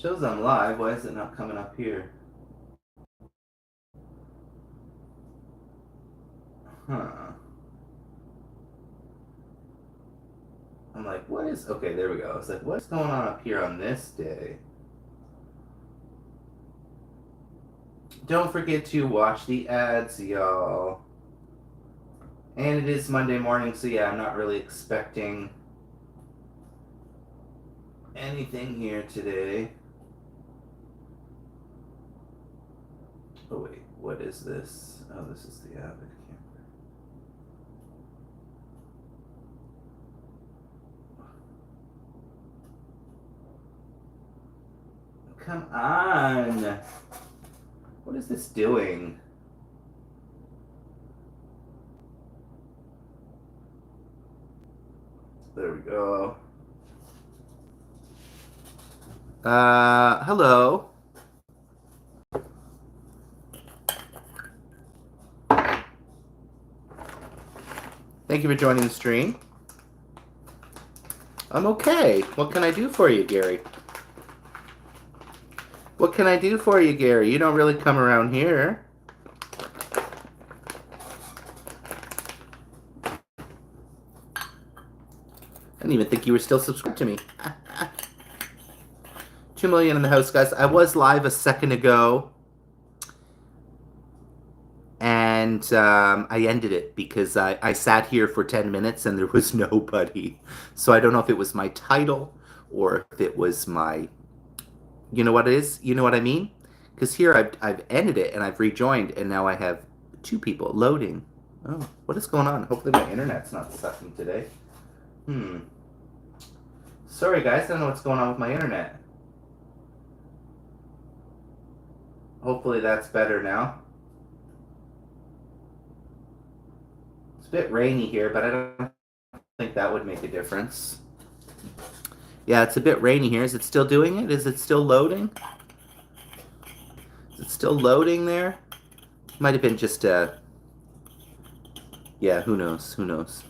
Shows I'm live. Why is it not coming up here? Huh. I'm like, what is... Okay, there we go. I was like, what's going on up here on this day? Don't forget to watch the ads, y'all. And it is Monday morning, so yeah, I'm not really expecting anything here today. Oh wait, what is this? Oh, this is the Avid camper. Come on! What is this doing? There we go. Hello. Thank you for joining the stream. I'm okay. What can I do for you, Gary? What can I do for you, Gary? You don't really come around here. I didn't even think you were still subscribed to me. 2 million in the house, guys. I was live a second ago. And I ended it because I sat here for 10 minutes and there was nobody. So I don't know if it was my title or if it was my... You know what it is? You know what I mean? Because here I've ended it and I've rejoined and now I have 2 people loading. Oh, what is going on? Hopefully my internet's not sucking today. Sorry guys, I don't know what's going on with my internet. Hopefully that's better now. It's a bit rainy here, but I don't think that would make a difference. Yeah, it's a bit rainy here. Is it still doing it? Is it still loading? Is it still loading there? Might have been just yeah, who knows? Who knows?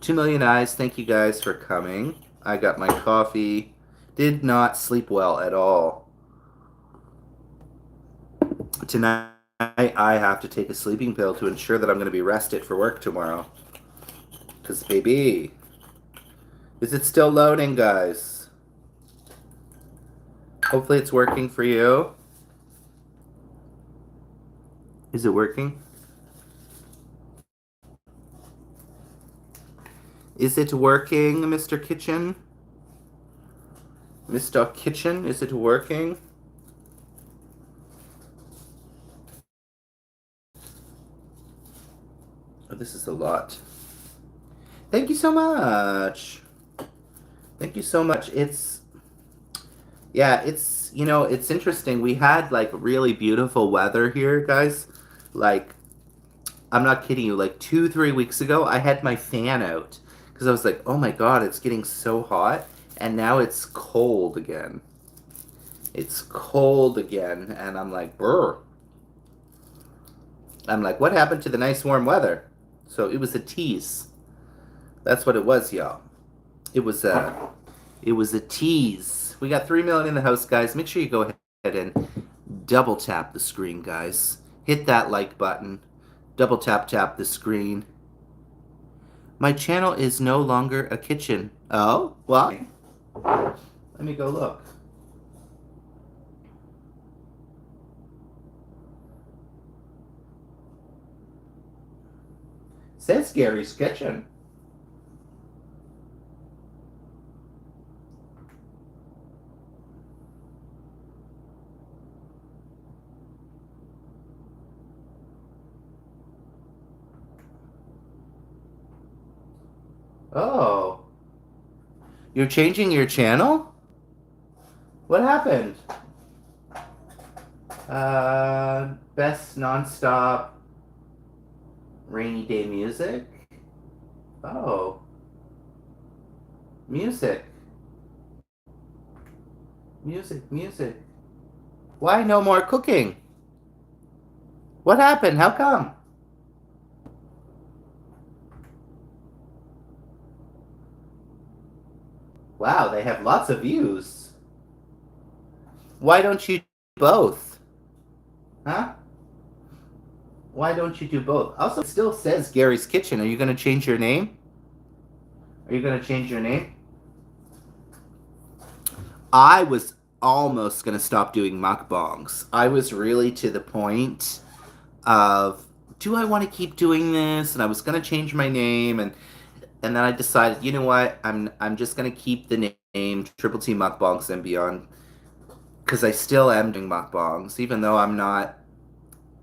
2 million eyes. Thank you guys for coming. I got my coffee. Did not sleep well at all. Tonight, I have to take a sleeping pill to ensure that I'm going to be rested for work tomorrow. Because, baby, is it still loading, guys? Hopefully it's working for you. Is it working? Is it working, Mr. Kitchen? Mr. Kitchen, is it working? Oh, this is a lot. Thank you so much. Thank you so much. Yeah, you know, it's interesting. We had like really beautiful weather here, guys. Like, I'm not kidding you. Like 2, 3 weeks ago, I had my fan out because I was like, oh my God, it's getting so hot. And now it's cold again. It's cold again. And I'm like, brr. I'm like, what happened to the nice warm weather? So it was a tease. That's what it was, y'all. It was a tease. We got 3 million in the house, guys. Make sure you go ahead and double tap the screen, guys. Hit that like button. Double tap the screen. My channel is no longer a kitchen. Oh, why? Let me go look. Says Gary's Kitchen. Oh. You're changing your channel? What happened? Best nonstop rainy day music? Oh. Music. Music. Why no more cooking? What happened? How come? Wow, they have lots of views. Why don't you do both? Huh? Why don't you do both? Also, it still says Gary's Kitchen. Are you going to change your name? Are you going to change your name? I was almost going to stop doing mukbangs. I was really to the point of, do I want to keep doing this? And I was going to change my name, and then I decided, you know what? I'm just going to keep the name Triple T Mukbangs and Beyond, because I still am doing mukbangs, even though I'm not.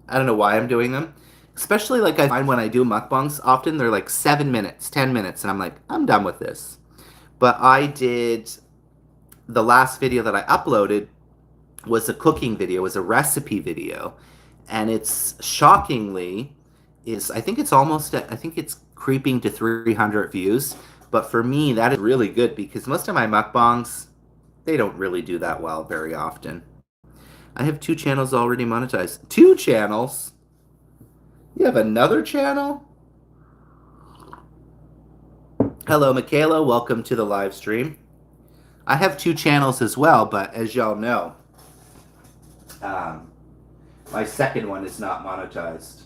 I don't know why I'm doing them. Especially like I find when I do mukbangs, often they're like 7 minutes, 10 minutes, and I'm like, I'm done with this. But I did the last video that I uploaded was a cooking video, was a recipe video, and it's shockingly is I think it's almost I think it's creeping to 300 views. But for me, that is really good because most of my mukbangs they don't really do that well very often. I have 2 channels already monetized. 2 channels? You have another channel? Hello, Michaela. Welcome to the live stream. I have 2 channels as well, but as y'all know, my second one is not monetized.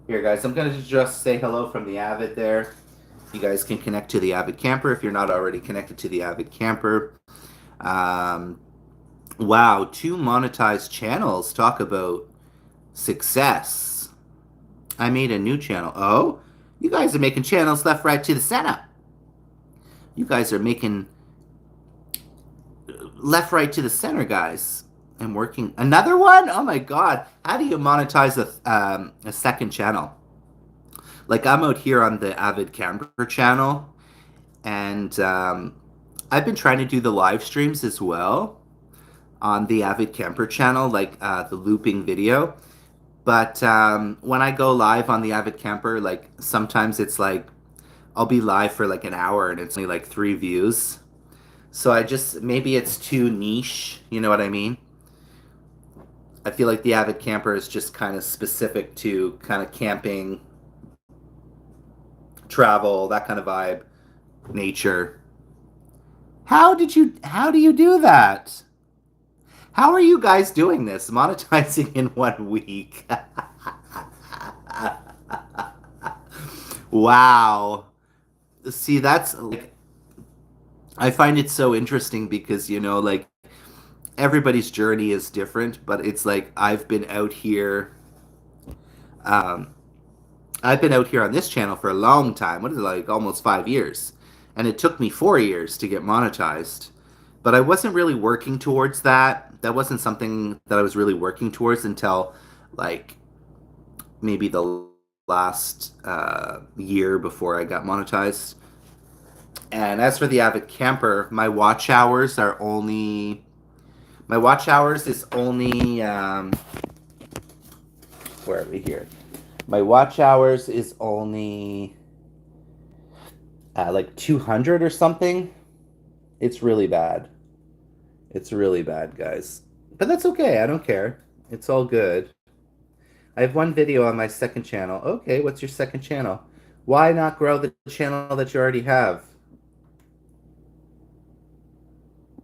Here, guys, I'm going to just say hello from the Avid there. You guys can connect to the Avid Camper if you're not already connected to the Avid Camper. Wow, 2 monetized channels. Talk about success. I made a new channel. Oh, you guys are making channels left, right, to the center. You guys are making left, right, to the center, guys. I'm working another one. Oh my god! How do you monetize a second channel? Like I'm out here on the Avid Camper channel, and I've been trying to do the live streams as well on the Avid Camper channel, like the looping video. But when I go live on the Avid Camper, like sometimes it's like I'll be live for like an hour and it's only like 3 views. So I just maybe it's too niche. You know what I mean? I feel like the Avid Camper is just kind of specific to kind of camping, travel, that kind of vibe, nature. How do you do that? How are you guys doing this? Monetizing in 1 week. Wow. See, that's like I find it so interesting because like everybody's journey is different, but it's like um I've been out here on this channel for a long time. What is it, like almost 5 years? And it took me 4 years to get monetized. But I wasn't really working towards that. That wasn't something that I was really working towards until like maybe the last year before I got monetized. And as for the Avid Camper, my watch hours is only where are we here? My watch hours is only like 200 or something. It's really bad. It's really bad, guys. But that's okay. I don't care. It's all good. I have 1 video on my second channel. Okay, what's your second channel? Why not grow the channel that you already have?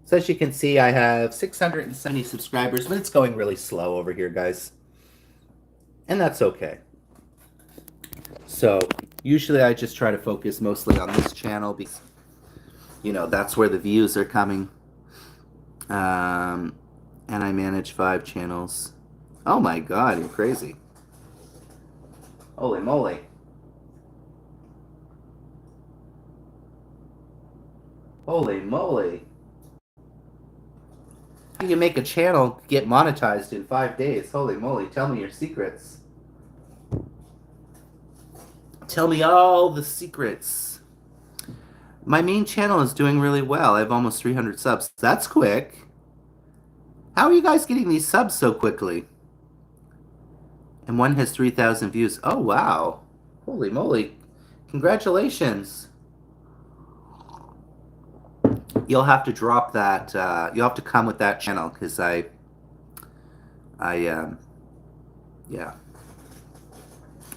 So as you can see, I have 670 subscribers, but it's going really slow over here, guys. And that's okay. So usually I just try to focus mostly on this channel because, that's where the views are coming. And I manage 5 channels. Oh my god, you're crazy. Holy moly. Holy moly. You can make a channel get monetized in 5 days. Holy moly, tell me your secrets. Tell me all the secrets. My main channel is doing really well. I have almost 300 subs. That's quick. How are you guys getting these subs so quickly? And one has 3,000 views. Oh, wow. Holy moly. Congratulations. You'll have to drop that. You'll have to come with that channel because yeah.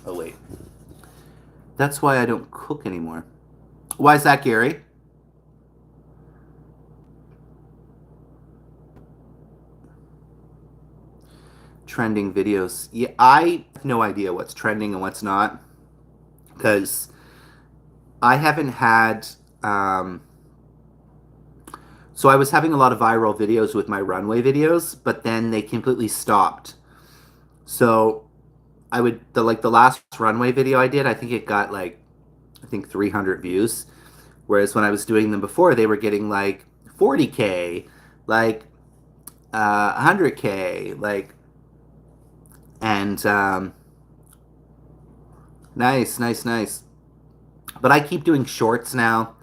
Oh, wait. That's why I don't cook anymore. Why is that, Gary? trending videos. Yeah, I have no idea what's trending and what's not because I haven't had. So I was having a lot of viral videos with my runway videos, but then they completely stopped. So I would the last runway video I did, I think it got like I think 300 views. Whereas when I was doing them before, they were getting like 40K, like 100K, like and nice, nice, nice. But I keep doing shorts now.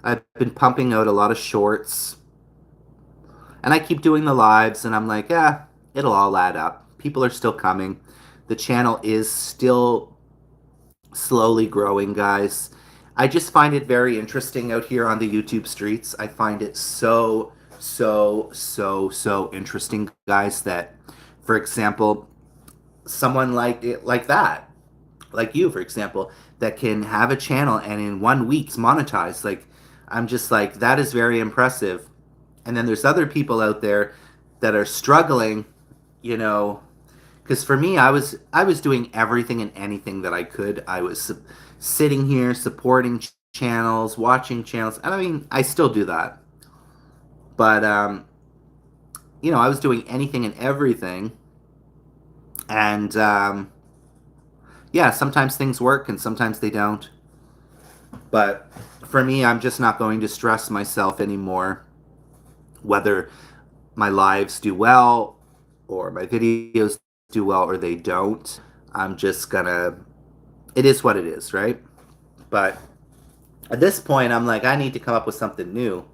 I've been pumping out a lot of shorts, and I keep doing the lives, and I'm like, yeah, it'll all add up. People are still coming. The channel is still slowly growing, guys. I just find it very interesting out here on the YouTube streets. I find it so interesting, guys, that, for example, someone like that, like you, for example, that can have a channel and in 1 week it's monetized. Like, I'm just like, that is very impressive. And then there's other people out there that are struggling, you know, because for me, I was doing everything and anything that I could. I was sitting here supporting channels, watching channels, and I mean, I still do that. But I was doing anything and everything, and yeah, sometimes things work and sometimes they don't. But for me, I'm just not going to stress myself anymore, whether my lives do well or my videos do well or they don't. I'm just gonna. It is what it is, right? But at this point, I'm like, I need to come up with something new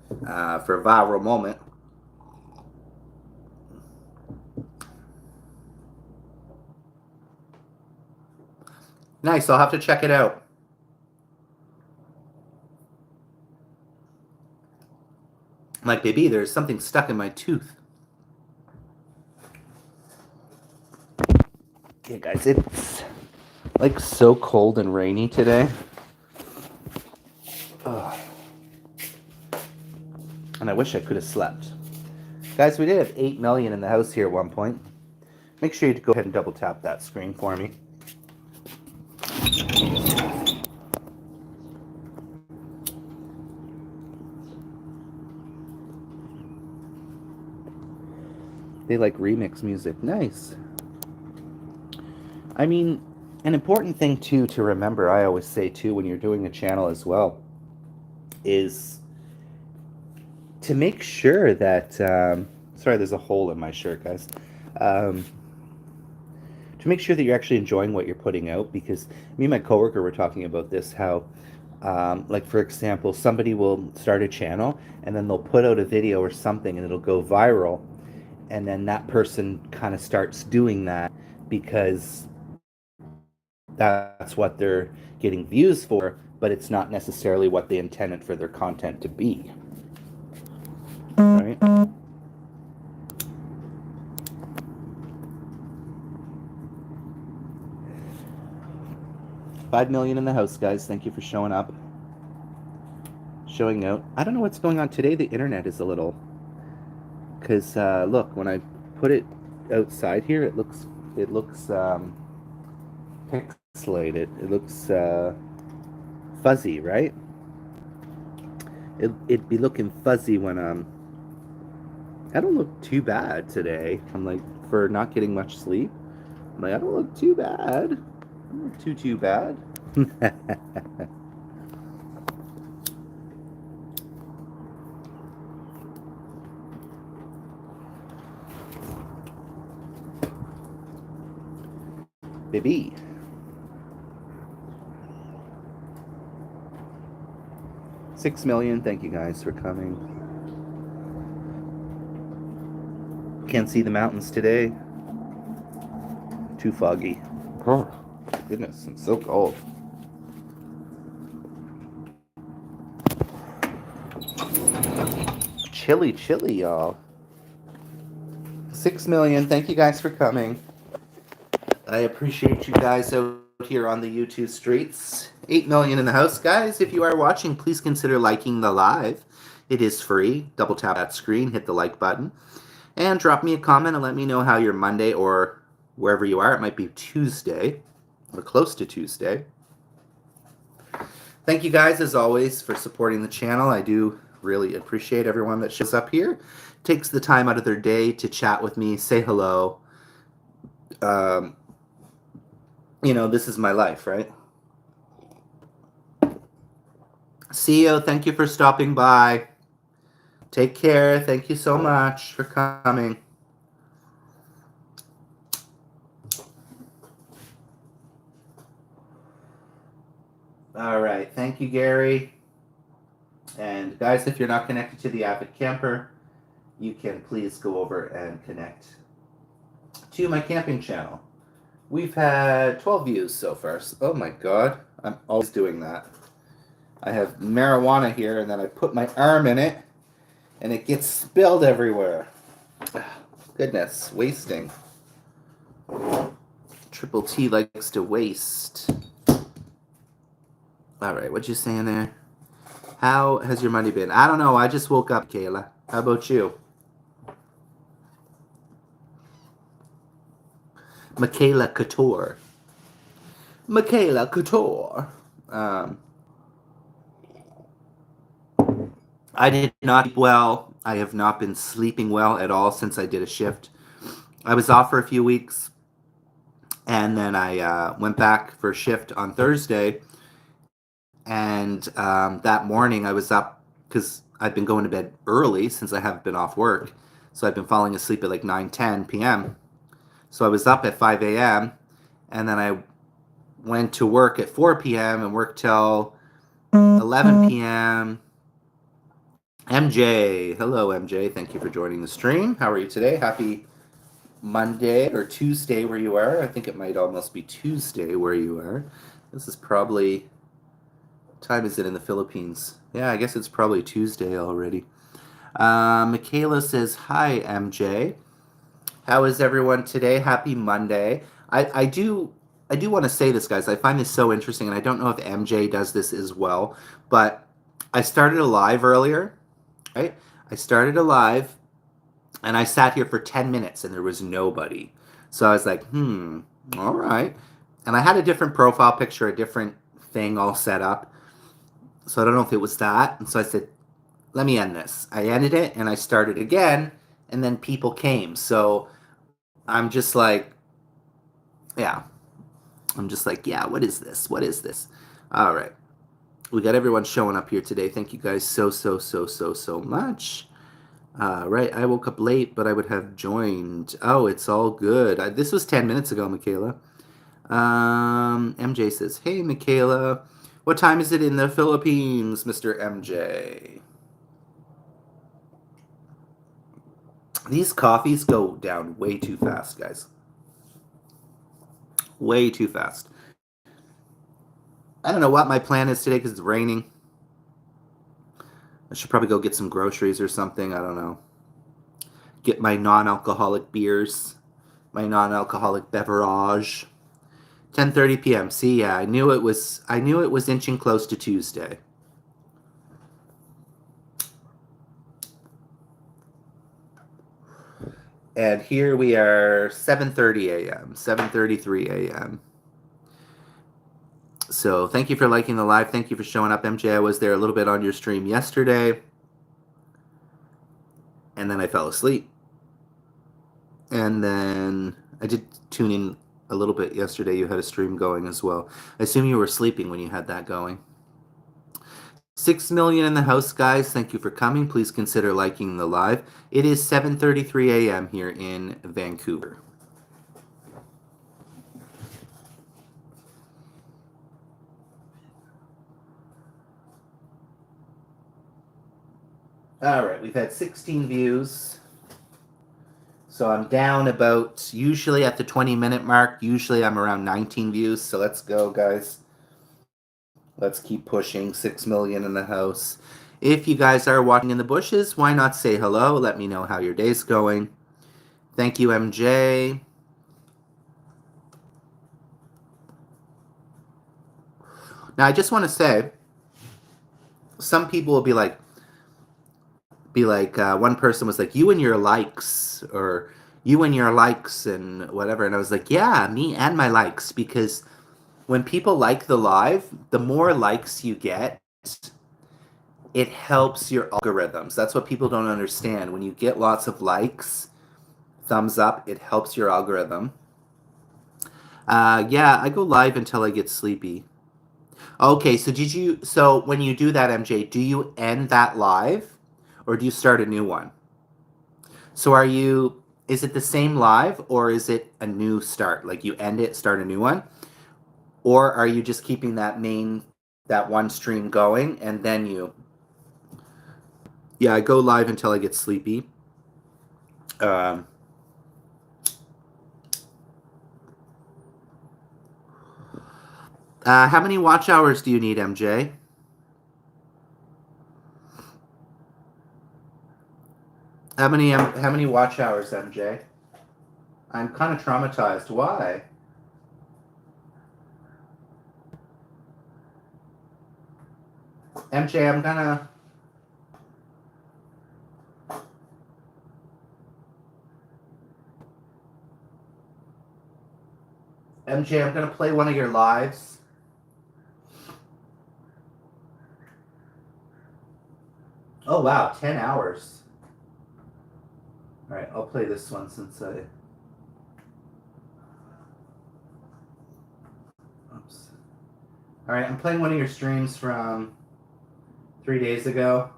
for a viral moment. Nice. I'll have to check it out. I'm like, baby, there's something stuck in my tooth. Yeah, guys, it's like so cold and rainy today. Ugh. And I wish I could have slept. Guys, we did have 8 million in the house here at one point. Make sure you go ahead and double tap that screen for me. They like remix music. Nice. I mean, an important thing too to remember, I always say too, when you're doing a channel as well, is to make sure that sorry, there's a hole in my shirt, guys. To make sure that you're actually enjoying what you're putting out, because me and my coworker were talking about this, how like, for example, somebody will start a channel and then they'll put out a video or something and it'll go viral, and then that person kind of starts doing that because that's what they're getting views for, but it's not necessarily what they intended for their content to be. Right? $5 million in the house, guys. Thank you for showing up. Showing out. I don't know what's going on today. The internet is a little... Because, look, when I put it outside here, it looks pixelated. It looks fuzzy, right? It'd be looking fuzzy when I don't look too bad today. I'm like, for not getting much sleep, I'm like, I don't look too bad. I don't look too bad. Baby. $6 million. Thank you guys for coming. Can't see the mountains today. Too foggy. Oh, goodness, I'm so cold. Chilly, y'all. 6 million. Thank you guys for coming. I appreciate you guys out here on the YouTube streets. 8 million in the house. Guys, if you are watching, please consider liking the live. It is free. Double tap that screen, hit the like button. And drop me a comment and let me know how your Monday, or wherever you are, it might be Tuesday or close to Tuesday. Thank you guys, as always, for supporting the channel. I do really appreciate everyone that shows up here, takes the time out of their day to chat with me, say hello. This is my life, right? CEO, thank you for stopping by. Take care. Thank you so much for coming. All right. Thank you, Gary. And guys, if you're not connected to the Avid Camper, you can please go over and connect to my camping channel. We've had 12 views so far. Oh my God. I'm always doing that. I have marijuana here, and then I put my arm in it, and it gets spilled everywhere. Goodness, wasting. Triple T likes to waste. All right, what you saying there? How has your money been? I don't know. I just woke up, Kayla. How about you? Michaela Couture. Michaela Couture. I did not sleep well. I have not been sleeping well at all since I did a shift. I was off for a few weeks, and then I went back for a shift on Thursday. And that morning I was up because I've been going to bed early since I haven't been off work. So I've been falling asleep at like 9:10 p.m. So I was up at 5 a.m. and then I went to work at 4 p.m. and worked till 11 p.m. MJ. Hello, MJ. Thank you for joining the stream. How are you today? Happy Monday or Tuesday where you are. I think it might almost be Tuesday where you are. This is probably... time is it in the Philippines? Yeah, I guess it's probably Tuesday already. Michaela says, hi, MJ. How is everyone today? Happy Monday. I do want to say this, guys. I find this so interesting, and I don't know if MJ does this as well, but I started a live earlier, right? I started a live, and I sat here for 10 minutes, and there was nobody. So I was like, all right. And I had a different profile picture, a different thing all set up. So I don't know if it was that. And so I said, let me end this. I ended it and I started again, and then people came. So I'm just like, yeah. What is this? What is this? All right. We got everyone showing up here today. Thank you guys so much. Right. I woke up late, but I would have joined. Oh, it's all good. This was 10 minutes ago, Michaela. MJ says, hey, Michaela. What time is it in the Philippines, Mr. MJ? These coffees go down way too fast, guys. Way too fast. I don't know what my plan is today because it's raining. I should probably go get some groceries or something. I don't know. Get my non-alcoholic beers, my non-alcoholic beverage. 10:30 p.m. See, yeah, I knew it was inching close to Tuesday. And here we are, 7:30 a.m., 7:33 a.m. So thank you for liking the live. Thank you for showing up, MJ. I was there a little bit on your stream yesterday, and then I fell asleep. And then I did tune in a little bit yesterday. You had a stream going as well. I assume you were sleeping when you had that going. 6 million in the house, guys. Thank you for coming. Please consider liking the live. It is 7:33 a.m. here in Vancouver. All right, we've had 16 views. So I'm down about, usually at the 20-minute mark, usually I'm around 19 views. So let's go, guys. Let's keep pushing. 6 million in the house. If you guys are walking in the bushes, why not say hello? Let me know how your day's going. Thank you, MJ. Now, I just want to say, some people will be like, be like, one person was like, you and your likes, or you and your likes, and whatever. And I was like, yeah, me and my likes, because when people like the live, the more likes you get, it helps your algorithms. That's what people don't understand. When you get lots of likes, thumbs up, it helps your algorithm. Yeah, I go live until I get sleepy. Okay, so so when you do that, MJ, do you end that live or do you start a new one? So is it the same live or is it a new start? Like you end it, start a new one? Or are you just keeping that one stream going and then yeah, I go live until I get sleepy. Um, how many watch hours do you need, MJ? How many watch hours, MJ? I'm kind of traumatized. Why? MJ, I'm gonna play one of your lives. Oh wow, 10 hours. All right, I'll play this one since I. Oops. All right, I'm playing one of your streams from 3 days ago.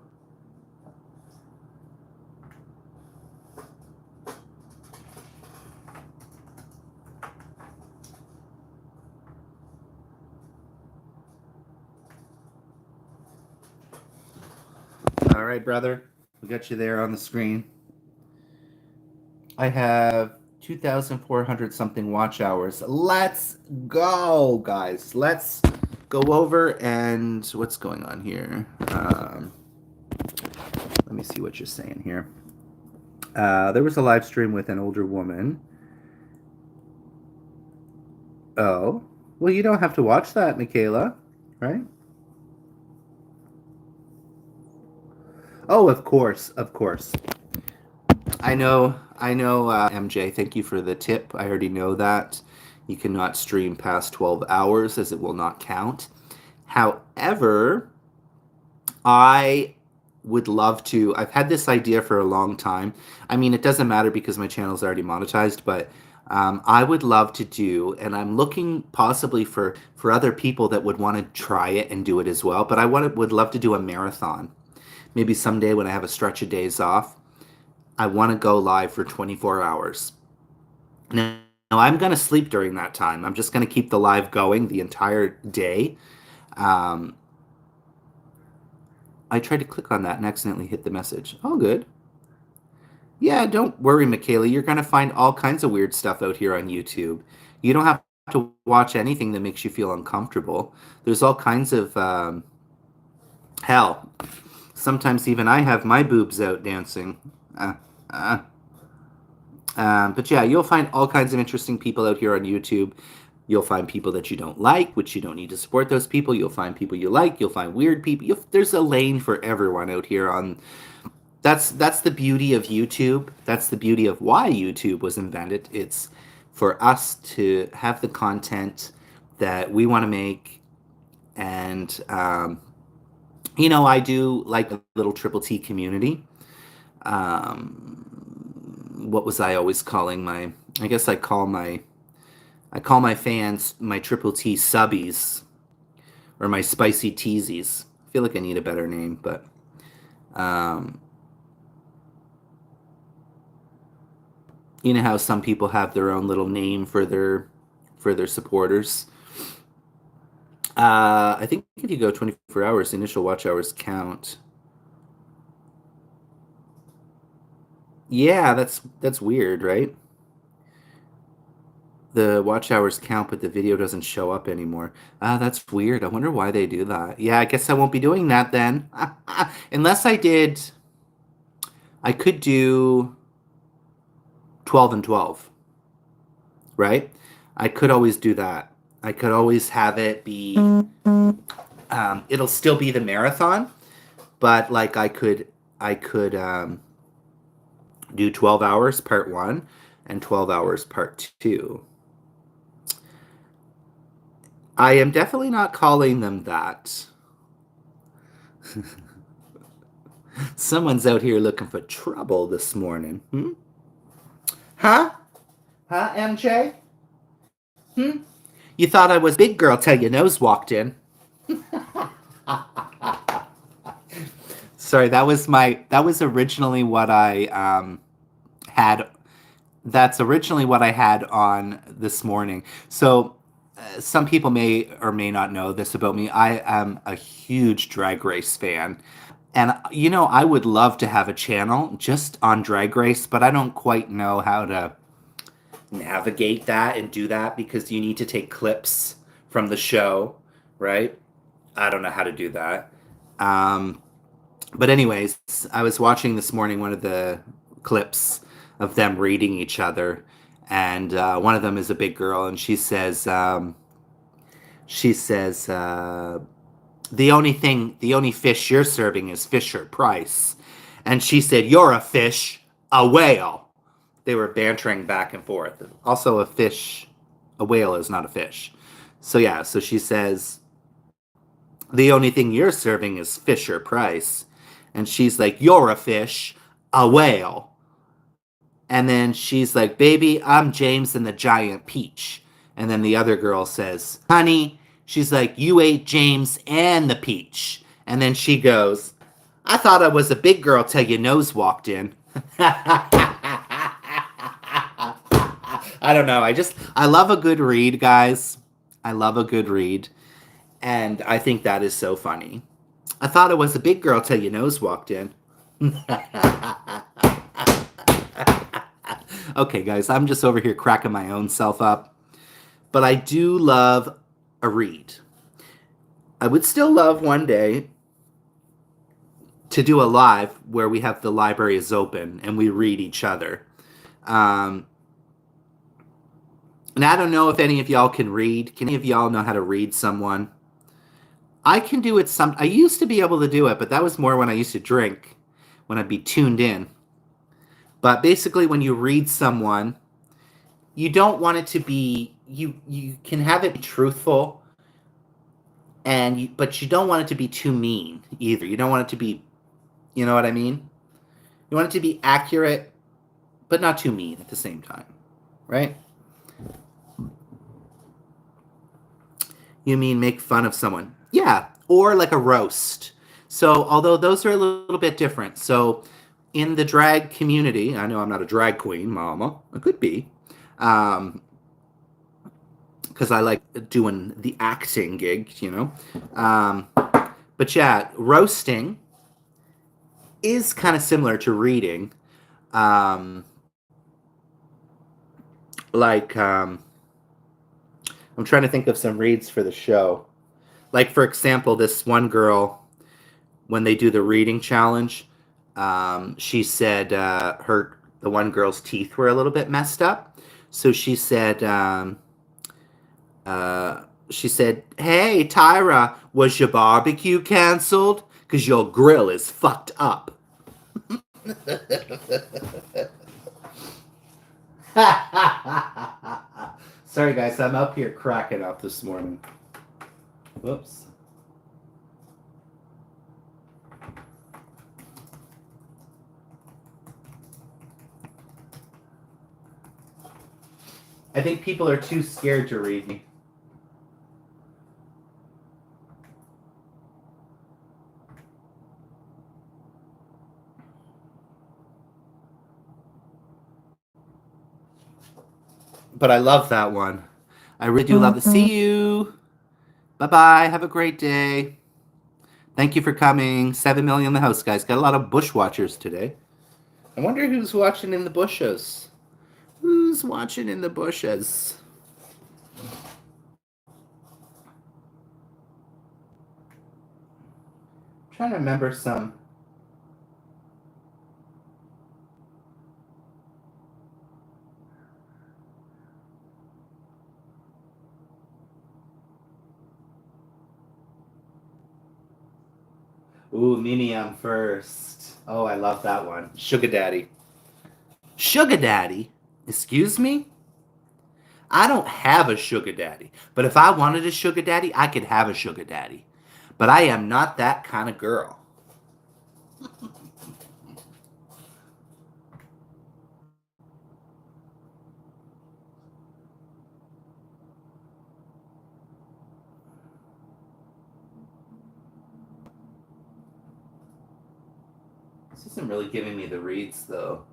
All right, brother, we got you there on the screen. I have 2,400 something watch hours. Let's go, guys. Let's go over and what's going on here. Let me see what you're saying here. There was a live stream with an older woman. Oh, well, you don't have to watch that, Michaela, right? Oh, of course, of course. I know, MJ. Thank you for the tip. I already know that. You cannot stream past 12 hours as it will not count. However, I would love to. I've had this idea for a long time. I mean, it doesn't matter because my channel is already monetized, but I would love to do, and I'm looking possibly for other people that would want to try it and do it as well. But would love to do a marathon. Maybe someday when I have a stretch of days off, I want to go live for 24 hours. Now I'm going to sleep during that time. I'm just going to keep the live going the entire day. Um, I tried to click on that and accidentally hit the message. All good. Yeah, don't worry, Michaela. You're going to find all kinds of weird stuff out here on YouTube. You don't have to watch anything that makes you feel uncomfortable. There's all kinds of hell. Sometimes even I have my boobs out dancing. Uh, uh. But yeah, you'll find all kinds of interesting people out here on YouTube. You'll find people that you don't like, which you don't need to support those people. You'll find people you like. You'll find weird people. There's a lane for everyone out here on. That's the beauty of YouTube. That's the beauty of why YouTube was invented. It's for us to have the content that we want to make, and I do like a little Triple T community. What was I always calling my? I guess I call my fans my Triple T subbies or my spicy teasies. I feel like I need a better name, but um, you know how some people have their own little name for their supporters. I think if you go 24 hours, the initial watch hours count. Yeah, that's weird, right? The watch hours count, but the video doesn't show up anymore. That's weird. I wonder why they do that. Yeah, I guess I won't be doing that then. Unless I could do 12 and 12, right? I could always do that. I could always have it be, it'll still be the marathon, but like I could I could do 12 hours part one and 12 hours part two. I am definitely not calling them that. Someone's out here looking for trouble this morning. Hmm? Huh? Huh, MJ? Hmm? You thought I was big girl till your nose walked in. Sorry, that was originally what I had. That's originally what I had on this morning. So some people may or may not know this about me. I am a huge Drag Race fan. And you know, I would love to have a channel just on Drag Race, but I don't quite know how to navigate that and do that because you need to take clips from the show, right? I don't know how to do that. Um, but anyways, I was watching this morning one of the clips of them reading each other, and one of them is a big girl, and she says, the only fish you're serving is Fisher Price, and she said, "You're a fish, a whale." They were bantering back and forth. Also, a whale is not a fish. So yeah, so she says, "The only thing you're serving is Fisher Price," and she's like, "You're a fish, a whale." And then she's like, "Baby, I'm James and the Giant Peach." And then the other girl says, "Honey," she's like, "you ate James and the peach." And then she goes, "I thought I was a big girl till your nose walked in." I don't know. I love a good read, guys. I love a good read. And I think that is so funny. I thought I was a big girl till your nose walked in. Okay, guys, I'm just over here cracking my own self up. But I do love a read. I would still love one day to do a live where we have the library is open and we read each other. Um, and I don't know if any of y'all can read. Can any of y'all know how to read someone? I can do it some. I used to be able to do it, but that was more when I used to drink, when I'd be tuned in. But basically, when you read someone, you don't want it to be you can have it be truthful but you don't want it to be too mean either. You don't want it to be, you know what I mean? You want it to be accurate but not too mean at the same time, right? You mean make fun of someone? Yeah, or like a roast. So, although those are a little bit different. So, in the drag community, I know I'm not a drag queen, mama. I could be. Um, because I like doing the acting gig, you know. But yeah, roasting is kind of similar to reading. Um, like, I'm trying to think of some reads for the show. Like, for example, this one girl, when they do the reading challenge, she said the one girl's teeth were a little bit messed up. So she said, "Hey, Tyra, was your barbecue canceled? Because your grill is fucked up." Sorry, guys, I'm up here cracking up this morning. Whoops. I think people are too scared to read me. But I love that one. I really do love to see you. Bye bye. Have a great day. Thank you for coming. 7 million in the house, guys. Got a lot of bush watchers today. I wonder who's watching in the bushes. Who's watching in the bushes? I'm trying to remember some. Ooh, Mimi, I'm first. Oh, I love that one. Sugar Daddy. Sugar Daddy? Excuse me? I don't have a sugar daddy. But if I wanted a sugar daddy, I could have a sugar daddy. But I am not that kind of girl. This isn't really giving me the reads, though.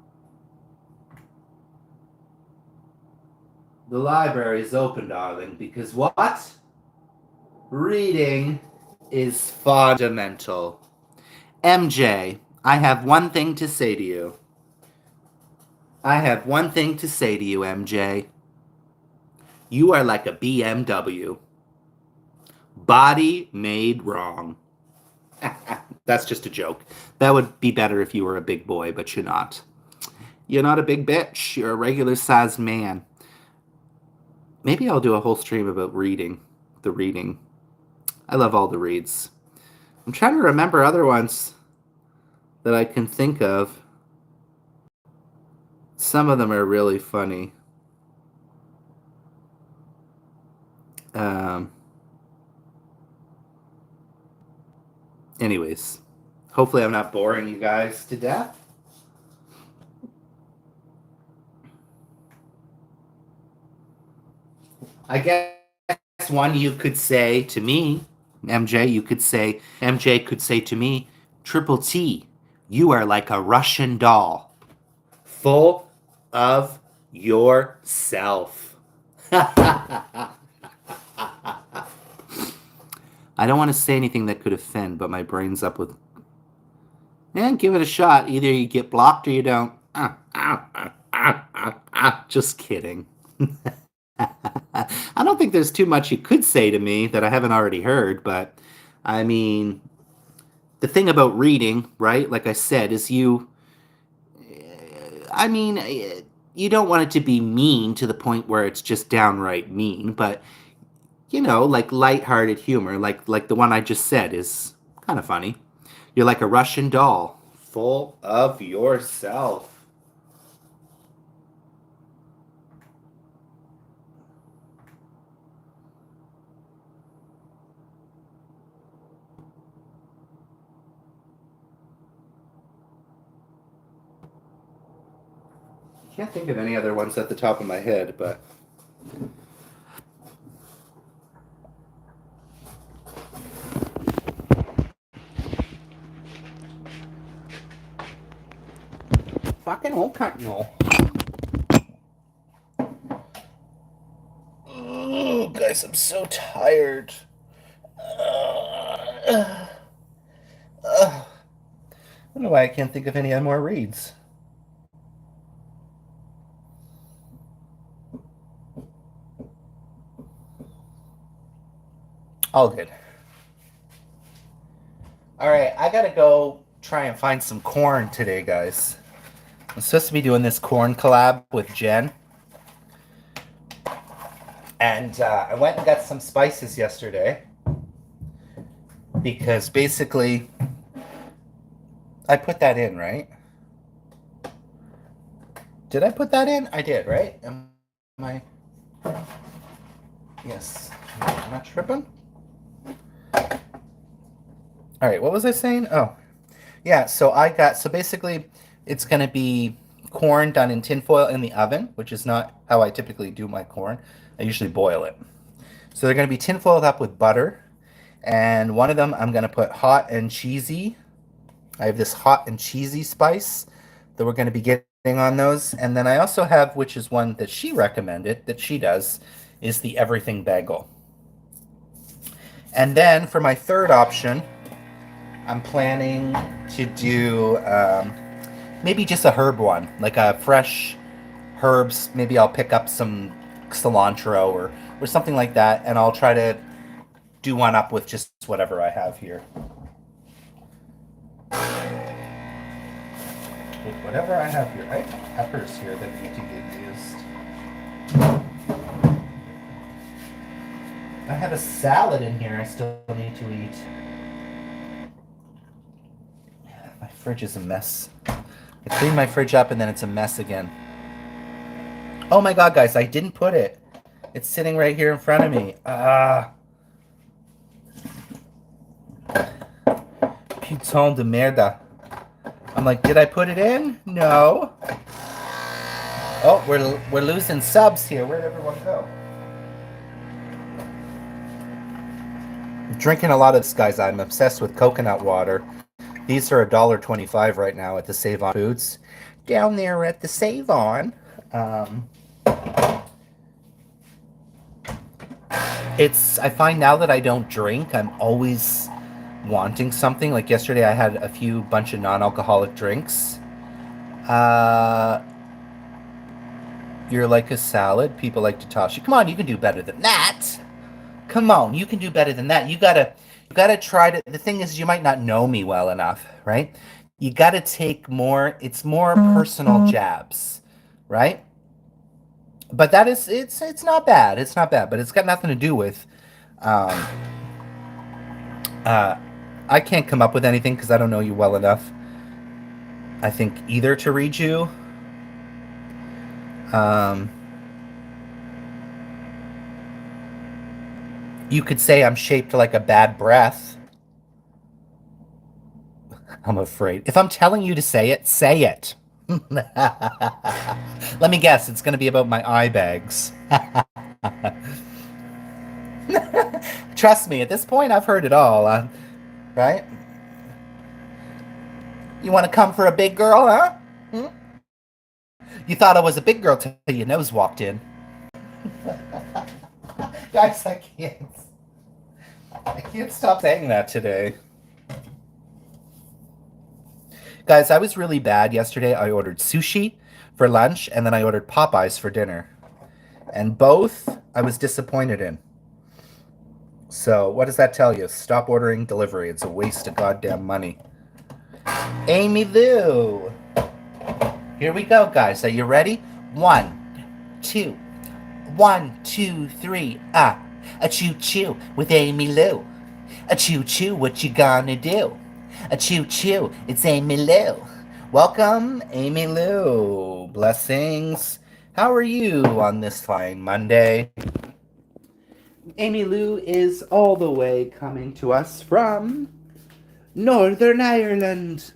The library is open, darling, because what? Reading is fundamental. MJ, I have one thing to say to you. I have one thing to say to you, MJ. You are like a BMW. Body made wrong. That's just a joke. That would be better if you were a big boy, but you're not. You're not a big bitch. You're a regular sized man. Maybe I'll do a whole stream about reading. The reading. I love all the reads. I'm trying to remember other ones that I can think of. Some of them are really funny. Anyways, hopefully I'm not boring you guys to death. I guess one you could say to me, MJ could say to me, Triple T, you are like a Russian doll, full of yourself. I don't want to say anything that could offend, but my brain's up with. Give it a shot. Either you get blocked or you don't. Just kidding. I don't think there's too much you could say to me that I haven't already heard, but I mean, the thing about reading, right? Like I said, is I mean, you don't want it to be mean to the point where it's just downright mean, but like lighthearted humor, like the one I just said is kind of funny. You're like a Russian doll, full of yourself. Can't think of any other ones at the top of my head, but fucking old cunt, no. Oh, guys, I'm so tired. I don't know why I can't think of any more reads. All good. All right, I gotta go try and find some corn today, guys. I'm supposed to be doing this corn collab with Jen. And I went and got some spices yesterday because basically I put that in, right? Did I put that in? I did, right? Am I? Yes. Am I tripping? All right, what was I saying? Oh, yeah, so basically it's going to be corn done in tinfoil in the oven, which is not how I typically do my corn. I usually boil it. So they're going to be tinfoiled up with butter. And one of them I'm going to put hot and cheesy. I have this hot and cheesy spice that we're going to be getting on those. And then I also have, which is one that she recommended, that she does, is the everything bagel. And then for my third option, I'm planning to do maybe just a herb one, like a fresh herbs. Maybe I'll pick up some cilantro or something like that, and I'll try to do one up with just whatever I have here. With whatever I have here. I have peppers here that need to get used. I have a salad in here I still need to eat. Fridge is a mess. I cleaned my fridge up and then it's a mess again. Oh my god, guys, I didn't put it. It's sitting right here in front of me. Putain de merda. I'm like, did I put it in? No. Oh, we're losing subs here. Where'd everyone go? I'm drinking a lot of this, guys. I'm obsessed with coconut water. These are $1.25 right now at the Save On Foods. Down there at the Save On. I find now that I don't drink, I'm always wanting something. Like yesterday I had a bunch of non-alcoholic drinks. You're like a salad. People like to toss you. Come on, you can do better than that. Come on, you can do better than that. You gotta try to. The thing is, you might not know me well enough, right? You gotta take more. It's more personal jabs, right? But that is, it's not bad. It's not bad, but it's got nothing to do with. I can't come up with anything because I don't know you well enough. I think either to read you. You could say I'm shaped like a bad breath. I'm afraid. If I'm telling you to say it, say it. Let me guess. It's going to be about my eye bags. Trust me, at this point, I've heard it all. Right? You want to come for a big girl, huh? Hmm? You thought I was a big girl till your nose walked in. Guys, I can't stop saying that today. Guys, I was really bad yesterday. I ordered sushi for lunch, and then I ordered Popeyes for dinner. And both I was disappointed in. So, what does that tell you? Stop ordering delivery. It's a waste of goddamn money. Amy Lou. Here we go, guys. Are you ready? 1, 2. 1, 2, 3. A choo-choo with Amy Lou. A choo-choo, what you gonna do? A choo-choo, it's Amy Lou. Welcome, Amy Lou. Blessings. How are you on this fine Monday? Amy Lou is all the way coming to us from Northern Ireland.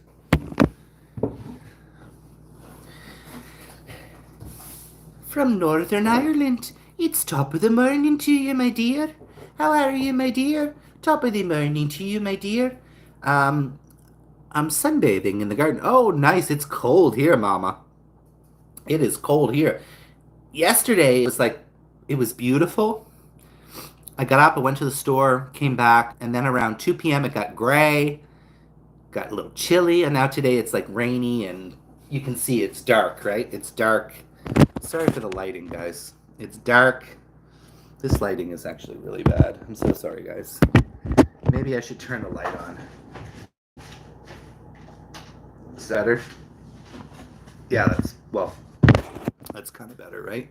From Northern Ireland. It's top of the morning to you, my dear. How are you, my dear? Top of the morning to you, my dear. I'm sunbathing in the garden. Oh, nice. It's cold here, Mama. It is cold here. Yesterday, it was beautiful. I got up, I went to the store, came back, and then around 2 p.m. it got gray, got a little chilly, and now today it's like rainy, and you can see it's dark, right? It's dark. Sorry for the lighting, guys. It's dark. This lighting is actually really bad. I'm so sorry, guys. Maybe I should turn the light on. Is that better? Yeah, that's kind of better, right?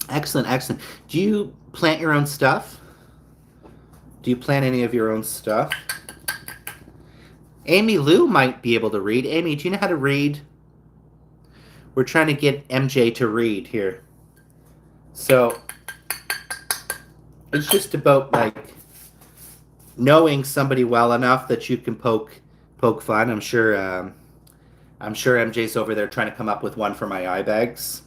Excellent, excellent. Do you plant your own stuff? Do you plant any of your own stuff? Amy Lou might be able to read. Amy, do you know how to read? We're trying to get MJ to read here. So it's just about like knowing somebody well enough that you can poke fun. I'm sure MJ's over there trying to come up with one for my eye bags.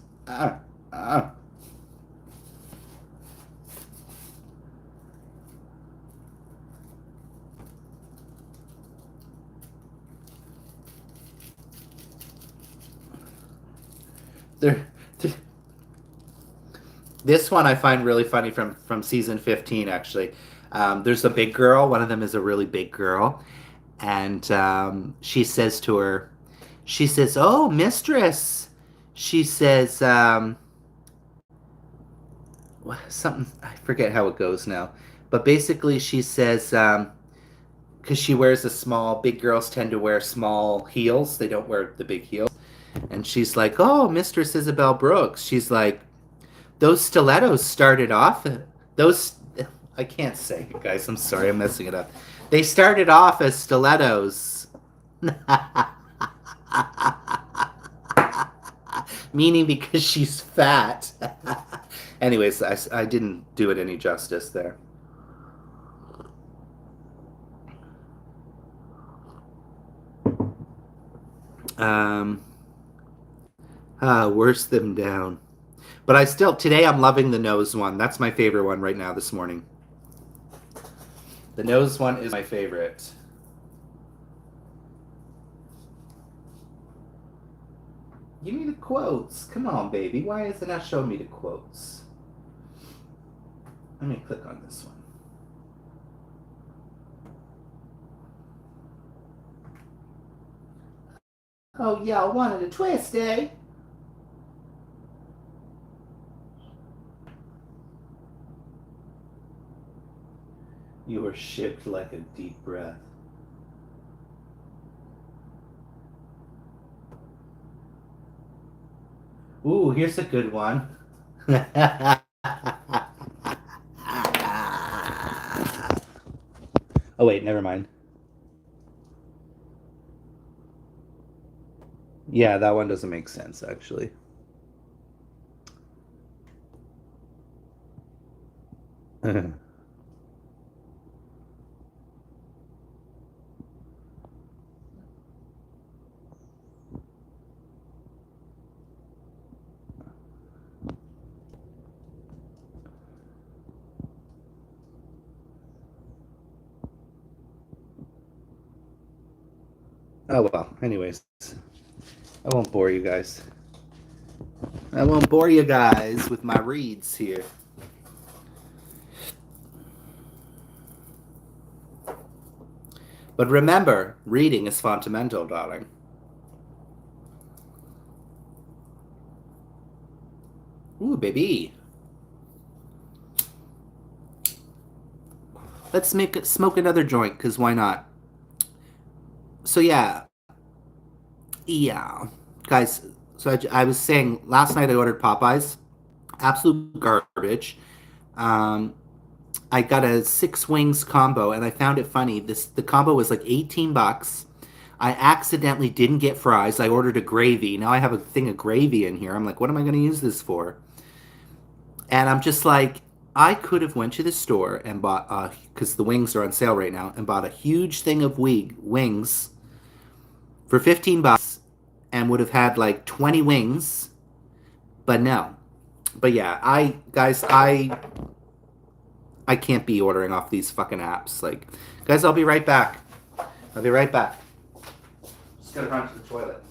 This one I find really funny from season 15, actually. There's a big girl. One of them is a really big girl. And she says to her, she says, "Oh, mistress." She says, something, I forget how it goes now. But basically she says, because she wears big girls tend to wear small heels. They don't wear the big heels. And she's like, "Oh, Mistress Isabel Brooks." She's like, "Those stilettos started off, I can't say it, guys. I'm sorry, I'm messing it up. They started off as stilettos, Meaning because she's fat. Anyways, I didn't do it any justice there. Um, worse them down. But today I'm loving the nose one. That's my favorite one right now this morning. The nose one is my favorite. Give me the quotes. Come on, baby. Why is it not showing me the quotes? Let me click on this one. Oh, y'all wanted a twist, eh? You were shipped like a deep breath. Ooh, here's a good one. Oh, wait, never mind. Yeah, that one doesn't make sense, actually. Oh, well, anyways. I won't bore you guys. I won't bore you guys with my reads here. But remember, reading is fundamental, darling. Ooh, baby. Let's smoke another joint, because why not? So, yeah. Guys, so I was saying, last night I ordered Popeyes. Absolute garbage. Um, I got a 6 wings combo, and I found it funny. The combo was like 18 bucks. I accidentally didn't get fries. I ordered a gravy. Now I have a thing of gravy in here. I'm like, what am I going to use this for? And I'm just like, I could have went to the store and bought, because the wings are on sale right now, and bought a huge thing of wings for 15 bucks and would have had like 20 wings. But no. But yeah, I can't be ordering off these fucking apps. Like, guys, I'll be right back. I'll be right back. Just gotta run to the toilet.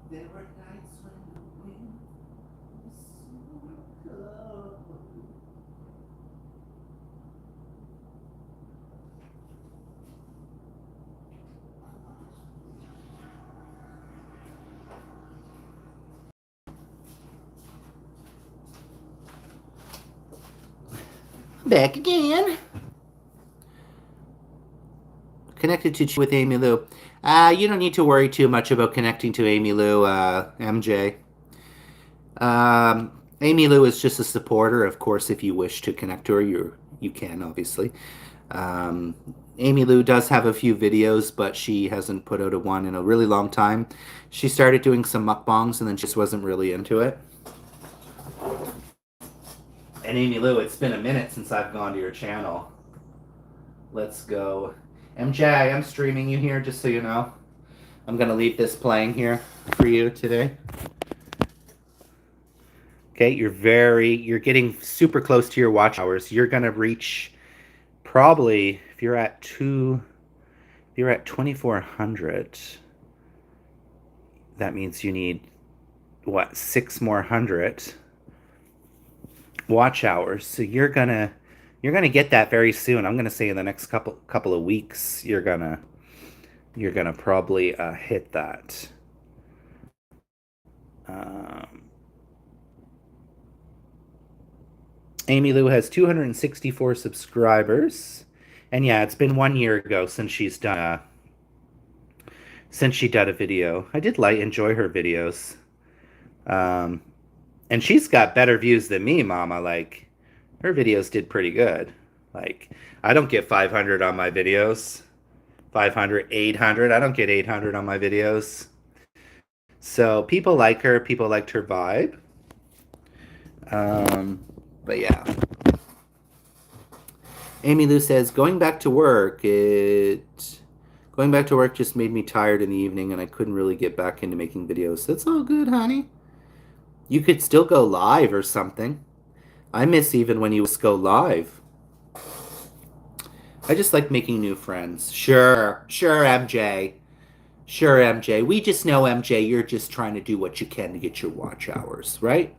There were nights when the wind was so cold. Back again. Connected to with Amy Lou. You don't need to worry too much about connecting to Amy Lou, MJ. Amy Lou is just a supporter. Of course, if you wish to connect to her, you can obviously. Um, Amy Lou does have a few videos, but she hasn't put out a one in a really long time. She started doing some mukbangs and then just wasn't really into it. And Amy Lou, it's been a minute since I've gone to your channel. Let's go. MJ, I am streaming you here, just so you know. I'm going to leave this playing here for you today. Okay, you're getting super close to your watch hours. You're going to reach probably, if you're at 2400, that means you need, what, 6 more hundred watch hours. So you're gonna get that very soon. I'm gonna say in the next couple of weeks, you're gonna probably hit that. Um, Amy Lou has 264 subscribers, and yeah, it's been 1 year ago since she did a video. I did enjoy her videos, um, and she's got better views than me, Mama. Like her videos did pretty good. Like I don't get 500 on my videos. 500, 800. I don't get 800 on my videos. So people like her. People liked her vibe. Um, but yeah. Amy Lou says, going back to work just made me tired in the evening and I couldn't really get back into making videos. That's all good, honey. You could still go live or something. I miss even when you used to go live. I just like making new friends. Sure, MJ. Sure, MJ. We just know, MJ, you're just trying to do what you can to get your watch hours, right?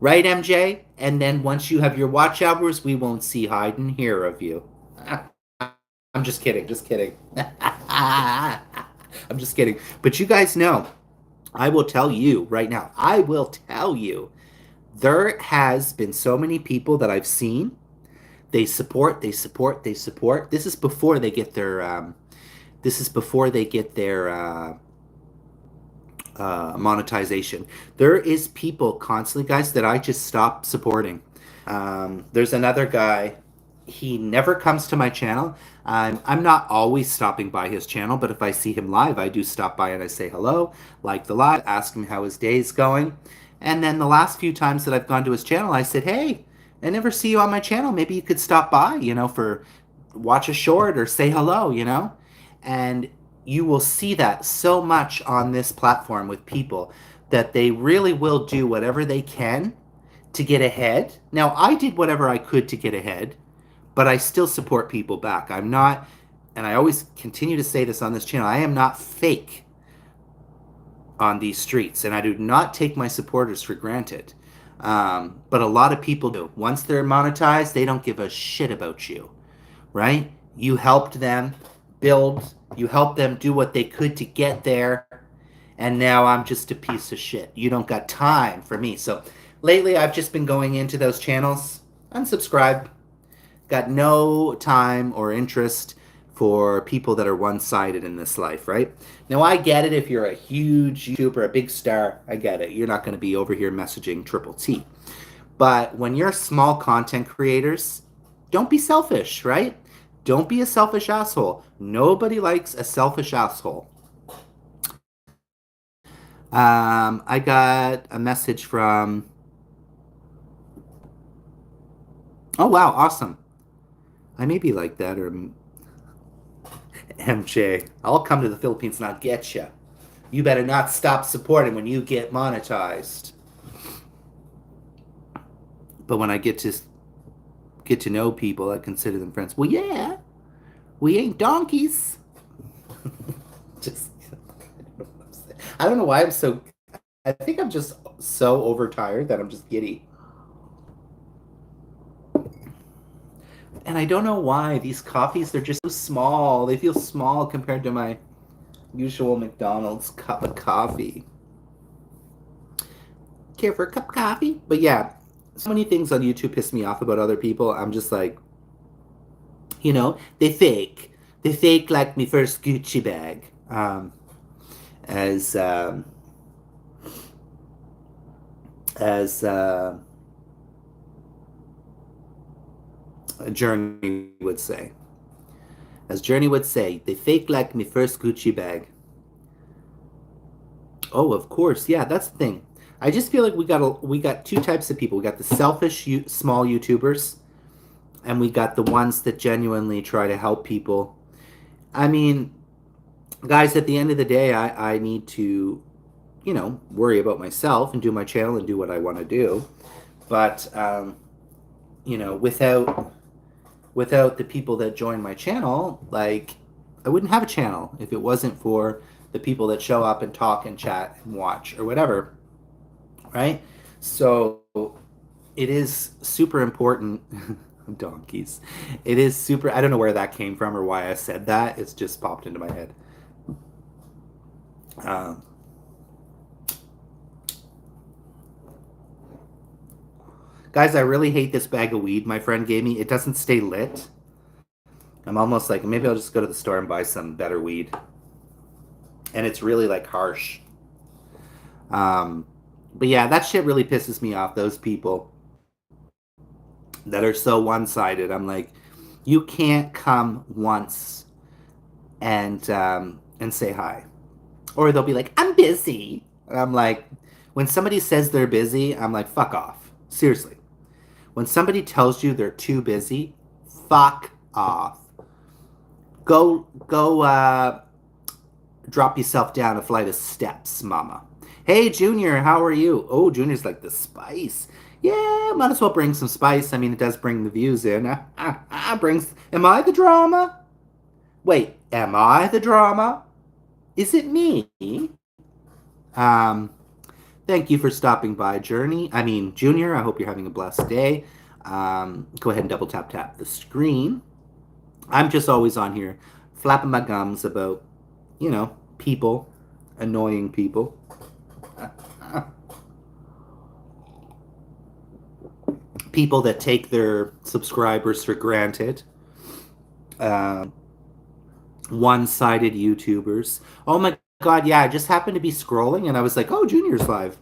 Right, MJ? And then once you have your watch hours, we won't see, hide, and hear of you. I'm just kidding, just kidding. I'm just kidding. But you guys know, I will tell you right now, I will tell you, there has been so many people that I've seen. They support, they support, they support. This is before they get their monetization. There is people constantly, guys, that I just stop supporting. There's another guy. He never comes to my channel. I'm not always stopping by his channel, but if I see him live, I do stop by and I say hello, like the live, ask him how his day is going. And then the last few times that I've gone to his channel, I said, hey, I never see you on my channel. Maybe you could stop by, for watch a short or say hello. And you will see that so much on this platform with people that they really will do whatever they can to get ahead. Now, I did whatever I could to get ahead, but I still support people back. I'm not, and I always continue to say this on this channel, I am not fake on these streets, and I do not take my supporters for granted. But a lot of people do. Once they're monetized, they don't give a shit about you, right? You helped them build, you helped them do what they could to get there, and now I'm just a piece of shit. You don't got time for me. So lately, I've just been going into those channels, unsubscribe, got no time or interest for people that are one-sided in this life, right? Now, I get it if you're a huge YouTuber, a big star, I get it. You're not going to be over here messaging Triple T. But when you're small content creators, don't be selfish, right? Don't be a selfish asshole. Nobody likes a selfish asshole. I got a message from... Oh, wow, awesome. I may be like that, or MJ. I'll come to the Philippines and I'll get you. You better not stop supporting when you get monetized. But when I get to know people, I consider them friends. Well, yeah, we ain't donkeys. Just, I don't know why I'm so. I think I'm just so overtired that I'm just giddy. And I don't know why these coffees, they're just so small. They feel small compared to my usual McDonald's cup of coffee. Care for a cup of coffee? But yeah, so many things on YouTube piss me off about other people. I'm just like, they fake. They fake like me first Gucci bag. As as Journey would say. As Journey would say, they fake like me first Gucci bag. Oh, of course. Yeah, that's the thing. I just feel like we got two types of people. We got the selfish small YouTubers, and we got the ones that genuinely try to help people. I mean, guys, at the end of the day, I need to, worry about myself and do my channel and do what I want to do. But without the people that join my channel, like, I wouldn't have a channel if it wasn't for the people that show up and talk and chat and watch or whatever, right? So it is super important. Donkeys. It is super. I don't know where that came from or why I said that. It's just popped into my head. Um, Guys, I really hate this bag of weed my friend gave me. It doesn't stay lit. I'm almost like, maybe I'll just go to the store and buy some better weed. And it's really like harsh. Um, but yeah, that shit really pisses me off. Those people that are so one-sided. I'm like, you can't come once and say hi, or they'll be like, I'm busy. And I'm like, when somebody says they're busy, I'm like, fuck off. Seriously. When somebody tells you they're too busy, fuck off. Go drop yourself down a flight of steps, mama. Hey, Junior, how are you? Oh, Junior's like the spice. Yeah, might as well bring some spice. I mean, it does bring the views in. Am I the drama? Wait, am I the drama? Is it me? Um, Thank you for stopping by, Junior. I hope you're having a blessed day. Go ahead and double tap the screen. I'm just always on here flapping my gums about, people, annoying people. People that take their subscribers for granted. Uh, One-sided YouTubers. Oh my God, yeah, I just happened to be scrolling and I was like, oh, Junior's live.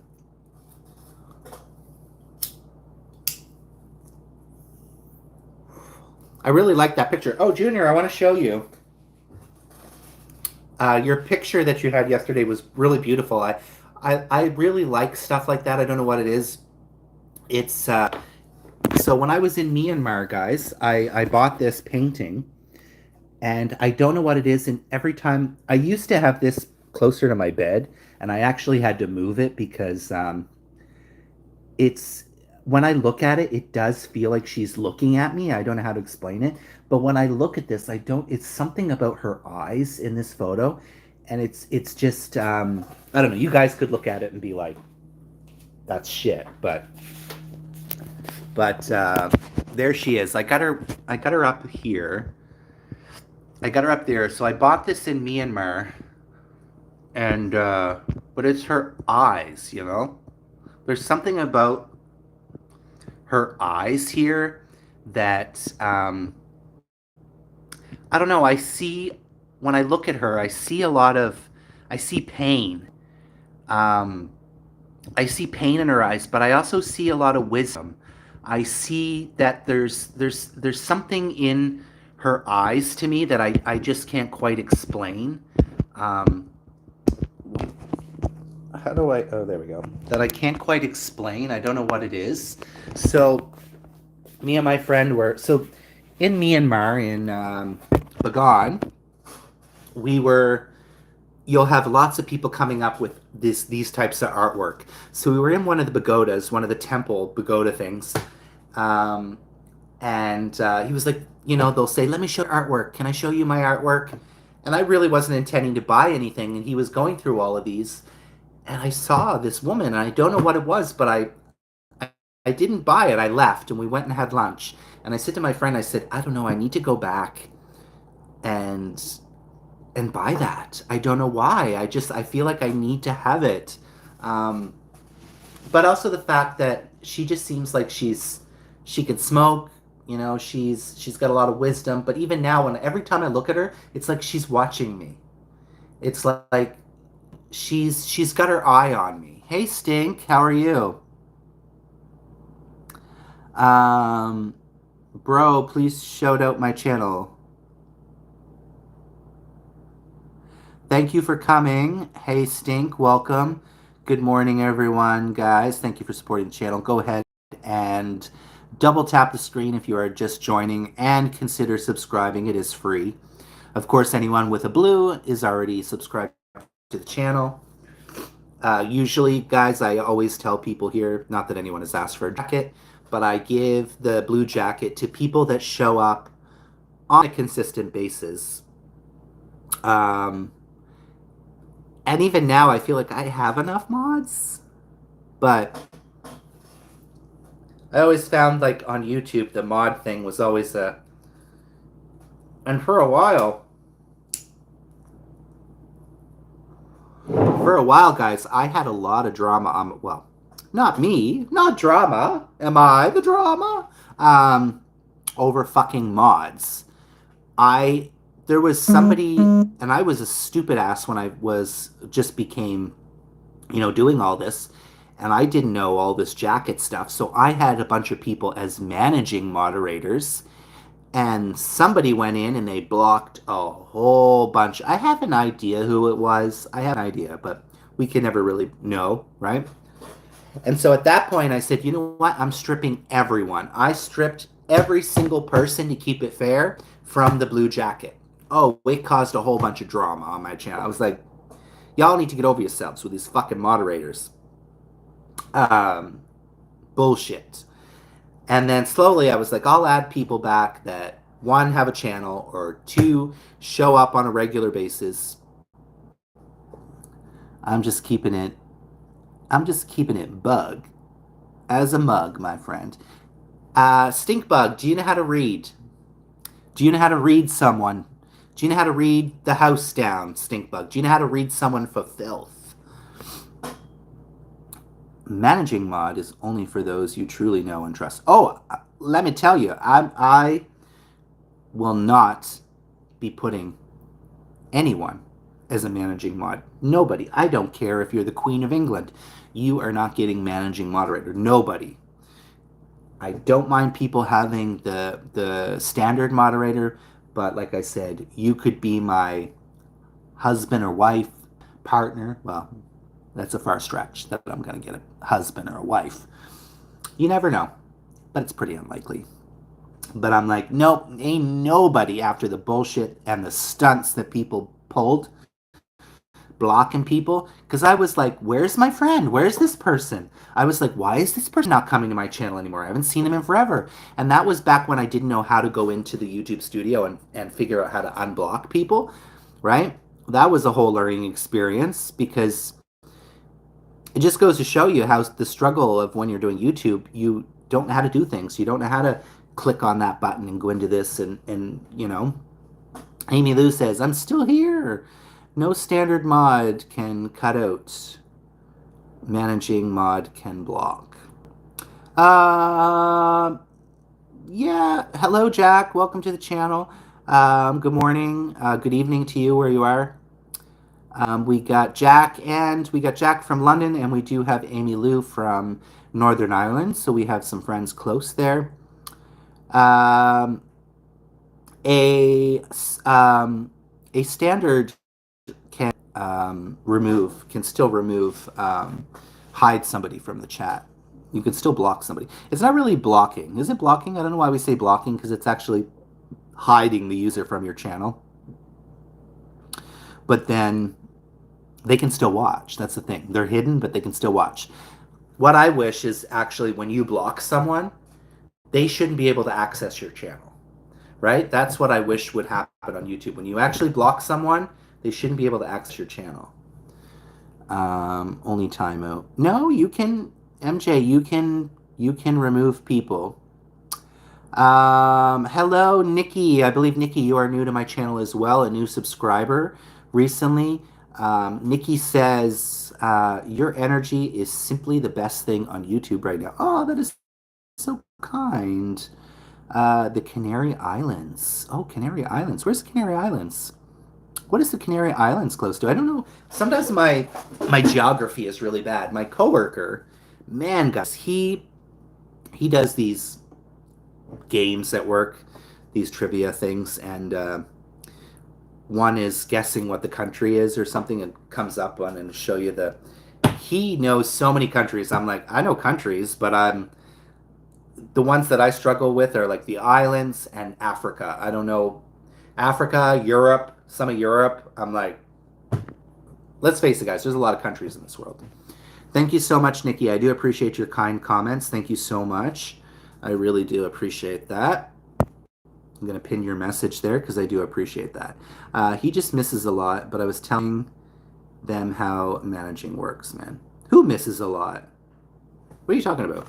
I really like that picture. Oh, Junior, I want to show you. Your picture that you had yesterday was really beautiful. I really like stuff like that. I don't know what it is. It's so when I was in Myanmar, guys, I bought this painting, and I don't know what it is. And every time I used to have this closer to my bed, and I actually had to move it because it's when I look at it, it does feel like she's looking at me. I don't know how to explain it, but when I look at this, I don't. It's something about her eyes in this photo, and it's just I don't know. You guys could look at it and be like, "That's shit," but there she is. I got her. I got her up here. I got her up there. So I bought this in Myanmar, and but it's her eyes. There's something about her eyes here that I don't know. I see when I look at her, I see pain. Um, I see pain in her eyes, but I also see a lot of wisdom. I see that there's something in her eyes to me that I just can't quite explain. Um, how do I? Oh, there we go. That I can't quite explain. I don't know what it is. So me and my friend were in Myanmar in Bagan. We were. You'll have lots of people coming up with these types of artwork. So we were in one of the pagodas, one of the temple pagoda things, um, and he was like, they'll say, "Let me show artwork. Can I show you my artwork?" And I really wasn't intending to buy anything, and he was going through all of these, and I saw this woman, and I don't know what it was, but I didn't buy it. I left, and we went and had lunch. And I said to my friend, I said, I don't know, I need to go back and buy that. I don't know why. I feel like I need to have it. Um, but also the fact that she just seems like she can smoke. She's got a lot of wisdom. But even now, when every time I look at her, it's like she's watching me. It's like she's got her eye on me. Hey, Stink, how are you? Um, Bro, please shout out my channel. Thank you for coming. Hey, Stink, welcome. Good morning, everyone, guys. Thank you for supporting the channel. Go ahead and double tap the screen if you are just joining and consider subscribing. It is free. Of course, anyone with a blue is already subscribed to the channel. Usually, guys, I always tell people here, not that anyone has asked for a jacket, but I give the blue jacket to people that show up on a consistent basis. And even now, I feel like I have enough mods, but I always found like on YouTube, the mod thing was always a... And for a while, guys, I had a lot of drama on, well, not me, not drama. Am I the drama? Over fucking mods. There was somebody, and I was a stupid ass when I became, doing all this, and I didn't know all this jacket stuff, so I had a bunch of people as managing moderators, and somebody went in and they blocked a whole bunch. I have an idea who it was. I have an idea, but we can never really know, right? And so at that point, I said, you know what? I'm stripping everyone. I stripped every single person to keep it fair from the blue jacket. Oh, it caused a whole bunch of drama on my channel. I was like, y'all need to get over yourselves with these fucking moderators. Bullshit. And then slowly I was like, I'll add people back that, one, have a channel, or two, show up on a regular basis. I'm just keeping it bug. As a mug, my friend. Stinkbug, do you know how to read? Do you know how to read someone? Do you know how to read the house down, Stinkbug? Do you know how to read someone for filth? Managing mod is only for those you truly know and trust. Oh, let me tell you, I will not be putting anyone as a managing mod. Nobody. I don't care if you're the Queen of England. You are not getting managing moderator. Nobody. I don't mind people having the standard moderator, but like I said, you could be my husband or wife, partner. Well, that's a far stretch that I'm going to get a husband or a wife. You never know, but it's pretty unlikely. But I'm like, nope, ain't nobody after the bullshit and the stunts that people pulled, blocking people. Because I was like, where's my friend? Where's this person? I was like, why is this person not coming to my channel anymore? I haven't seen them in forever. And that was back when I didn't know how to go into the YouTube studio and figure out how to unblock people, right? That was a whole learning experience, because it just goes to show you how the struggle of when you're doing YouTube, you don't know how to do things. You don't know how to click on that button and go into this and Amy Lou says, I'm still here. No standard mod can cut out. Managing mod can block. Yeah. Hello, Jack. Welcome to the channel. Good morning. Good evening to you where you are. We got Jack from London, and we do have Amy Lou from Northern Ireland, so we have some friends close there. A standard can still remove, hide somebody from the chat. You can still block somebody. It's not really blocking. Is it blocking? I don't know why we say blocking, because it's actually hiding the user from your channel. But then they can still watch. That's the thing. They're hidden, but they can still watch. What I wish is actually when you block someone, they shouldn't be able to access your channel, right? That's what I wish would happen on YouTube. When you actually block someone, they shouldn't be able to access your channel. Only timeout. No, you can, MJ, you can remove people. Hello, Nikki. I believe, Nikki, you are new to my channel as well, a new subscriber recently. Nikki says, your energy is simply the best thing on YouTube right now. Oh, that is so kind. The Canary Islands. Oh, Canary Islands. Where's the Canary Islands? What is the Canary Islands close to? I don't know. Sometimes my geography is really bad. My coworker, man, guys, he does these games at work, these trivia things, and one is guessing what the country is or something, and comes up on and show you the. He knows so many countries. I'm like, I know countries, but the ones that I struggle with are like the islands and Africa. I don't know Africa, Europe, some of Europe. I'm like, let's face it, guys. There's a lot of countries in this world. Thank you so much, Nikki. I do appreciate your kind comments. Thank you so much. I really do appreciate that. I'm going to pin your message there because I do appreciate that. He just misses a lot, but I was telling them how managing works, man. Who misses a lot? What are you talking about?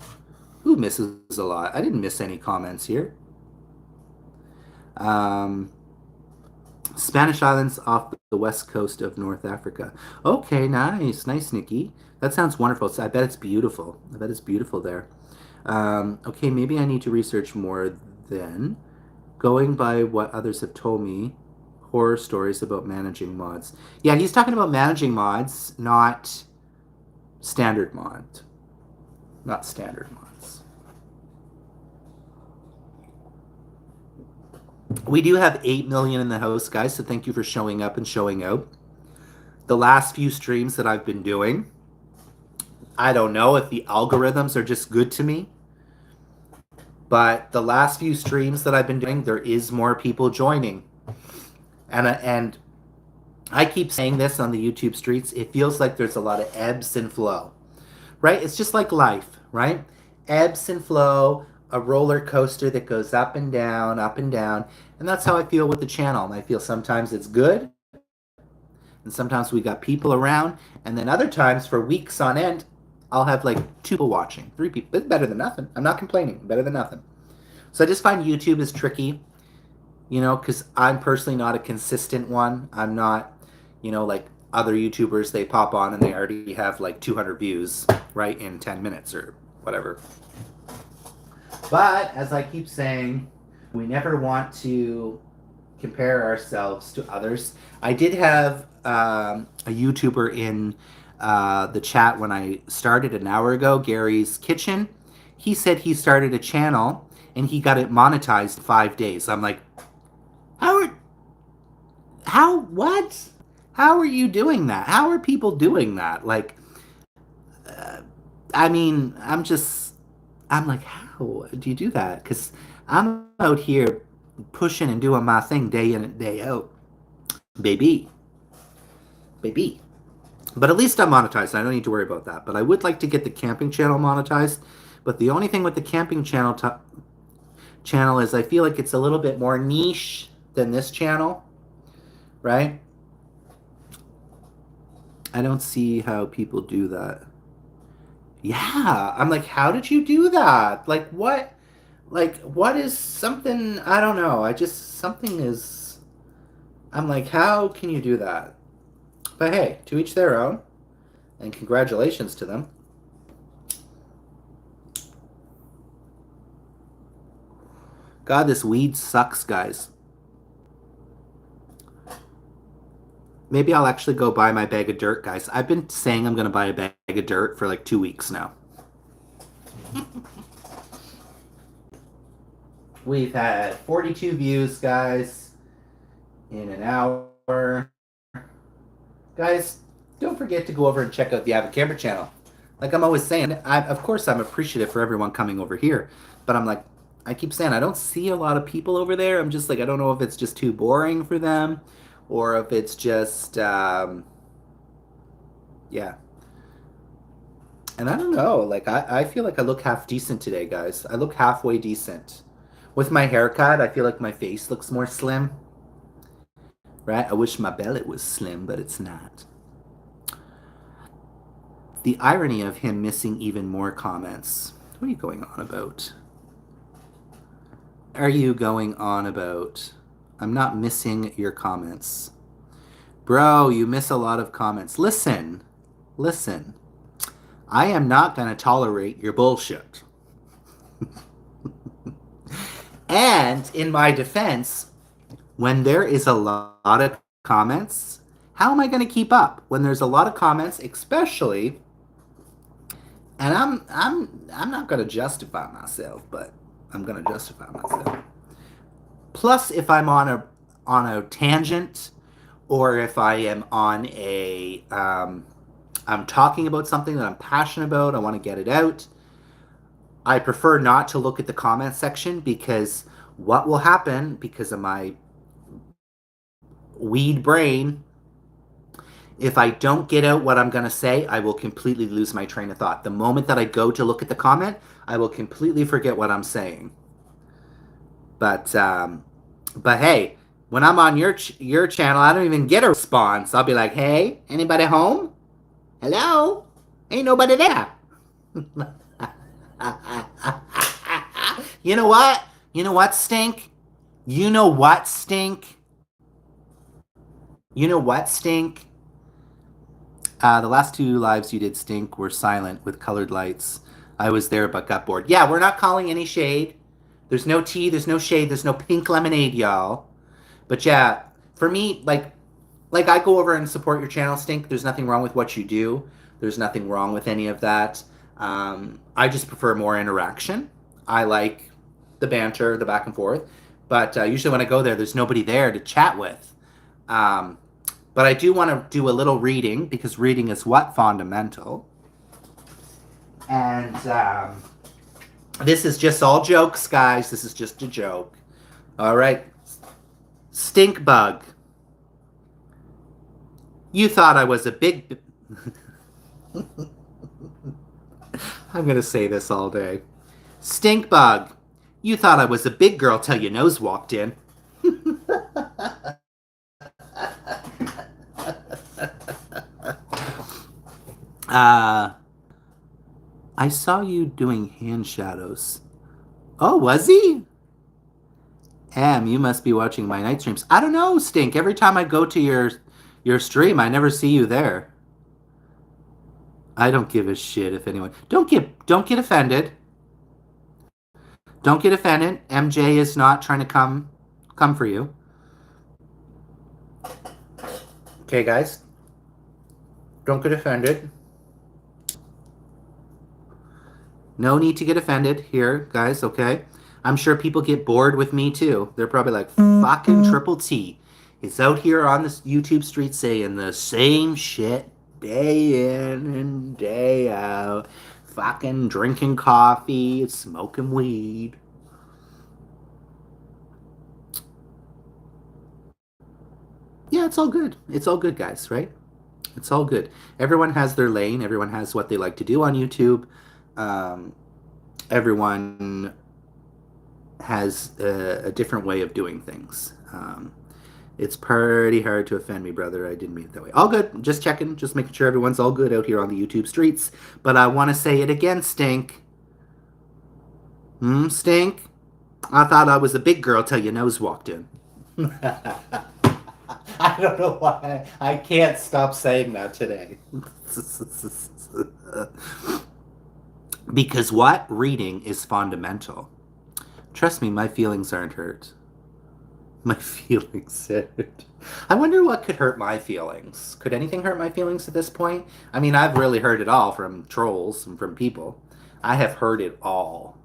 Who misses a lot? I didn't miss any comments here. Spanish Islands off the west coast of North Africa. Okay, nice. Nice, Nikki. That sounds wonderful. So I bet it's beautiful. I bet it's beautiful there. Okay, maybe I need to research more then. Going by what others have told me, horror stories about managing mods. Yeah, he's talking about managing mods, not standard mods. Not standard mods. We do have 8 million in the house, guys, so thank you for showing up and showing out. The last few streams that I've been doing, I don't know if the algorithms are just good to me, but the last few streams that I've been doing, there is more people joining. And I keep saying this on the YouTube streets, it feels like there's a lot of ebbs and flow, right? It's just like life, right? Ebbs and flow, a roller coaster that goes up and down, up and down. And that's how I feel with the channel. I feel sometimes it's good, and sometimes we got people around, and then other times for weeks on end, I'll have like 2 people watching, 3 people. It's better than nothing. I'm not complaining. Better than nothing. So I just find YouTube is tricky, you know, because I'm personally not a consistent one. I'm not, you know, like other YouTubers, they pop on and they already have like 200 views, right, in 10 minutes or whatever. But as I keep saying, we never want to compare ourselves to others. I did have a YouTuber in the chat when I started an hour ago, Gary's Kitchen. He said he started a channel and he got it monetized 5 days. I'm like, what? How are you doing that? How are people doing that? Like, I mean, I'm like, how do you do that? Because I'm out here pushing and doing my thing day in and day out. Baby. But at least I'm monetized. I don't need to worry about that. But I would like to get the camping channel monetized. But the only thing with the camping channel is I feel like it's a little bit more niche than this channel, right? I don't see how people do that. Yeah, I'm like, how did you do that? Like, what? Like, what is something? I don't know. Something is. I'm like, how can you do that? But hey, to each their own, and congratulations to them. God, this weed sucks, guys. Maybe I'll actually go buy my bag of dirt, guys. I've been saying I'm going to buy a bag of dirt for like 2 weeks now. We've had 42 views, guys, in an hour. Guys, don't forget to go over and check out the Avid Camper channel. Like I'm always saying, of course I'm appreciative for everyone coming over here, but I'm like, I keep saying I don't see a lot of people over there. I'm just like, I don't know if it's just too boring for them or if it's just, yeah. And I don't know, like I feel like I look half decent today, guys. I look halfway decent. With my haircut, I feel like my face looks more slim. Right? I wish my belly was slim, but it's not. The irony of him missing even more comments. What are you going on about? Are you going on about? I'm not missing your comments. Bro, you miss a lot of comments. Listen. I am not going to tolerate your bullshit. And in my defense, when there is a lot of comments, how am I going to keep up when there's a lot of comments, especially? And I'm not going to justify myself, but I'm gonna justify myself. Plus, if I'm on a tangent, or if I am on a I'm talking about something that I'm passionate about, I want to get it out. I prefer not to look at the comment section because what will happen because of my weed brain, if I don't get out what I'm going to say, I will completely lose my train of thought. The moment that I go to look at the comment, I will completely forget what I'm saying. But hey, when I'm on your channel, I don't even get a response. I'll be like, "Hey, anybody home? Hello? Ain't nobody there." You know what? You know what, Stink? You know what, Stink? You know what, Stink? The last two lives you did, Stink, were silent with colored lights. I was there but got bored. Yeah, we're not calling any shade. There's no tea, there's no shade, there's no pink lemonade, y'all. But yeah, for me, like I go over and support your channel, Stink. There's nothing wrong with what you do. There's nothing wrong with any of that. I just prefer more interaction. I like the banter, the back and forth. But usually when I go there, there's nobody there to chat with. Um, but I do want to do a little reading because reading is what? Fundamental. And this is just all jokes, guys. This is just a joke. All right. Stink bug. You thought I was a big... I'm going to say this all day. Stink bug. You thought I was a big girl till your nose walked in. I saw you doing hand shadows. Oh, was he? You must be watching my night streams. I don't know, Stink. Every time I go to your stream, I never see you there. I don't give a shit if anyone. Don't get offended. Don't get offended. MJ is not trying to come for you. Okay, guys. Don't get offended. No need to get offended here, guys, okay? I'm sure people get bored with me too. They're probably like, fucking Triple T is out here on this YouTube street saying the same shit day in and day out. Fucking drinking coffee, smoking weed. Yeah, it's all good. It's all good, guys, right? It's all good. Everyone has their lane. Everyone has what they like to do on YouTube. Everyone has a different way of doing things. It's pretty hard to offend me, brother. I didn't mean it that way. All good. Just checking. Just making sure everyone's all good out here on the YouTube streets. But I want to say it again, Stink. Stink? I thought I was a big girl till your nose walked in. I don't know why. I can't stop saying that today. Because what? Reading is fundamental. Trust me, my feelings aren't hurt. My feelings hurt. I wonder what could hurt my feelings. Could anything hurt my feelings at this point? I mean, I've really heard it all from trolls and from people. I have heard it all.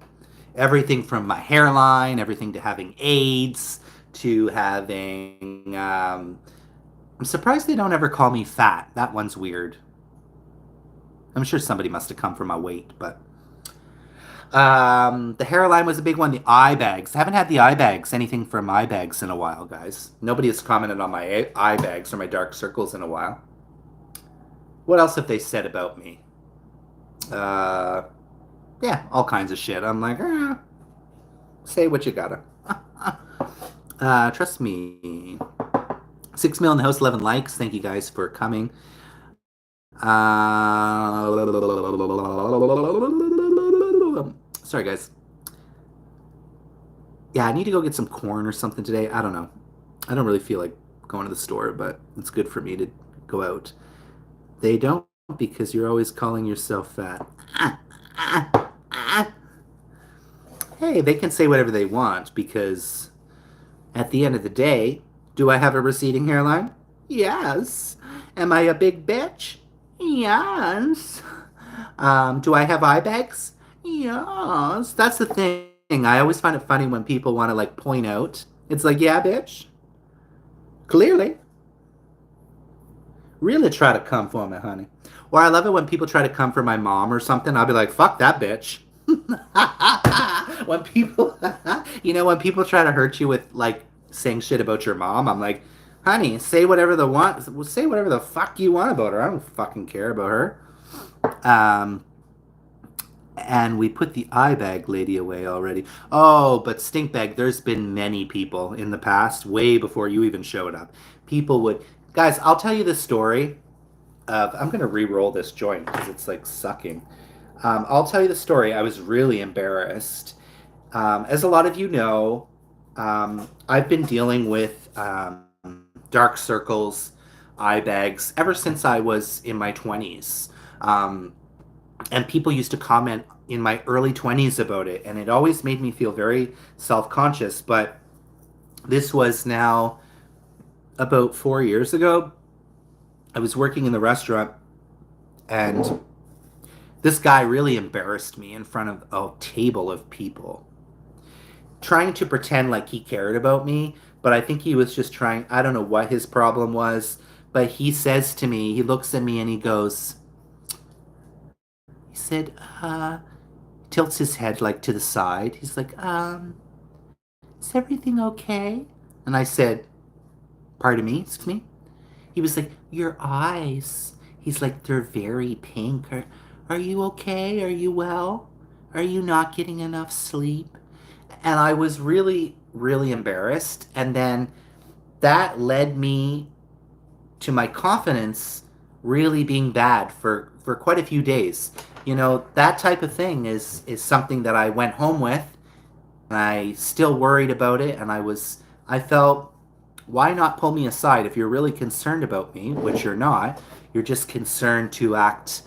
Everything from my hairline, everything to having AIDS, to having... I'm surprised they don't ever call me fat. That one's weird. I'm sure somebody must have come from my weight, but... the hairline was a big one. The eye bags. I haven't had the eye bags, anything from eye bags in a while, guys. Nobody has commented on my eye bags or my dark circles in a while. What else have they said about me? Yeah, all kinds of shit. I'm like, say what you gotta. Trust me. 6 million in the house, 11 likes. Thank you guys for coming. Sorry, guys. Yeah, I need to go get some corn or something today. I don't know. I don't really feel like going to the store, but it's good for me to go out. They don't because you're always calling yourself fat. Hey, they can say whatever they want because at the end of the day, do I have a receding hairline? Yes. Am I a big bitch? Yes. Do I have eye bags? Yes. That's the thing. I always find it funny when people want to like point out. It's like, yeah, bitch, clearly, really try to come for me, honey. Or I love it when people try to come for my mom or something. I'll be like, fuck that bitch. When people, when people try to hurt you with like saying shit about your mom, I'm like, honey, say whatever the fuck you want about her. I don't fucking care about her. Um, and we put the eye bag lady away already. Oh, but stink bag, there's been many people in the past, way before you even showed up. People would, guys, I'll tell you the story of, I'm going to re-roll this joint because it's like sucking. I'll tell you the story. I was really embarrassed. As a lot of you know, I've been dealing with dark circles, eye bags, ever since I was in my 20s. And people used to comment in my early 20s about it, and it always made me feel very self-conscious. But this was now about 4 years ago. I was working in the restaurant, and this guy really embarrassed me in front of a table of people, trying to pretend like he cared about me. But I think he was just trying, I don't know what his problem was, but he says to me, he looks at me and he goes, he said, tilts his head like to the side. He's like, is everything okay? And I said, pardon me, excuse me. He was like, your eyes. He's like, they're very pink. Are you okay? Are you well? Are you not getting enough sleep? And I was really, really embarrassed. And then that led me to my confidence really being bad for quite a few days. That type of thing is something that I went home with, and I still worried about it. And I felt, why not pull me aside if you're really concerned about me, which you're not. You're just concerned to act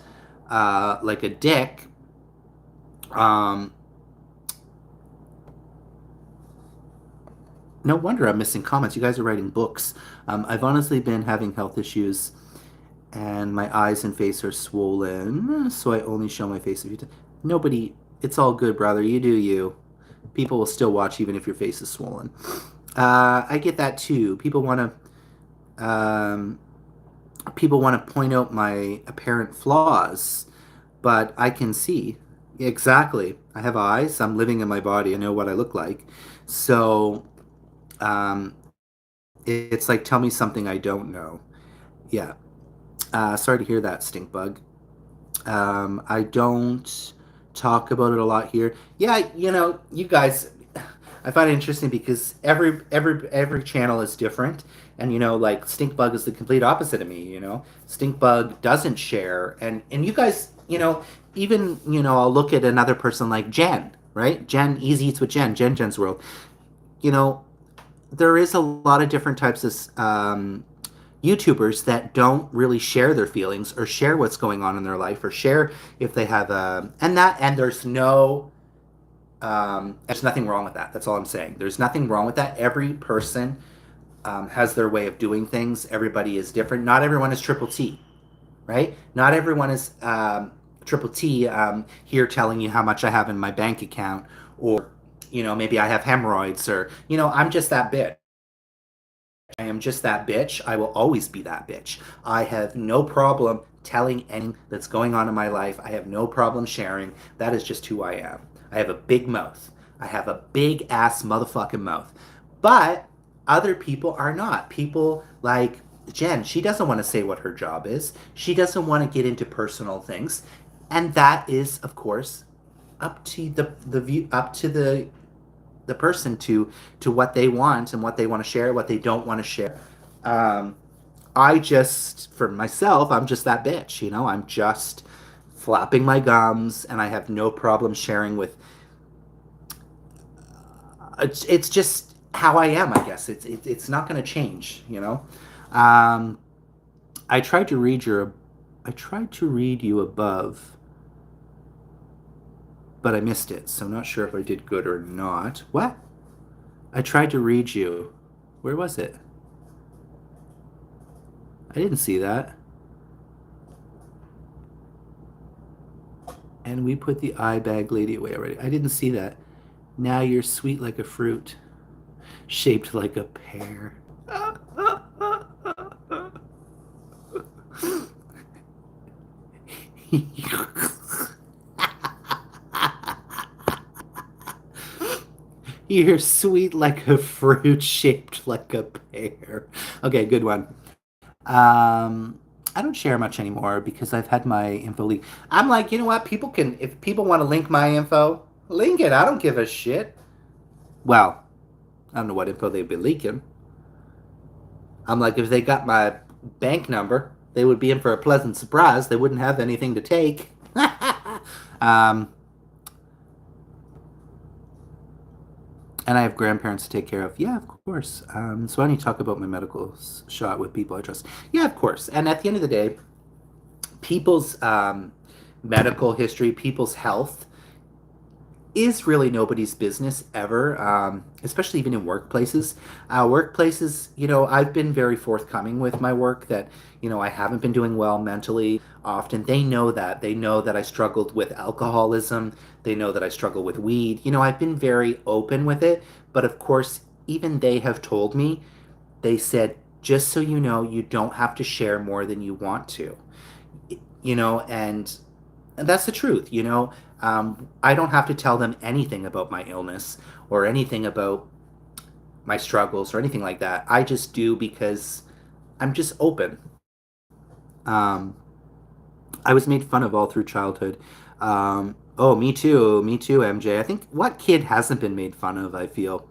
like a dick. Um, no wonder I'm missing comments. You guys are writing books. I've honestly been having health issues, and my eyes and face are swollen, so I only show my face a few times. Nobody, it's all good, brother. You do you. People will still watch even if your face is swollen. I get that too. Um, people want to point out my apparent flaws, but I can see exactly. I have eyes. I'm living in my body. I know what I look like. So um, it's like, tell me something I don't know. Yeah. Sorry to hear that, stink bug. I don't talk about it a lot here. Yeah, you guys, I find it interesting because every channel is different, and like Stinkbug is the complete opposite of me. Stinkbug doesn't share, and you guys, even I'll look at another person like Jen, right? Jen, Easy Eats with Jen's World. You know, there is a lot of different types of YouTubers that don't really share their feelings or share what's going on in their life or share if they have and there's nothing wrong with that. That's all I'm saying. There's nothing wrong with that. Every person has their way of doing things. Everybody is different. Not everyone is Triple T, right? Not everyone is Triple T here telling you how much I have in my bank account, or maybe I have hemorrhoids, or I'm just that bitch. I am just that bitch. I will always be that bitch. I have no problem telling anything that's going on in my life. I have no problem sharing. That is just who I am. I have a big mouth. I have a big ass motherfucking mouth. But other people are not. People like Jen, she doesn't want to say what her job is. She doesn't want to get into personal things. And that is, of course, up to the view, up to the person to what they want and what they want to share, what they don't want to share. I just, for myself, I'm just that bitch. I'm just flapping my gums, and I have no problem sharing with. It's just how I am, I guess. It's not going to change. I tried to read you above, but I missed it, so I'm not sure if I did good or not. What? I tried to read you. Where was it? I didn't see that. And we put the eye bag lady away already. I didn't see that. Now you're sweet like a fruit, shaped like a pear. You're sweet like a fruit, shaped like a pear. Okay, good one. I don't share much anymore because I've had my info leaked. I'm like, you know what? People can, if people want to link my info, link it. I don't give a shit. Well, I don't know what info they've been leaking. I'm like, if they got my bank number, they would be in for a pleasant surprise. They wouldn't have anything to take. um, and I have grandparents to take care of. Yeah, of course. So I need to talk about my medical shot with people I trust. Yeah, of course. And at the end of the day, people's medical history, people's health is really nobody's business ever, especially even in workplaces. Workplaces, I've been very forthcoming with my work that, I haven't been doing well mentally. Often they know that. They know that I struggled with alcoholism. They know that I struggle with weed. I've been very open with it. But of course, even they have told me, they said, just so you know, you don't have to share more than you want to. And that's the truth. I don't have to tell them anything about my illness or anything about my struggles or anything like that. I just do because I'm just open. Um, I was made fun of all through childhood. Oh, me too, MJ. I think what kid hasn't been made fun of, I feel.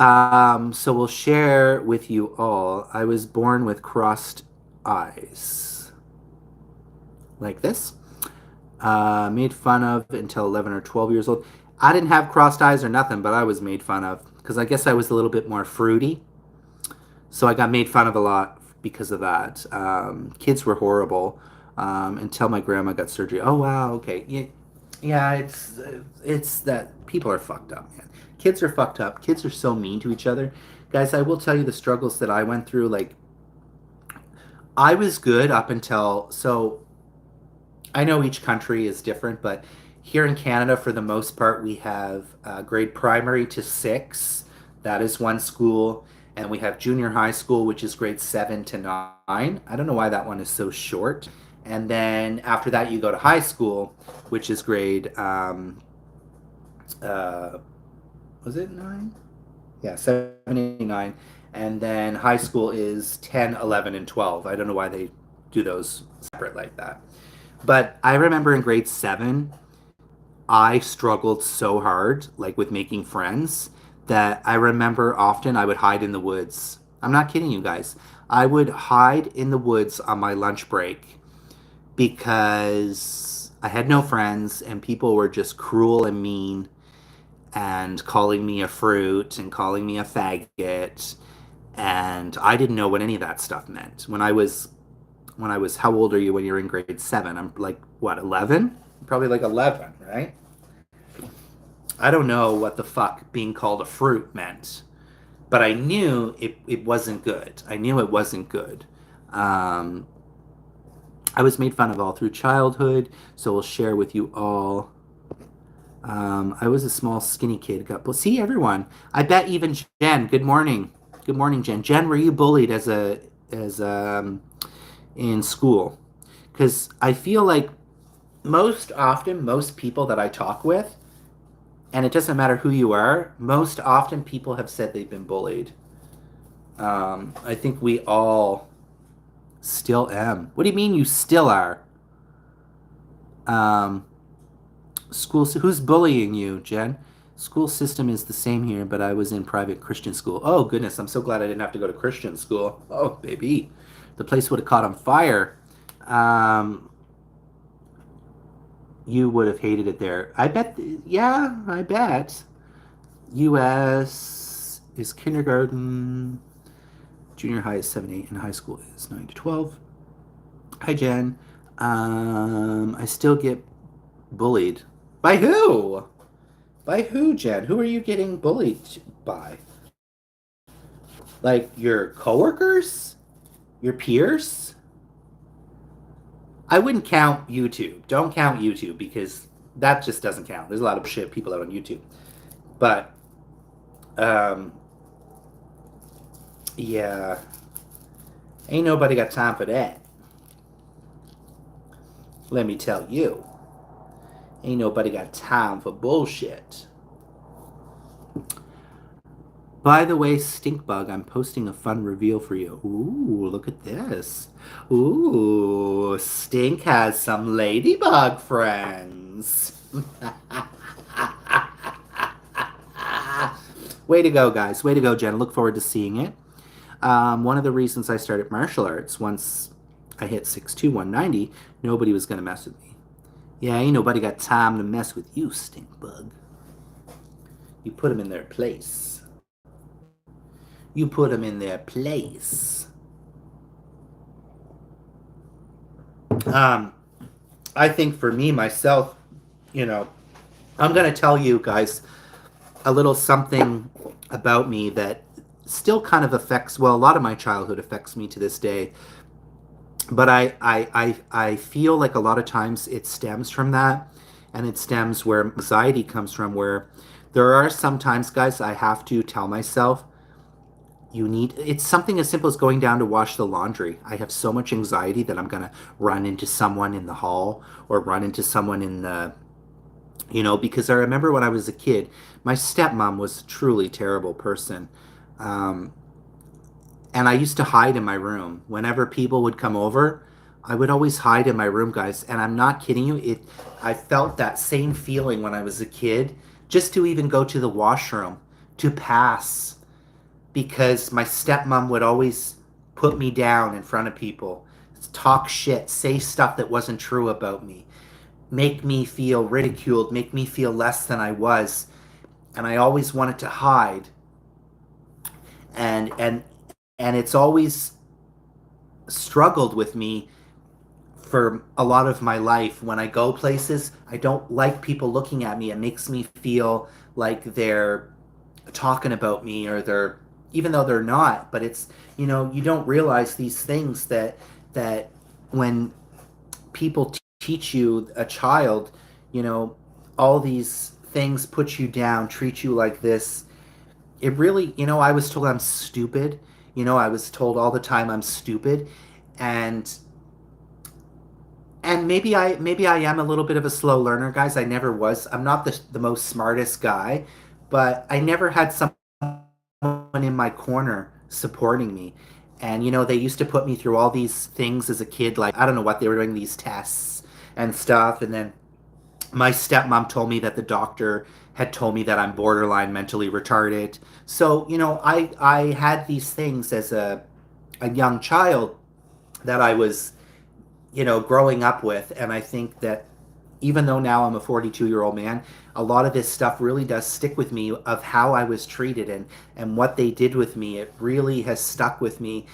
So we'll share with you all. I was born with crossed eyes, like this. Made fun of until 11 or 12 years old. I didn't have crossed eyes or nothing, but I was made fun of because I guess I was a little bit more fruity. So I got made fun of a lot because of that. Kids were horrible until my grandma got surgery. Oh wow, okay, yeah. It's that people are fucked up, man. Kids are fucked up. Kids are so mean to each other, guys. I will tell you the struggles that I went through. Like I was good up until so I know each country is different, but here in Canada, for the most part, we have grade primary to six. That is one school. And we have junior high school, which is grade 7 to 9. I don't know why that one is so short. And then after that, you go to high school, which is grade, uh, was it 9? Yeah, 7, 8, 9. And then high school is 10, 11, and 12. I don't know why they do those separate like that. But I remember in grade 7, I struggled so hard, like with making friends, that I remember often I would hide in the woods. I'm not kidding you guys. I would hide in the woods on my lunch break because I had no friends and people were just cruel and mean and calling me a fruit and calling me a faggot. And I didn't know what any of that stuff meant. When I was how old are you when you're in grade 7? I'm like what, 11? Probably like 11, right? I don't know what the fuck being called a fruit meant, but I knew it wasn't good. I knew it wasn't good. Um, I was made fun of all through childhood, so we'll share with you all. I was a small, skinny kid. See everyone. I bet even Jen. Good morning. Good morning, Jen. Jen, were you bullied as in school? Because I feel like most often, most people that I talk with, and it doesn't matter who you are, most often people have said they've been bullied. I think we all still am. What do you mean you still are? Um, who's bullying you, Jen? School system is the same here, but I was in private Christian school. Oh, goodness, I'm so glad I didn't have to go to Christian school. Oh, baby. The place would have caught on fire. Um, you would have hated it there. I bet, yeah, I bet. US is kindergarten, junior high is 7, 8, and high school is 9 to 12. Hi, Jen. I still get bullied. By who? By who, Jen? Who are you getting bullied by? Like your coworkers? Your peers? I wouldn't count YouTube. Don't count YouTube because that just doesn't count. There's a lot of shit people out on YouTube. But um, yeah, ain't nobody got time for that. Let me tell you, ain't nobody got time for bullshit. By the way, Stinkbug, I'm posting a fun reveal for you. Ooh, look at this. Ooh, Stink has some ladybug friends. Way to go, guys. Way to go, Jen. Look forward to seeing it. One of the reasons I started martial arts, once I hit 6'2", 190, nobody was going to mess with me. Yeah, ain't nobody got time to mess with you, Stinkbug. You put them in their place. You put them in their place. Um, I think for me, myself, you know, I'm going to tell you guys a little something about me that still kind of affects, well, a lot of my childhood affects me to this day. But I feel like a lot of times it stems from that, and it stems where anxiety comes from, where there are sometimes, guys, I have to tell myself, it's something as simple as going down to wash the laundry. I have so much anxiety that I'm going to run into someone in the hall or run into someone in the, because I remember when I was a kid, my stepmom was a truly terrible person. Um, and I used to hide in my room. Whenever people would come over, I would always hide in my room, guys. And I'm not kidding you. I felt that same feeling when I was a kid, just to even go to the washroom, to pass, because my stepmom would always put me down in front of people, talk shit, say stuff that wasn't true about me, make me feel ridiculed, make me feel less than I was. And I always wanted to hide. And it's always struggled with me for a lot of my life. When I go places, I don't like people looking at me. It makes me feel like they're talking about me, or they're, even though they're not. But it's, you don't realize these things that when people teach you, a child, you know all these things put you down, treat you like this. It really, I was told I'm stupid. I was told all the time I'm stupid. And and maybe I am a little bit of a slow learner, guys. I never was. I'm not the most smartest guy, but I never had someone in my corner supporting me. And they used to put me through all these things as a kid, like I don't know what they were doing, these tests and stuff. And then my stepmom told me that the doctor had told me that I'm borderline mentally retarded. So, I had these things as a young child that I was, growing up with. And I think that even though now I'm a 42-year-old man, a lot of this stuff really does stick with me, of how I was treated and what they did with me. It really has stuck with me.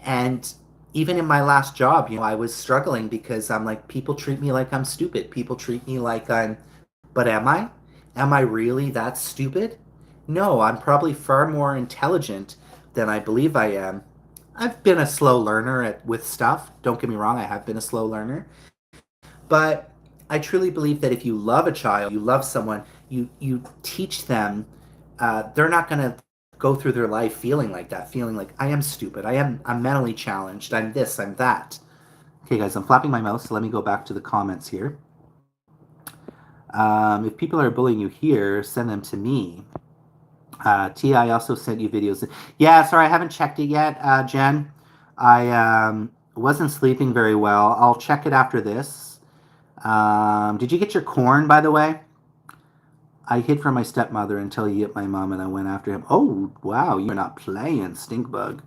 And even in my last job, I was struggling because I'm like, people treat me like I'm stupid. People treat me like but am I? Am I really that stupid? No, I'm probably far more intelligent than I believe I am. I've been a slow learner with stuff. Don't get me wrong, I have been a slow learner. But I truly believe that if you love a child, you love someone, you teach them. They're not going to go through their life feeling like that, feeling like I am stupid, I'm mentally challenged, I'm this, I'm that. Okay, guys, I'm flapping my mouth, so let me go back to the comments here. If people are bullying you here, send them to me. T, I also sent you videos. Yeah, sorry, I haven't checked it yet, Jen. I wasn't sleeping very well. I'll check it after this. Did you get your corn, by the way? I hid from my stepmother until he hit my mom, and I went after him. Oh, wow, you're not playing, Stinkbug.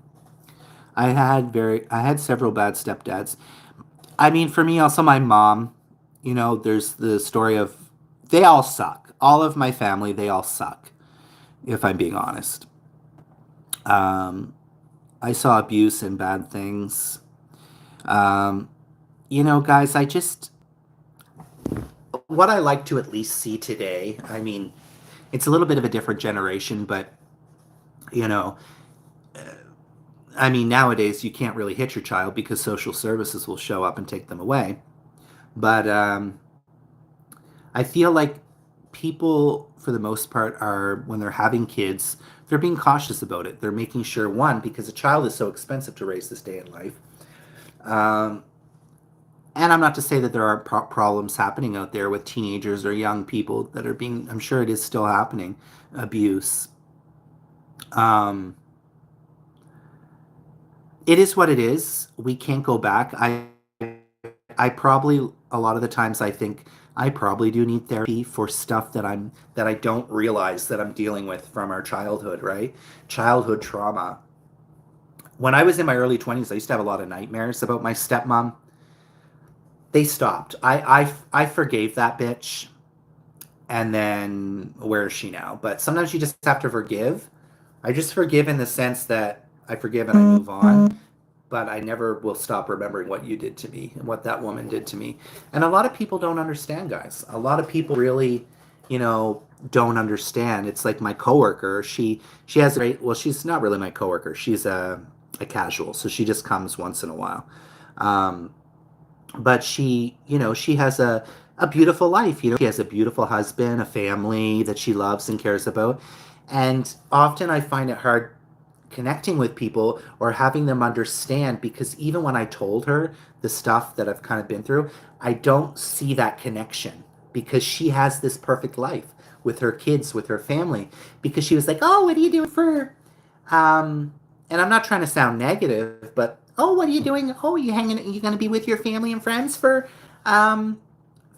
I had several bad stepdads. I mean, for me, also my mom. There's the story of they all suck. All of my family, they all suck. If I'm being honest, I saw abuse and bad things. Um, guys, what I like to at least see today. I mean, it's a little bit of a different generation, but you know, I mean, nowadays you can't really hit your child because social services will show up and take them away. But I feel like people, for the most part, are, when they're having kids, they're being cautious about it. They're making sure, one, because a child is so expensive to raise this day in life. Um, and I'm not to say that there aren't problems happening out there with teenagers or young people that are being, I'm sure it is still happening, abuse. Um, it is what it is. We can't go back. I probably, a lot of the times I think I probably do need therapy for stuff that I don't realize that I'm dealing with from our childhood, right? Childhood trauma. When I was in my early 20s, I used to have a lot of nightmares about my stepmom. They stopped. I forgave that bitch, and then where is she now? But sometimes you just have to forgive. I just forgive in the sense that I forgive and I move on, but I never will stop remembering what you did to me and what that woman did to me. And a lot of people don't understand, guys. A lot of people really, you know, don't understand. It's like my coworker. She has a great, well, she's not really my coworker. She's a casual, so she just comes once in a while. Um, but she, you know, she has a beautiful life. You know, she has a beautiful husband, a family that she loves and cares about. And often I find it hard connecting with people or having them understand, because even when I told her the stuff that I've kind of been through, I don't see that connection, because she has this perfect life with her kids, with her family. Because she was like, "Oh, what are you doing for?" Um, and I'm not trying to sound negative, but oh, what are you doing? Oh, you hanging? You going to be with your family and friends um,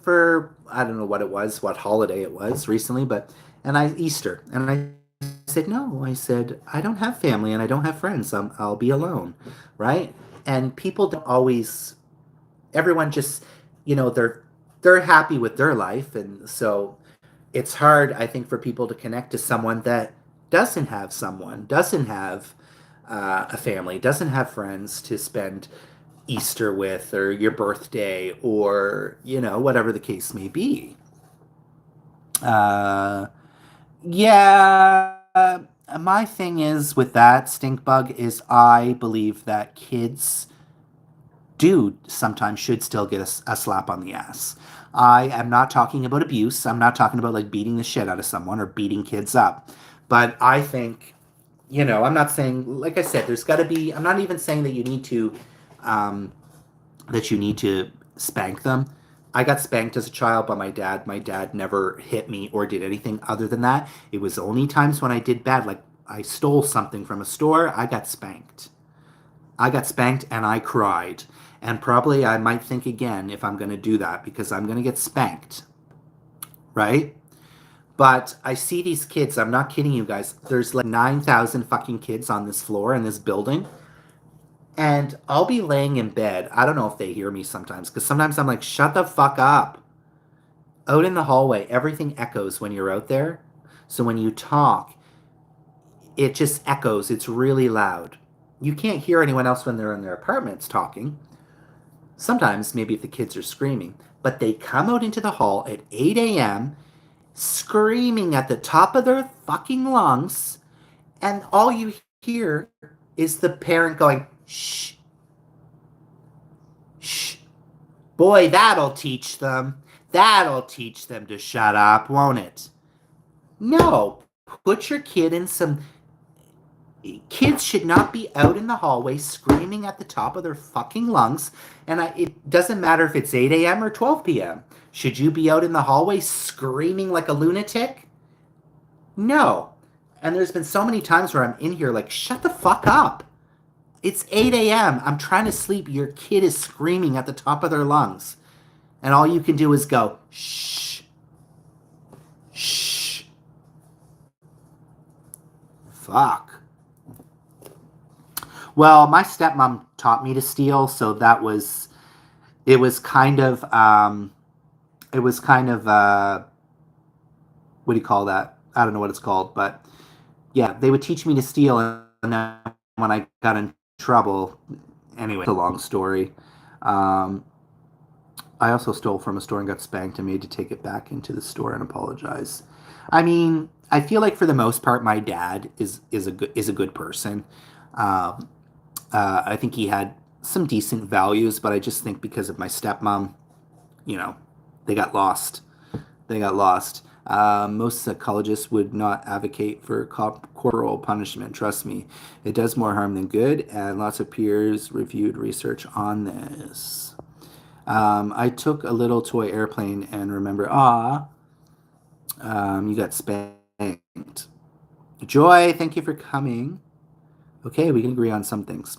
for I don't know what it was, what holiday it was recently, but and I Easter, and I said no. I said I don't have family and I don't have friends. I'll be alone, right? And people don't always. Everyone just, you know, they're happy with their life, and so it's hard, I think, for people to connect to someone that doesn't have a family, doesn't have friends to spend Easter with, or your birthday, or you know, whatever the case may be. Uh, yeah, my thing is with that stink bug is I believe that kids do sometimes should still get a slap on the ass. I am not talking about abuse. I'm not talking about like beating the shit out of someone or beating kids up. But I think, you know, I'm not saying, like I said, there's got to be, I'm not even saying um, that you need to spank them. I got spanked as a child by my dad. My dad never hit me or did anything other than that. It was only times when I did bad, like I stole something from a store, I got spanked. I got spanked and I cried. And probably I might think again if I'm going to do that, because I'm going to get spanked, right? But I see these kids, I'm not kidding you guys. There's like 9,000 fucking kids on this floor in this building. And I'll be laying in bed. I don't know if they hear me sometimes, because sometimes I'm like, shut the fuck up. Out in the hallway, everything echoes when you're out there. So when you talk, it just echoes. It's really loud. You can't hear anyone else when they're in their apartments talking. Sometimes, maybe if the kids are screaming, but they come out into the hall at 8 a.m. screaming at the top of their fucking lungs, and all you hear is the parent going, shh, shh. Boy, that'll teach them. That'll teach them to shut up, won't it? No. Put your kid in some. Kids should not be out in the hallway screaming at the top of their fucking lungs. And it doesn't matter if it's 8 a.m. or 12 p.m. Should you be out in the hallway screaming like a lunatic? No. And there's been so many times where I'm in here like, shut the fuck up. It's 8 a.m. I'm trying to sleep. Your kid is screaming at the top of their lungs. And all you can do is go, shh, shh. Fuck. Well, my stepmom taught me to steal, so that was it was kind of it was kind of what do you call that? I don't know what it's called, but yeah, they would teach me to steal, and then when I got in trouble, anyway, it's a long story. Um, I also stole from a store and got spanked and made to take it back into the store and apologize. I mean, I feel like for the most part, my dad is a good person. Um, I think he had some decent values, but I just think because of my stepmom, you know, they got lost. They got lost. Most psychologists would not advocate for corporal punishment. Trust me, it does more harm than good, and lots of peers reviewed research on this. I took a little toy airplane and remember, you got spanked. Joy, thank you for coming. Okay, we can agree on some things.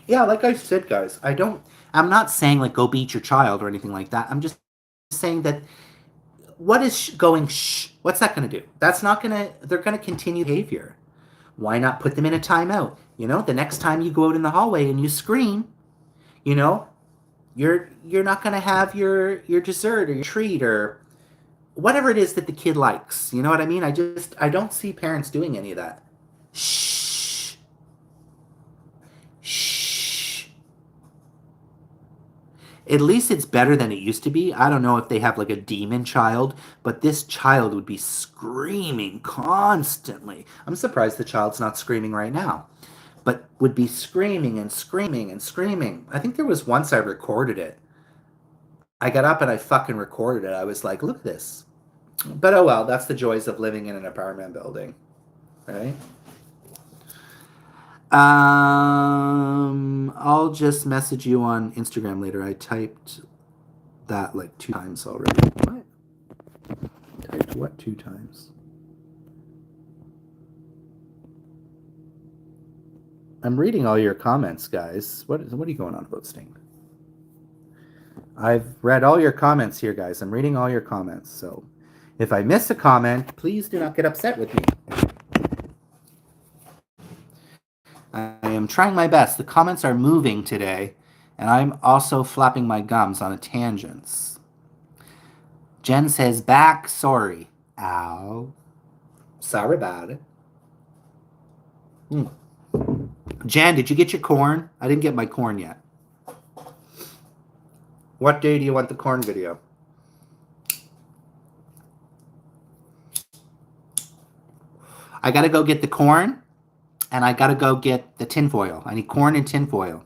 Yeah, like I said, guys, I'm not saying like go beat your child or anything like that. I'm just saying that what is going shh? What's that going to do? That's not going to, they're going to continue behavior. Why not put them in a timeout? You know, the next time you go out in the hallway and you scream, you know, you're not going to have your dessert or your treat or whatever it is that the kid likes. You know what I mean? I don't see parents doing any of that. Shh. Shh. At least it's better than it used to be. I don't know if they have like a demon child, but this child would be screaming constantly. I'm surprised the child's not screaming right now, but would be screaming and screaming and screaming. I think there was once I recorded it. I got up and I fucking recorded it. I was like, look at this. But oh well, that's the joys of living in an apartment building, right? I'll just message you on Instagram later. I typed that like 2 times already. What? Typed what 2 times? I'm reading all your comments, guys. What are you going on about, Sting? I've read all your comments here, guys. I'm reading all your comments. So if I miss a comment, please do not get upset with me. I am trying my best. The comments are moving today, and I'm also flapping my gums on a tangents. Jen says, back, sorry. Ow. Sorry about it. Jen, did you get your corn? I didn't get my corn yet. What day do you want the corn video? I gotta go get the corn, and I gotta go get the tinfoil. I need corn and tinfoil.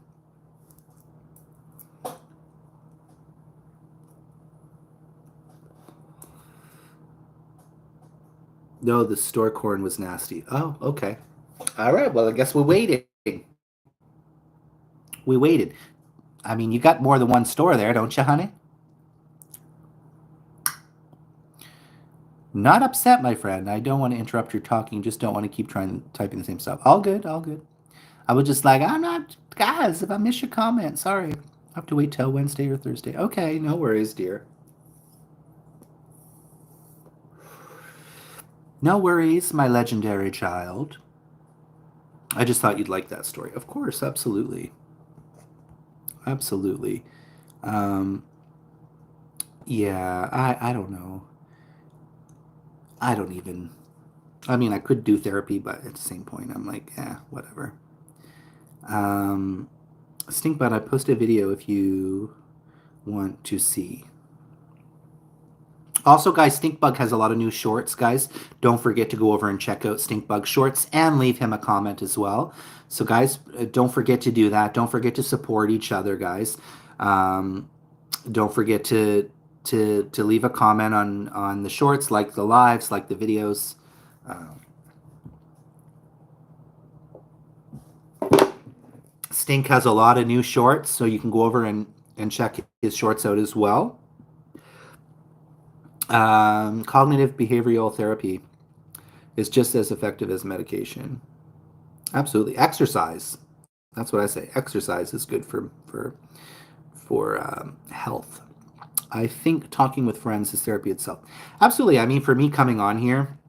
No, the store corn was nasty. Oh, okay. All right. Well, I guess we're waiting. We waited. I mean, you got more than one store there, don't you, honey? Not upset, my friend. I don't want to interrupt your talking. Just don't want to keep trying typing the same stuff. All good, all good. I was just like, I'm not, guys. If I miss your comment, sorry. I have to wait till Wednesday or Thursday. Okay, no worries, dear. No worries, my legendary child. I just thought you'd like that story. Of course, absolutely, absolutely. Um, yeah, I don't know. I don't even. I mean, I could do therapy, but at the same point, I'm like, whatever. Um, Stinkbot, I posted a video if you want to see. Also, guys, Stinkbug has a lot of new shorts, guys. Don't forget to go over and check out Stinkbug shorts and leave him a comment as well. So, guys, don't forget to do that. Don't forget to support each other, guys. Um, don't forget to leave a comment on the shorts, like the lives, like the videos. Stink has a lot of new shorts, so you can go over and check his shorts out as well. Cognitive behavioral therapy is just as effective as medication. Absolutely, exercise. That's what I say. Exercise is good for health. I think talking with friends is therapy itself. Absolutely. I mean, for me coming on here,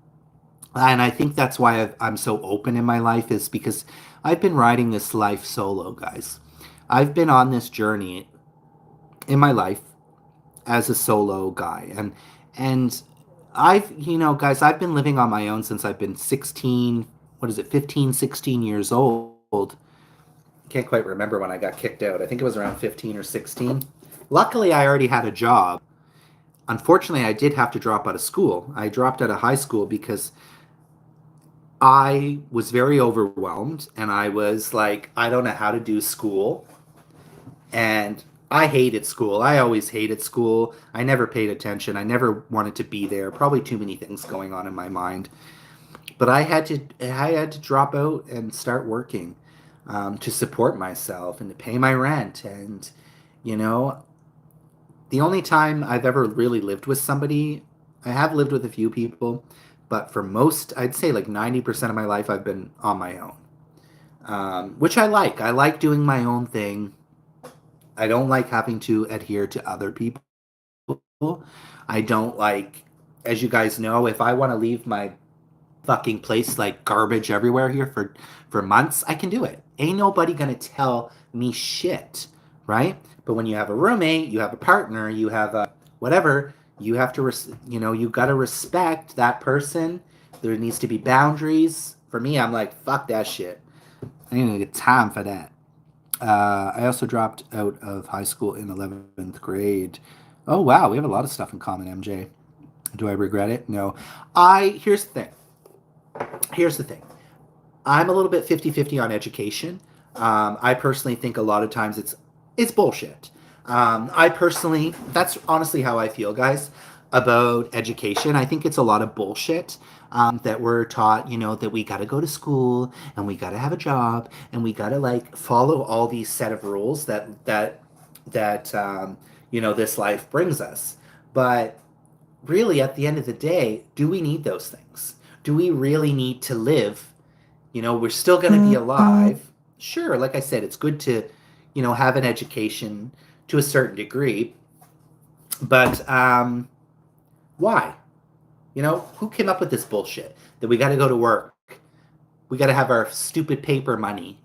and I think that's why I'm so open in my life is because I've been riding this life solo, guys. I've been on this journey in my life as a solo guy, and guys, I've been living on my own since I've been 16. What is it, 15, 16 years old? Can't quite remember when I got kicked out. I think it was around 15 or 16. Luckily, I already had a job. Unfortunately, I did have to drop out of school. I dropped out of high school because I was very overwhelmed and I was like, I don't know how to do school. And I hated school. I always hated school. I never paid attention. I never wanted to be there. Probably too many things going on in my mind. But I had to drop out and start working to support myself and to pay my rent. And you know, the only time I've ever really lived with somebody, I have lived with a few people, but for most, I'd say like 90% of my life, I've been on my own, which I like. I like doing my own thing. I don't like having to adhere to other people. I don't like, as you guys know, if I want to leave my fucking place like garbage everywhere here for months, I can do it. Ain't nobody gonna tell me shit, right? But when you have a roommate, you have a partner, you have a whatever, you have to you got to respect that person. There needs to be boundaries. For me, I'm like, fuck that shit. I ain't gonna get time for that. I also dropped out of high school in 11th grade. Oh wow, we have a lot of stuff in common, MJ. Do I regret it? No. I here's the thing. Here's the thing. I'm a little bit 50-50 on education. I personally think a lot of times it's bullshit. I personally, that's honestly how I feel, guys, about education. I think it's a lot of bullshit that we're taught, that we got to go to school and we got to have a job and we got to like follow all these set of rules that this life brings us. But really, at the end of the day, do we need those things? Do we really need to live? We're still going to be alive. Sure, like I said, it's good to, have an education to a certain degree. But why? Who came up with this bullshit that we got to go to work? We got to have our stupid paper money,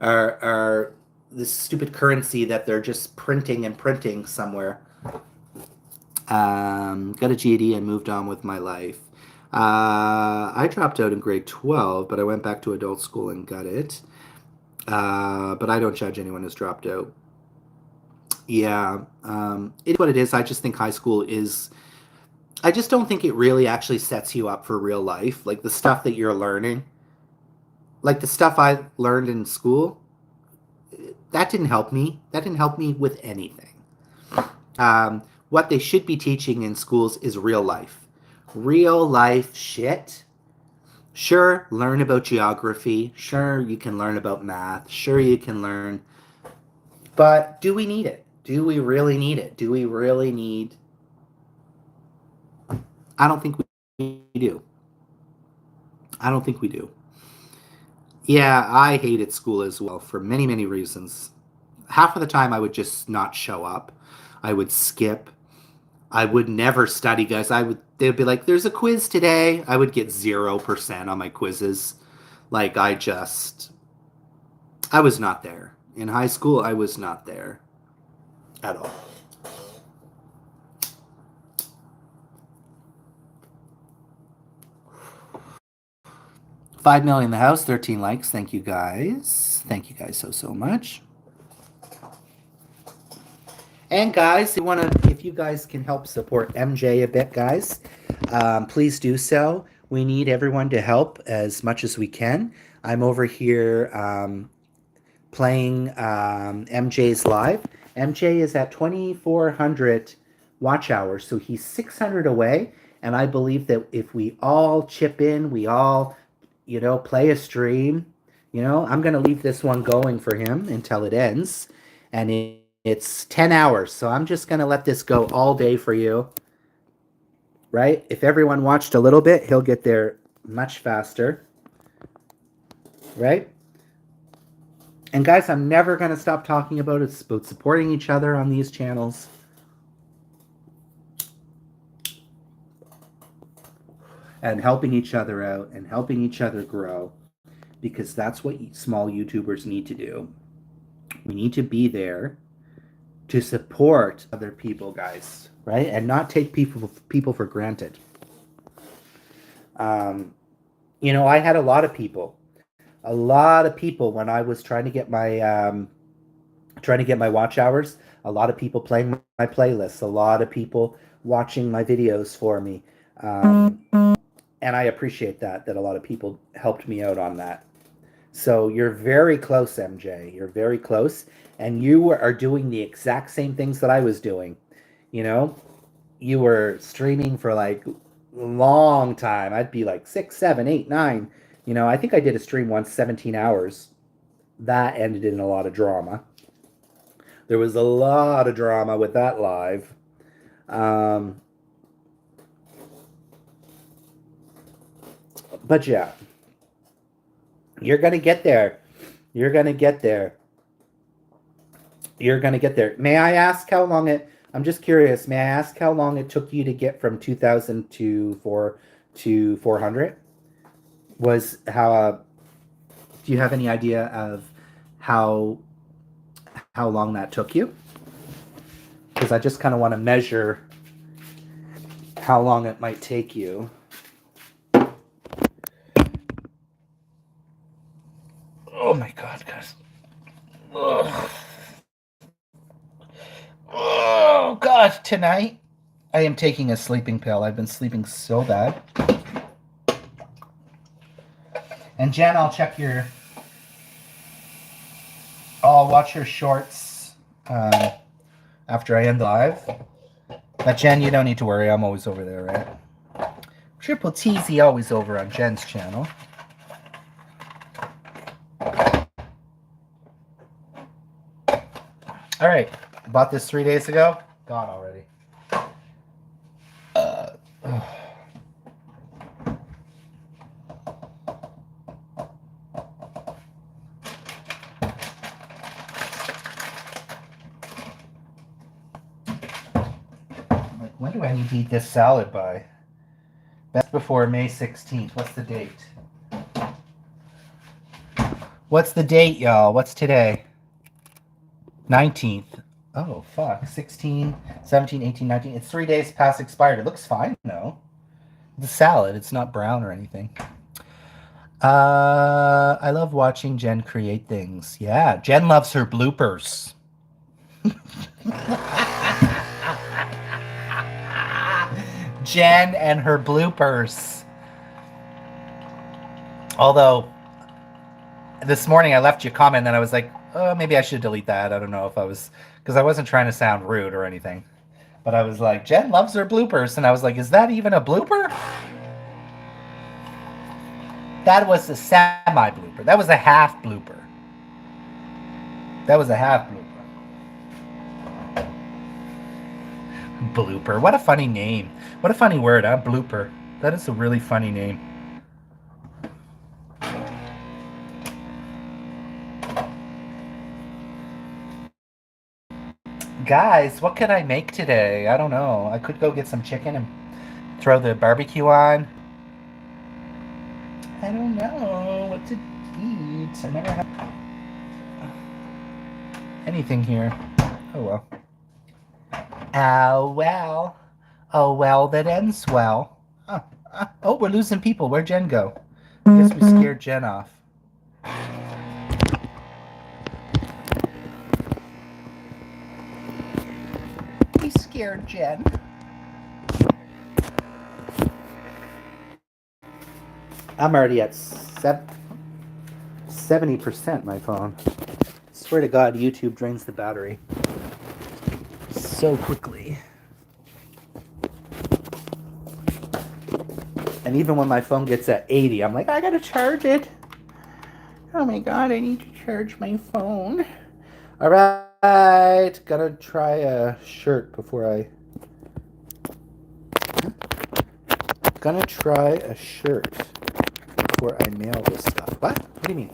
our this stupid currency that they're just printing and printing somewhere. Got a GED and moved on with my life. I dropped out in grade 12, but I went back to adult school and got it. But I don't judge anyone who's dropped out. Yeah, it's what it is. I just think high school is. I just don't think it really actually sets you up for real life. Like the stuff that you're learning, like the stuff I learned in school, that didn't help me. That didn't help me with anything. What they should be teaching in schools is real life. Real life shit. Sure, learn about geography. Sure, you can learn about math. Sure, you can learn. But do we need it? Do we really need it? Do we really need. I don't think we do. I don't think we do. Yeah, I hated school as well for many, many reasons. Half of the time, I would just not show up. I would skip. I would never study, guys. They'd be like, "There's a quiz today." I would get 0% on my quizzes. Like I was not there. In high school, I was not there at all. $5 million in the house, 13 likes. Thank you guys. Thank you guys so much. And guys, if you guys can help support MJ a bit, guys, please do so. We need everyone to help as much as we can. I'm over here playing MJ's live. MJ is at 2,400 watch hours, so he's 600 away. And I believe that if we all chip in, we all, play a stream, I'm going to leave this one going for him until it ends. And it's 10 hours, so I'm just going to let this go all day for you. Right? If everyone watched a little bit, he'll get there much faster. Right? And guys, I'm never going to stop talking about it. It's about supporting each other on these channels. And helping each other out and helping each other grow. Because that's what small YouTubers need to do. We need to be there to support other people, guys, right? And not take people for granted. I had a lot of people when I was trying to get my watch hours. A lot of people playing my playlists. A lot of people watching my videos for me, and I appreciate that a lot of people helped me out on that. So you're very close, MJ. You're very close. And you are doing the exact same things that I was doing. You know, you were streaming for like a long time. I'd be like 6, 7, 8, 9. You know, I think I did a stream once, 17 hours. That ended in a lot of drama. There was a lot of drama with that live. Um, but yeah, you're going to get there. You're going to get there. You're going to get there. May I ask how long it, I'm just curious, may I ask how long it took you to get from 2000 to 400? Was how, do you have any idea of how long that took you? Because I just kind of want to measure how long it might take you. Oh my God, guys. Ugh. Oh God, tonight I am taking a sleeping pill. I've been sleeping so bad. And Jen, I'll watch your shorts after I end the live. But Jen, you don't need to worry. I'm always over there, right? Triple TZ always over on Jen's channel. All right. Bought this 3 days ago. Gone already. When do I need to eat this salad by? Best before May 16th. What's the date? What's the date, y'all? What's today? 19th. Oh, fuck. 16, 17, 18, 19. It's 3 days past expired. It looks fine, though. The salad. It's not brown or anything. I love watching Jen create things. Yeah, Jen loves her bloopers. Jen and her bloopers. Although, this morning I left you a comment and I was like, oh, maybe I should delete that. I don't know if I was, because I wasn't trying to sound rude or anything. But I was like, Jen loves her bloopers. And I was like, is that even a blooper? That was a semi-blooper. That was a half blooper. That was a half blooper. Blooper. What a funny name. What a funny word, huh? Blooper. That is a really funny name. Guys, what could I make today? I don't know. I could go get some chicken and throw the barbecue on. I don't know what to eat. I never had anything here. Oh well. Oh well. Oh well, that ends well. Oh, we're losing people. Where'd Jen go? I guess we scared Jen off. We scared Jen. I'm already at 70%, my phone. Swear to God, YouTube drains the battery so quickly. And even when my phone gets at 80, I'm like, I gotta charge it. Oh my God, I need to charge my phone. All right, gotta try a shirt before I... Gonna try a shirt before I mail this stuff. What? What do you mean?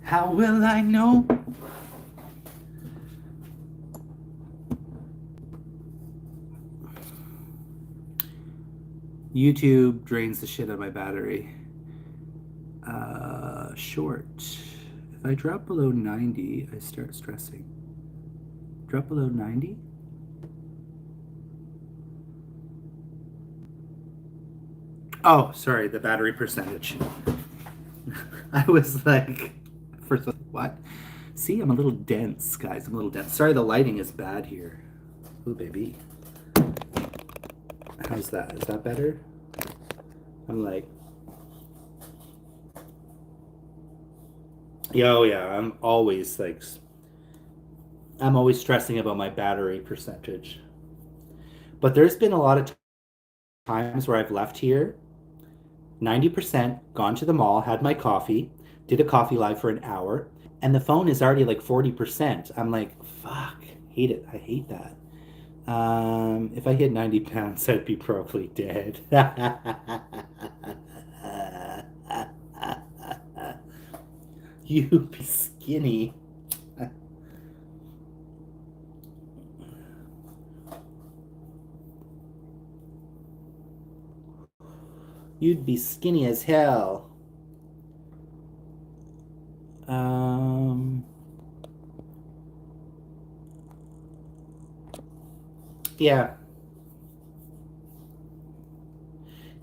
How will I know? YouTube drains the shit out of my battery. Short. If I drop below 90, I start stressing. Drop below 90? Oh, sorry, the battery percentage. I was like, first, what? See, I'm a little dense, guys. I'm a little dense. Sorry, the lighting is bad here. Ooh, baby. How's that? Is that better? I'm like, yo, yeah, I'm always stressing about my battery percentage. But there's been a lot of times where I've left here 90%, gone to the mall, had my coffee, did a coffee live for an hour, and the phone is already like 40%. I'm like, fuck, hate it. I hate that. If I hit 90 pounds, I'd be probably dead. You be skinny. You'd be skinny as hell. Yeah.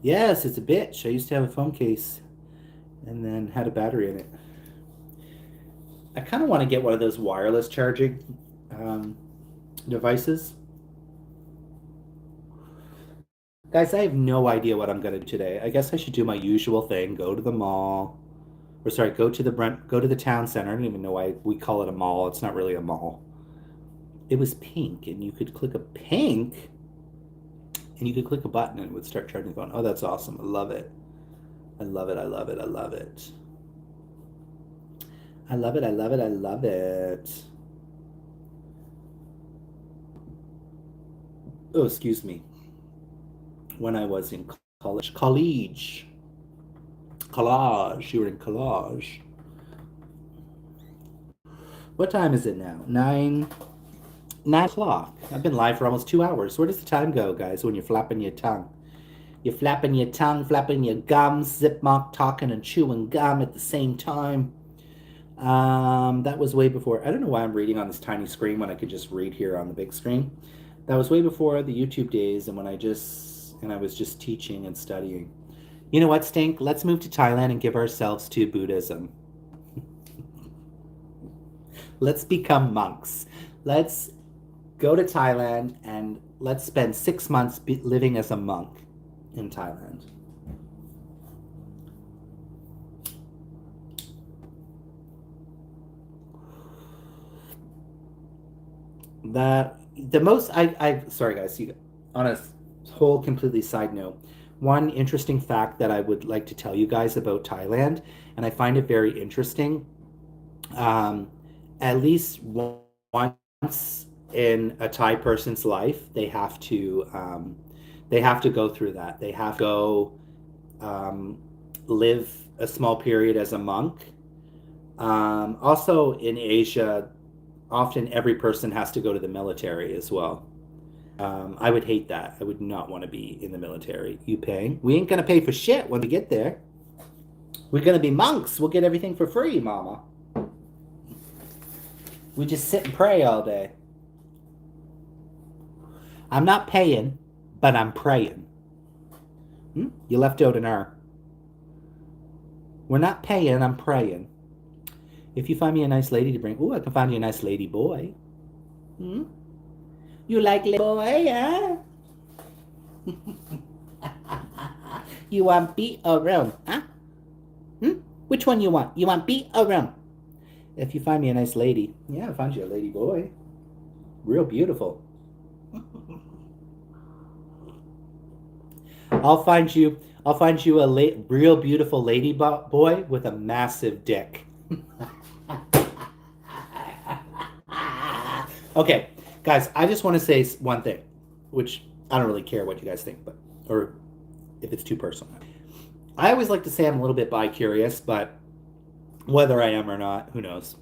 Yes, it's a bitch. I used to have a phone case and then had a battery in it. I kind of want to get one of those wireless charging devices. Guys, I have no idea what I'm going to do today. I guess I should do my usual thing, go to the mall. Or sorry, go to the town center. I don't even know why we call it a mall. It's not really a mall. It was pink, and you could click a pink, and you could click a button, and it would start charging the phone. Oh, that's awesome. I love it. I love it. I love it. I love it. I love it. I love it. I love it. Oh, excuse me. When I was in college. College. You were in college. What time is it now? 9 o'clock. I've been live for almost 2 hours. Where does the time go, guys, when you're flapping your tongue? You're flapping your tongue, flapping your gums, zipmock, talking and chewing gum at the same time. That was way before. I don't know why I'm reading on this tiny screen when I could just read here on the big screen. That was way before the YouTube days and when I was just teaching and studying. You know what, Stink? Let's move to Thailand and give ourselves to Buddhism. Let's become monks. Let's go to Thailand and let's spend 6 months living as a monk in Thailand. Sorry guys, on a whole completely side note, one interesting fact that I would like to tell you guys about Thailand, and I find it very interesting, at least once in a Thai person's life, they have to go through that. They have to go live a small period as a monk. Also in Asia, often every person has to go to the military as well. I would hate that. I would not want to be in the military. You paying? We ain't gonna pay for shit when we get there. We're gonna be monks. We'll get everything for free, mama. We just sit and pray all day. I'm not paying, but I'm praying. You left out an R. We're not paying, I'm praying. If you find me a nice lady to bring, I can find you a nice lady boy. You like lady boy, huh? You want beat or rum, huh? Which one you want? You want beat or rum? If you find me a nice lady, yeah, I'll find you a lady boy. Real beautiful. I'll find you a real beautiful lady boy with a massive dick. Okay, guys, I just want to say one thing, which I don't really care what you guys think, or if it's too personal. I always like to say I'm a little bit bi-curious, but whether I am or not, who knows?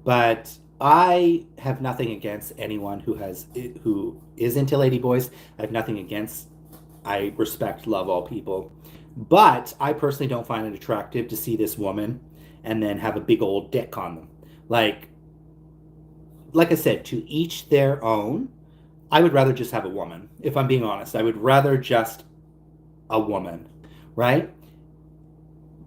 But I have nothing against anyone who is into ladyboys. I have nothing against I respect, love all people. But I personally don't find it attractive to see this woman and then have a big old dick on them. Like I said, to each their own. I would rather just have a woman, if I'm being honest. I would rather just a woman, right?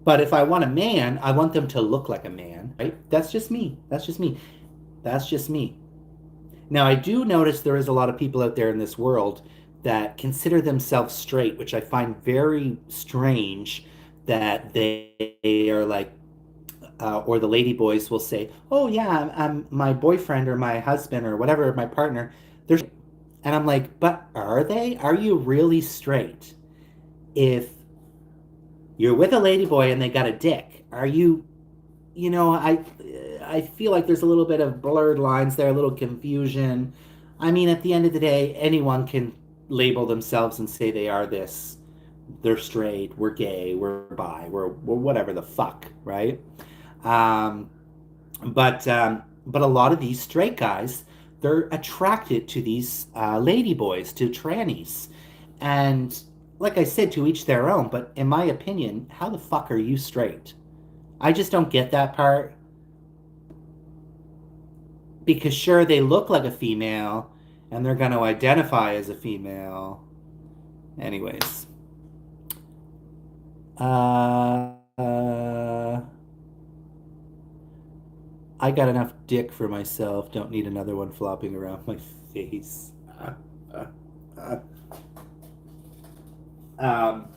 But if I want a man, I want them to look like a man, right? That's just me. That's just me. That's just me. Now, I do notice there is a lot of people out there in this world that consider themselves straight, which I find very strange that they are like, or the lady boys will say, "Oh yeah, I'm my boyfriend or my husband or whatever, my partner." They're, and I'm like, "But are they? Are you really straight? If you're with a lady boy and they got a dick, are you? You know, I feel like there's a little bit of blurred lines there, a little confusion. I mean, at the end of the day, anyone can label themselves and say they are this. They're straight, we're gay, we're bi, we're whatever the fuck, right? Um, but a lot of these straight guys, they're attracted to these lady boys, to trannies, and like I said, to each their own. But in my opinion, how the fuck are you straight? I just don't get that part because sure they look like a female and they're going to identify as a female. Anyways, I got enough dick for myself. Don't need another one flopping around my face. Uh, uh. Um,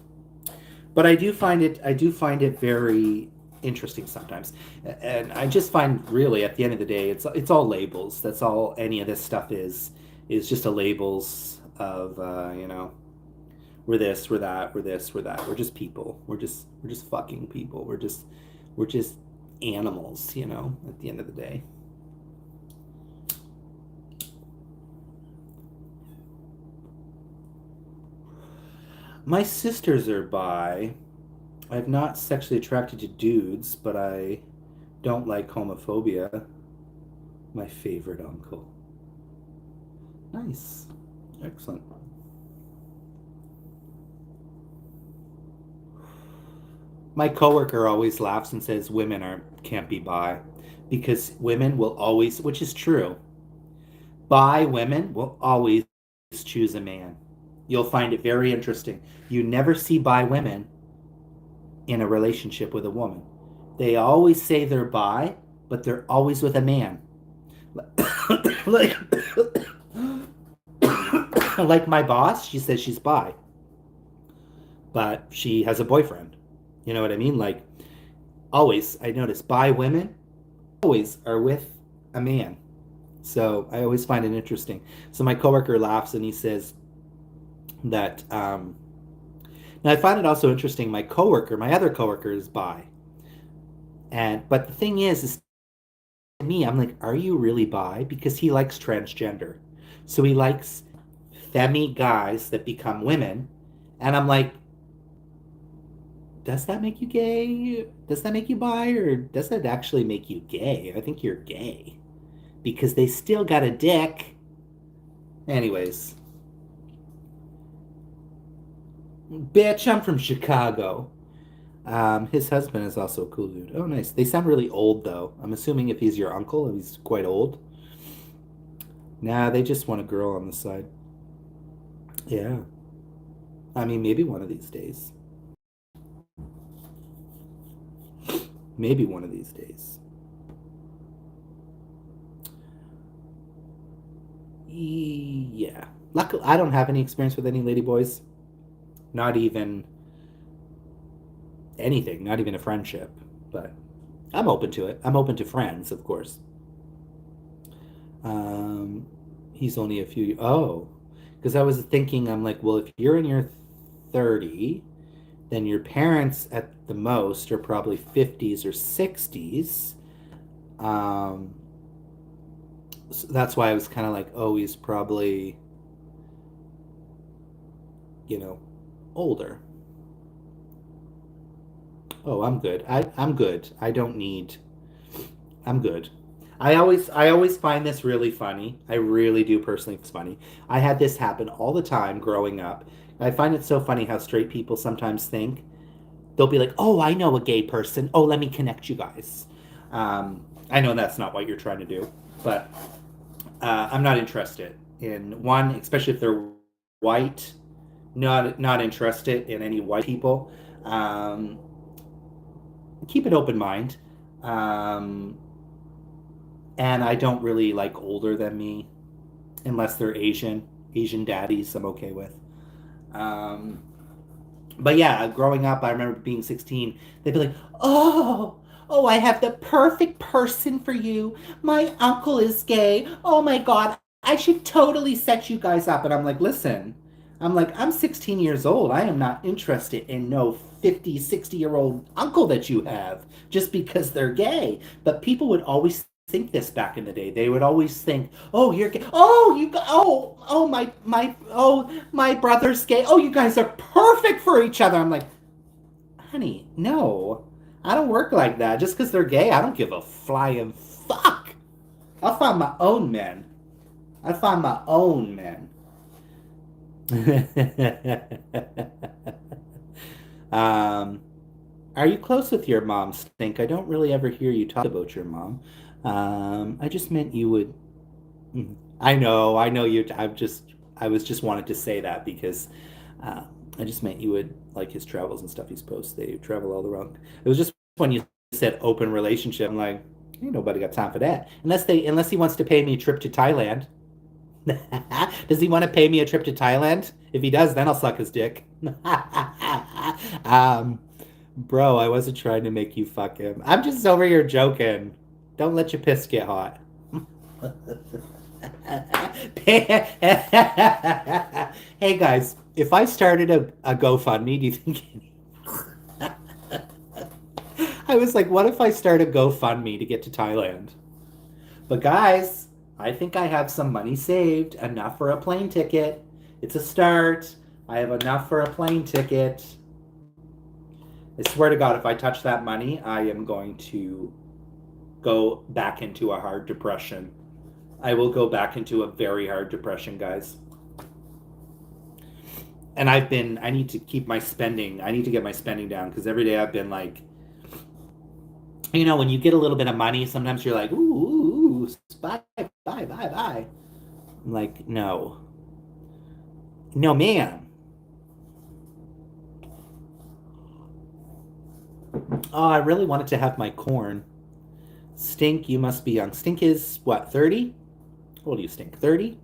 but I do find it very interesting sometimes, and I just find really at the end of the day, it's all labels. That's all any of this stuff is just a labels of we're this, we're that, we're this, we're that. We're just people. We're just fucking people. We're just animals. At the end of the day. My sisters are bi. I'm not sexually attracted to dudes, but I don't like homophobia. My favorite uncle. Nice. Excellent. My coworker always laughs and says women can't be bi because women will always, which is true, bi women will always choose a man. You'll find it very interesting. You never see bi women in a relationship with a woman. They always say they're bi, but they're always with a man. like, like my boss, she says she's bi, but she has a boyfriend. You know what I mean? Like, always, I notice bi women always are with a man. So I always find it interesting. So my coworker laughs and he says that. Now I find it also interesting. My other coworker is bi, but the thing is me, I'm like, are you really bi? Because he likes transgender, so he likes femi guys that become women, and I'm like, does that make you gay? Does that make you bi, or does that actually make you gay? I think you're gay because they still got a dick. Anyways, bitch, I'm from Chicago. His husband is also a cool dude. Oh, nice. They sound really old, though. I'm assuming if he's your uncle, he's quite old. Nah, they just want a girl on the side. Yeah. I mean, maybe one of these days. Maybe one of these days. Yeah. Luckily, I don't have any experience with any ladyboys. Not even anything, not even a friendship. But I'm open to it. I'm open to friends, of course. He's only a few. Oh, because I was thinking, I'm like, well, if you're in your 30, then your parents at the most are probably 50s or 60s. So that's why I was kind of like, oh, he's probably, older. Oh, I'm good. I'm good. I don't need. I'm good. I always find this really funny. I really do personally. It's funny. I had this happen all the time growing up. I find it so funny how straight people sometimes think. They'll be like, "Oh, I know a gay person. Oh, let me connect you guys." I know that's not what you're trying to do, but I'm not interested in one, especially if they're white. Not interested in any white people. Um, Keep an open mind. Um, and I don't really like older than me, unless they're Asian. Asian daddies, I'm okay with. Um, but yeah, growing up, I remember being 16. They'd be like, oh, I have the perfect person for you. My uncle is gay. Oh my God, I should totally set you guys up. And I'm like, listen, I'm 16 years old. I am not interested in no 50, 60-year-old uncle that you have just because they're gay. But people would always think this back in the day. They would always think, "Oh, you're gay. Oh, my brother's gay. Oh, you guys are perfect for each other." I'm like, "Honey, no. I don't work like that. Just because they're gay, I don't give a flying fuck. I'll find my own men. I find my own men." um, are you close with your mom, Stink? I don't really ever hear you talk about your mom. I just meant you would. I know you. I was just wanted to say that because uh, I just meant you would like his travels and stuff he's posts. They travel all around. It was just when you said open relationship, I'm like, ain't nobody got time for that. Unless he wants to pay me a trip to Thailand. Does he want to pay me a trip to Thailand? If he does, then I'll suck his dick. um, Bro, I wasn't trying to make you fuck him. I'm just over here joking. Don't let your piss get hot. Hey guys, if I started a GoFundMe, do you think I was like, what if I start a GoFundMe to get to Thailand? But guys, I think I have some money saved, enough for a plane ticket. It's a start. I have enough for a plane ticket. I swear to God, if I touch that money, I am going to go back into a hard depression. I will go back into a very hard depression, guys. And I need to keep my spending. I need to get my spending down because every day I've been like, when you get a little bit of money, sometimes you're like, ooh, bye, bye, bye, bye. I'm like, no. No, man. Oh, I really wanted to have my corn. Stink, you must be young. Stink is what, 30? How old do you Stink? 30?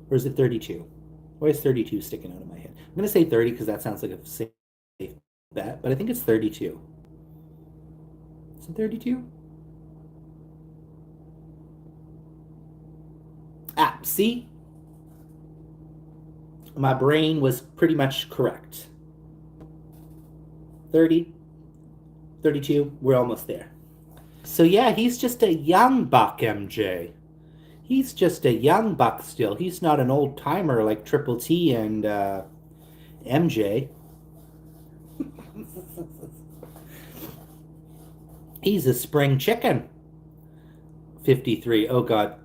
Or is it 32? Why is 32 sticking out of my head? I'm going to say 30 because that sounds like a safe bet, but I think it's 32. Is it 32? See? My brain was pretty much correct. 30, 32, we're almost there. So yeah, he's just a young buck, MJ. He's just a young buck still. He's not an old timer like Triple T and MJ. He's a spring chicken. 53. Oh God,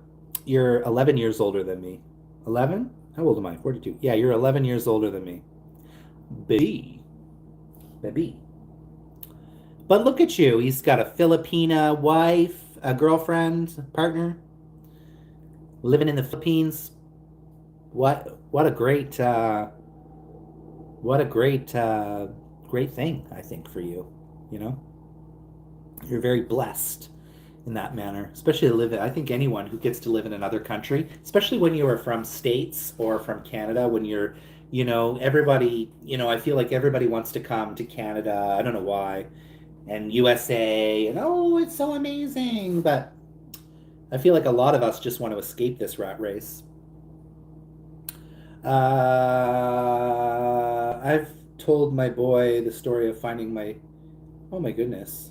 you're 11 years older than me. 11? How old am I? 42. Yeah, you're 11 years older than me. Baby. But look at you. He's got a Filipina wife, a girlfriend, partner, living in the Philippines. What a great great thing, I think, for you. You're very blessed in that manner, especially to live. I think anyone who gets to live in another country, especially when you are from States or from Canada, when you're, everybody, I feel like everybody wants to come to Canada. I don't know why, and USA, and oh, it's so amazing. But I feel like a lot of us just want to escape this rat race. I've told my boy the story of finding my. Oh my goodness.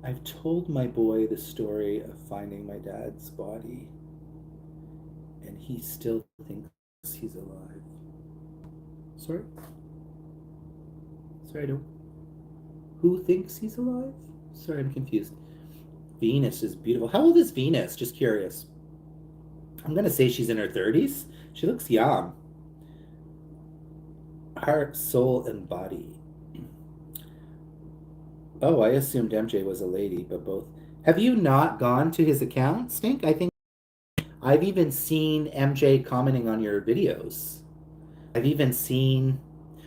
I've told my boy the story of finding my dad's body, and he still thinks he's alive. Sorry? Sorry, I don't. Who thinks he's alive? Sorry, I'm confused. Venus is beautiful. How old is Venus? Just curious. I'm going to say she's in her 30s. She looks young. Heart, soul, and body. Oh, I assumed MJ was a lady, but both. Have you not gone to his account, Stink? I think I've even seen MJ commenting on your videos. I've even seen.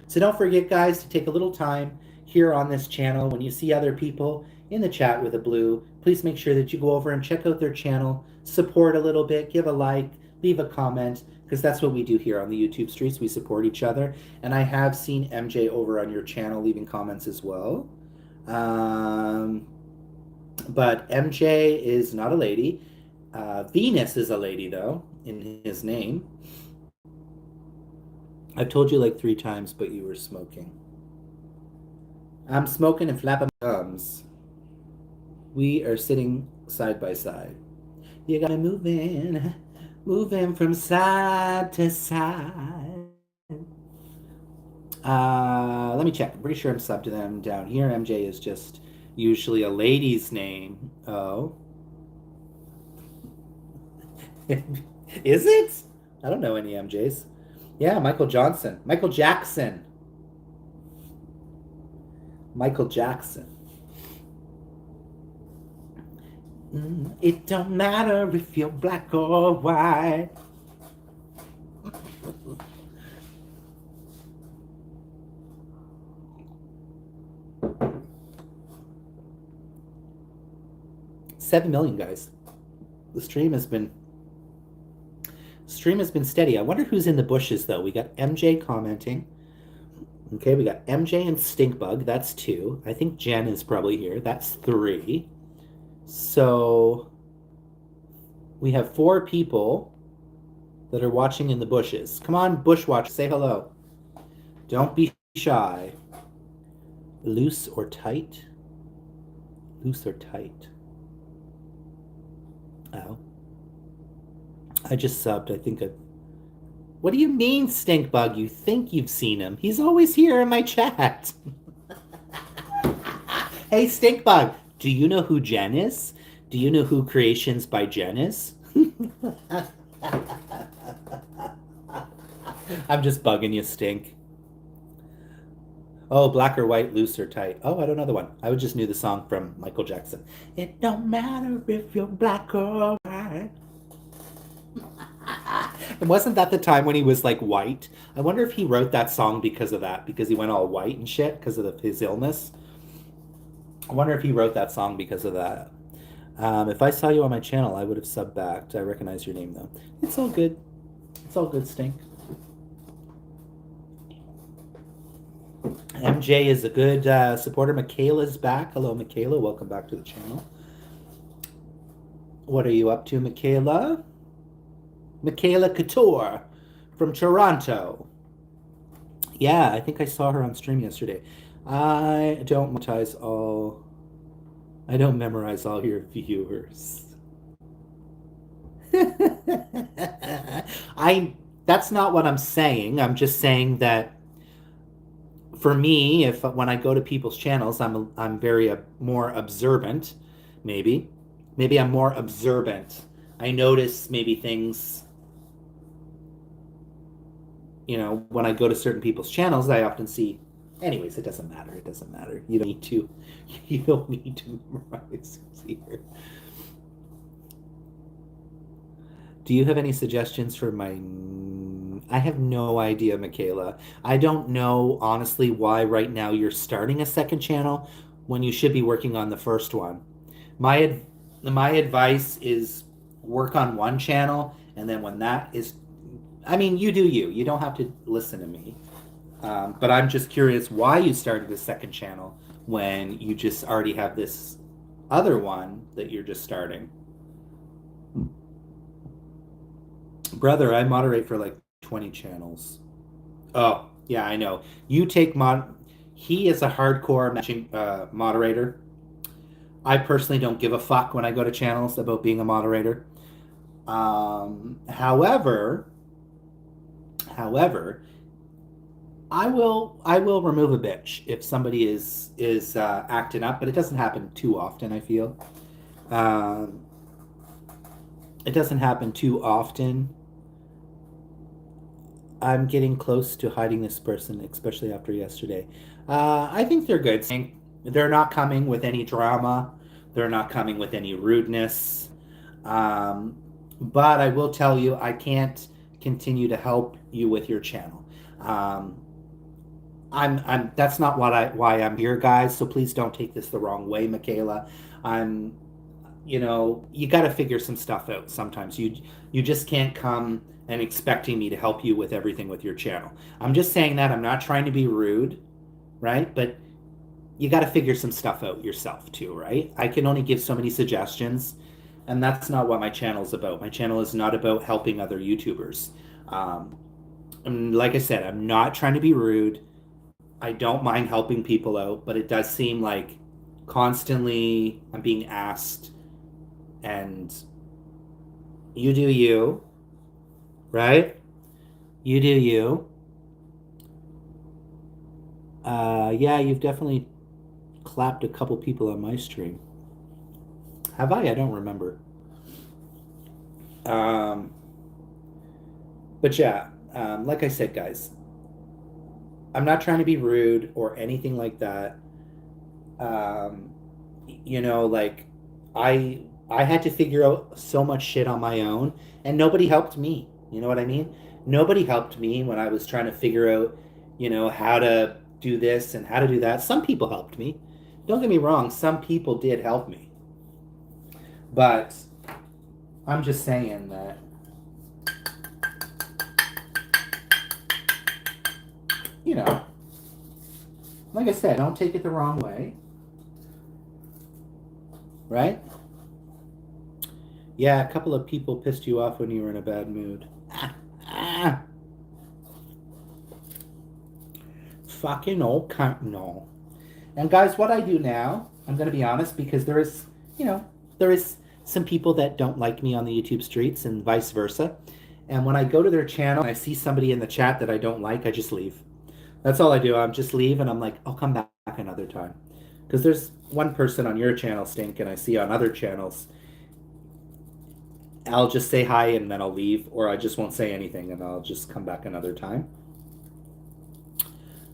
So don't forget, guys, to take a little time here on this channel. When you see other people in the chat with a blue, please make sure that you go over and check out their channel, support a little bit, give a like, leave a comment, because that's what we do here on the YouTube streets. We support each other. And I have seen MJ over on your channel leaving comments as well. But MJ is not a lady. Venus is a lady, though, in his name. I've told you like 3 times, but you were smoking. I'm smoking and flapping my gums. We are sitting side by side. You got me moving from side to side. Let me check. I'm pretty sure I'm subbed to them down here. MJ is just usually a lady's name. Oh. Is it? I don't know any MJs. Yeah, Michael Johnson. Michael Jackson. Michael Jackson. It don't matter if you're black or white. $7 million, guys. The stream has been steady. I wonder who's in the bushes though. We got MJ commenting. Okay, we got MJ and Stinkbug. That's 2. I think Jen is probably here. That's 3. So we have 4 people that are watching in the bushes. Come on, Bushwatch, say hello. Don't be shy. Loose or tight? Loose or tight? Oh. I just subbed. I think I've... What do you mean, Stinkbug? You think you've seen him? He's always here in my chat. Hey, Stinkbug, do you know who Jen is? Do you know who Creations by Jen is? I'm just bugging you, Stink. Oh, black or white, loose or tight. Oh, I don't know the one. I just knew the song from Michael Jackson. It don't matter if you're black or white. And wasn't that the time when he was like white? I wonder if he wrote that song because of that, because he went all white and shit because of his illness. I wonder if he wrote that song because of that. If I saw you on my channel, I would have subbed back. I recognize your name though. It's all good. It's all good, Stink. MJ is a good supporter. Michaela's back. Hello, Michaela. Welcome back to the channel. What are you up to, Michaela? Michaela Couture from Toronto. Yeah, I think I saw her on stream yesterday. I don't memorize all your viewers. That's not what I'm saying. I'm just saying that for me, if when I go to people's channels, I'm very more observant. Maybe I'm more observant. I notice maybe things. You know, when I go to certain people's channels, I often see. Anyways, it doesn't matter. It doesn't matter. You don't need to. You don't need to memorize here. Do you have any suggestions for my... I have no idea, Michaela. I don't know, honestly, why right now you're starting a second channel when you should be working on the first one. My advice is work on one channel, and then when that is... I mean, you do you. You don't have to listen to me. But I'm just curious why you started a second channel when you just already have this other one that you're just starting. Brother, I moderate for like 20 channels. Oh, yeah, I know. You take He is a hardcore matching moderator. I personally don't give a fuck when I go to channels about being a moderator. However, I will remove a bitch if somebody is acting up, but it doesn't happen too often, I feel. It doesn't happen too often. I'm getting close to hiding this person, especially after yesterday. I think they're good. They're not coming with any drama. They're not coming with any rudeness. Um, but I will tell you, I can't continue to help you with your channel. Um, that's not why I'm here, guys. So please don't take this the wrong way, Michaela. I'm, you got to figure some stuff out sometimes. You just can't come and expecting me to help you with everything with your channel. I'm just saying that. I'm not trying to be rude, right? But you got to figure some stuff out yourself too, right? I can only give so many suggestions, and that's not what my channel is about. My channel is not about helping other YouTubers. And like I said, I'm not trying to be rude. I don't mind helping people out, but it does seem like constantly I'm being asked, and you do you, right? You do you. Yeah, you've definitely clapped a couple people on my stream. Have I? I don't remember. But yeah, like I said, guys, I'm not trying to be rude or anything like that. Um, like I had to figure out so much shit on my own, and nobody helped me. You know what I mean? Nobody helped me when I was trying to figure out, how to do this and how to do that. Some people helped me. Don't get me wrong, some people did help me. But I'm just saying that, like I said, don't take it the wrong way. Right? Yeah, a couple of people pissed you off when you were in a bad mood. Fucking old cunt. No. And guys, what I do now, I'm going to be honest, because there is some people that don't like me on the YouTube streets and vice versa. And when I go to their channel and I see somebody in the chat that I don't like, I just leave. That's all I do. I'm just leave, and I'm like, I'll come back another time. Because there's one person on your channel, Stink, and I see on other channels, I'll just say hi and then I'll leave, or I just won't say anything and I'll just come back another time.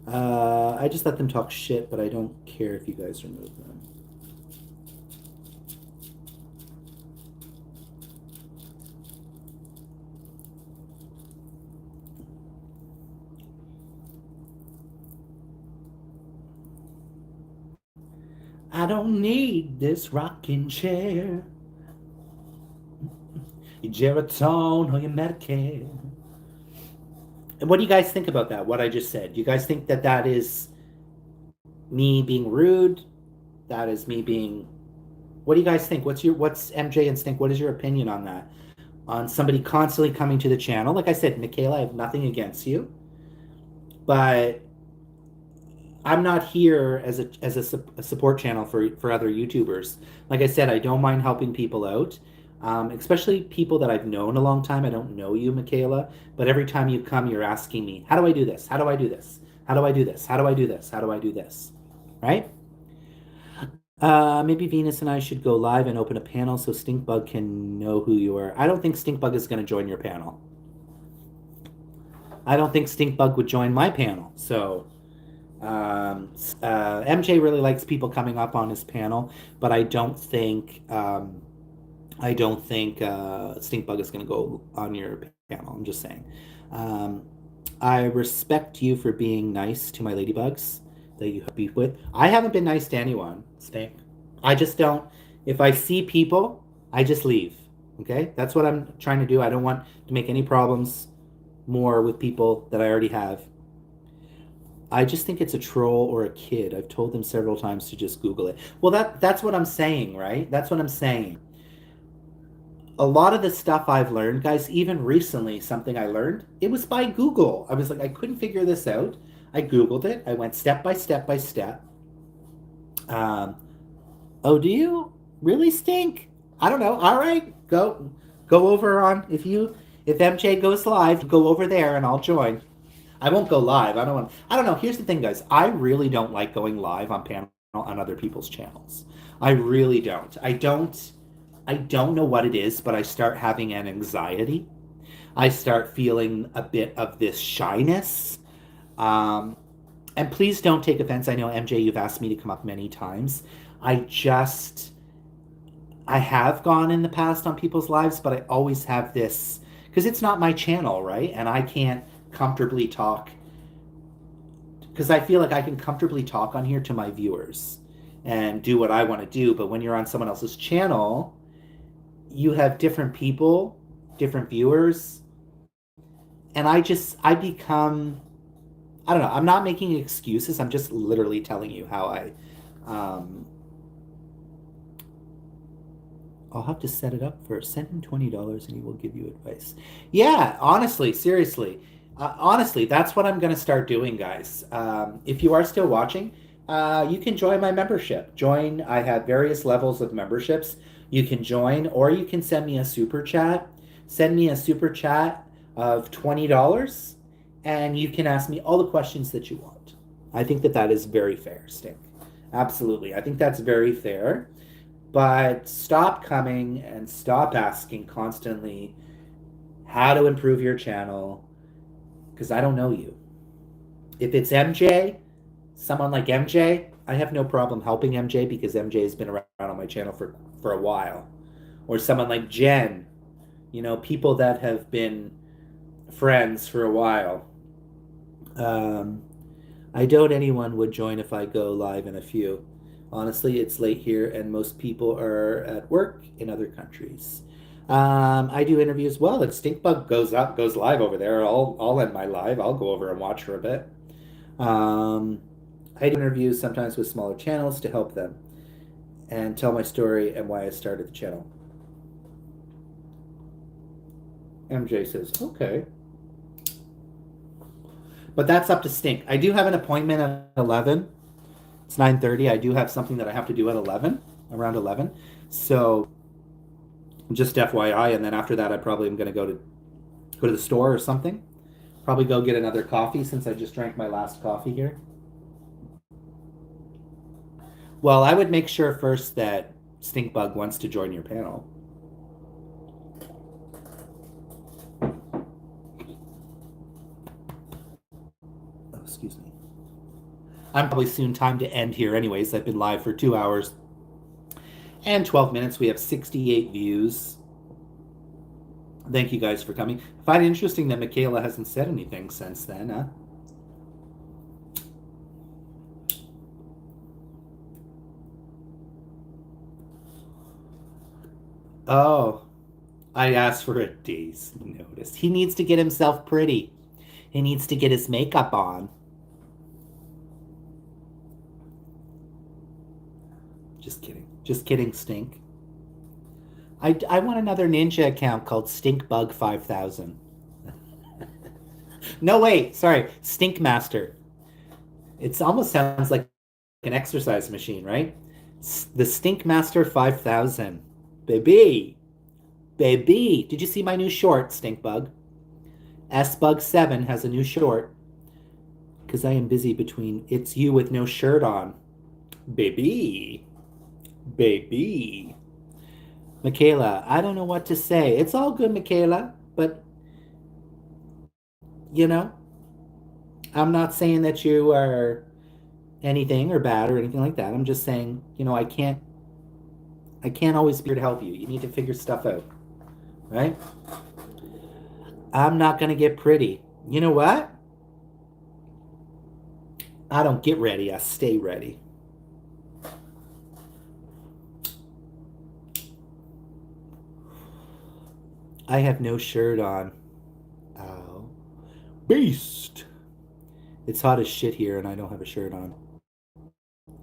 I just let them talk shit, but I don't care if you guys remove them. I don't need this rocking chair, your Geritone or your Medicare. And what do you guys think about that, what I just said? Do you guys think that that is me being rude? That is me being... What do you guys think? What's MJ and Stink, what is your opinion on that? On somebody constantly coming to the channel? Like I said, Michaela, I have nothing against you. But I'm not here as a support channel for other YouTubers. Like I said, I don't mind helping people out. Especially people that I've known a long time. I don't know you, Michaela, but every time you come, you're asking me, how do I do this? How do I do this? How do I do this? How do I do this? How do I do this? Right? Maybe Venus and I should go live and open a panel so Stinkbug can know who you are. I don't think Stinkbug is going to join your panel. I don't think Stinkbug would join my panel. So MJ really likes people coming up on his panel, but I don't think Stinkbug is going to go on your panel. I'm just saying. I respect you for being nice to my ladybugs that you have beef with. I haven't been nice to anyone, Stink. I just don't. If I see people, I just leave. Okay? That's what I'm trying to do. I don't want to make any problems more with people that I already have. I just think it's a troll or a kid. I've told them several times to just Google it. Well, that's what I'm saying, right? That's what I'm saying. A lot of the stuff I've learned, guys, even recently, something I learned, it was by Google. I was like, I couldn't figure this out. I Googled it. I went step by step by step. Oh, do you really, Stink? I don't know. All right, go over on, if MJ goes live, go over there and I'll join. I won't go live. I don't know. Here's the thing, guys. I really don't like going live on panel on other people's channels. I really don't. I don't know what it is, but I start having an anxiety. I start feeling a bit of this shyness. Um, and please don't take offense. I know, MJ, you've asked me to come up many times. I just, I have gone in the past on people's lives, but I always have this, because it's not my channel, right? And I can't comfortably talk, because I feel like I can comfortably talk on here to my viewers and do what I want to do. But when you're on someone else's channel, you have different people, different viewers. And I become, I don't know, I'm not making excuses. I'm just literally telling you how um, I'll have to set it up first. Send him $20 and he will give you advice. Yeah, honestly, seriously. Honestly, that's what I'm going to start doing, guys. If you are still watching, you can join my membership. Join, I have various levels of memberships. You can join, or you can send me a super chat. Send me a super chat of $20, and you can ask me all the questions that you want. I think that that is very fair, Stink. Absolutely. I think that's very fair. But stop coming and stop asking constantly how to improve your channel, because I don't know you. If it's MJ, someone like MJ, I have no problem helping MJ because MJ has been around on my channel for a while. Or someone like Jen, people that have been friends for a while. I doubt anyone would join if I go live in a few. Honestly, it's late here and most people are at work in other countries. I do interviews. Well, if Stinkbug goes live over there, I'll end my live. I'll go over and watch for a bit. I do interviews sometimes with smaller channels to help them and tell my story and why I started the channel. MJ says, okay. But that's up to Stink. I do have an appointment at 11. It's 9:30. I do have something that I have to do at 11, around 11. So just FYI, and then after that, I probably am going to go to the store or something. Probably go get another coffee since I just drank my last coffee here. Well, I would make sure first that Stinkbug wants to join your panel. Oh, excuse me. I'm probably soon time to end here anyways. I've been live for 2 hours and 12 minutes. We have 68 views. Thank you guys for coming. I find it interesting that Michaela hasn't said anything since then, huh? Oh, I asked for a day's notice. He needs to get himself pretty. He needs to get his makeup on. Just kidding. Just kidding, Stink. I want another ninja account called Stinkbug 5000. No, wait. Sorry. Stinkmaster. It almost sounds like an exercise machine, right? The Stinkmaster 5000. Baby. Baby. Did you see my new short, Stinkbug? SBug7 has a new short. Because I am busy between It's You with No Shirt On. Baby. Baby. Michaela, I don't know what to say. It's all good, Michaela, but I'm not saying that you are anything or bad or anything like that. I'm just saying, I can't always be here to help you. You need to figure stuff out, right? I'm not going to get pretty. You know what? I don't get ready. I stay ready. I have no shirt on. Oh. Beast! It's hot as shit here and I don't have a shirt on.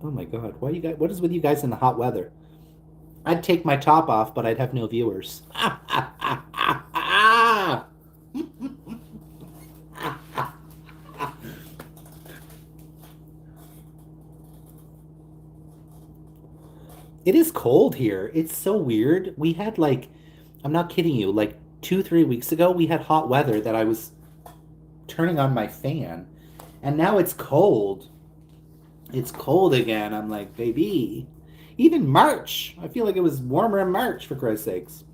Oh my god, what is with you guys in the hot weather? I'd take my top off, but I'd have no viewers. It is cold here. It's so weird. We had I'm not kidding you, 2-3 weeks ago, we had hot weather that I was turning on my fan. And now it's cold. It's cold again. I'm like, baby. Even March. I feel like it was warmer in March, for Christ's sakes.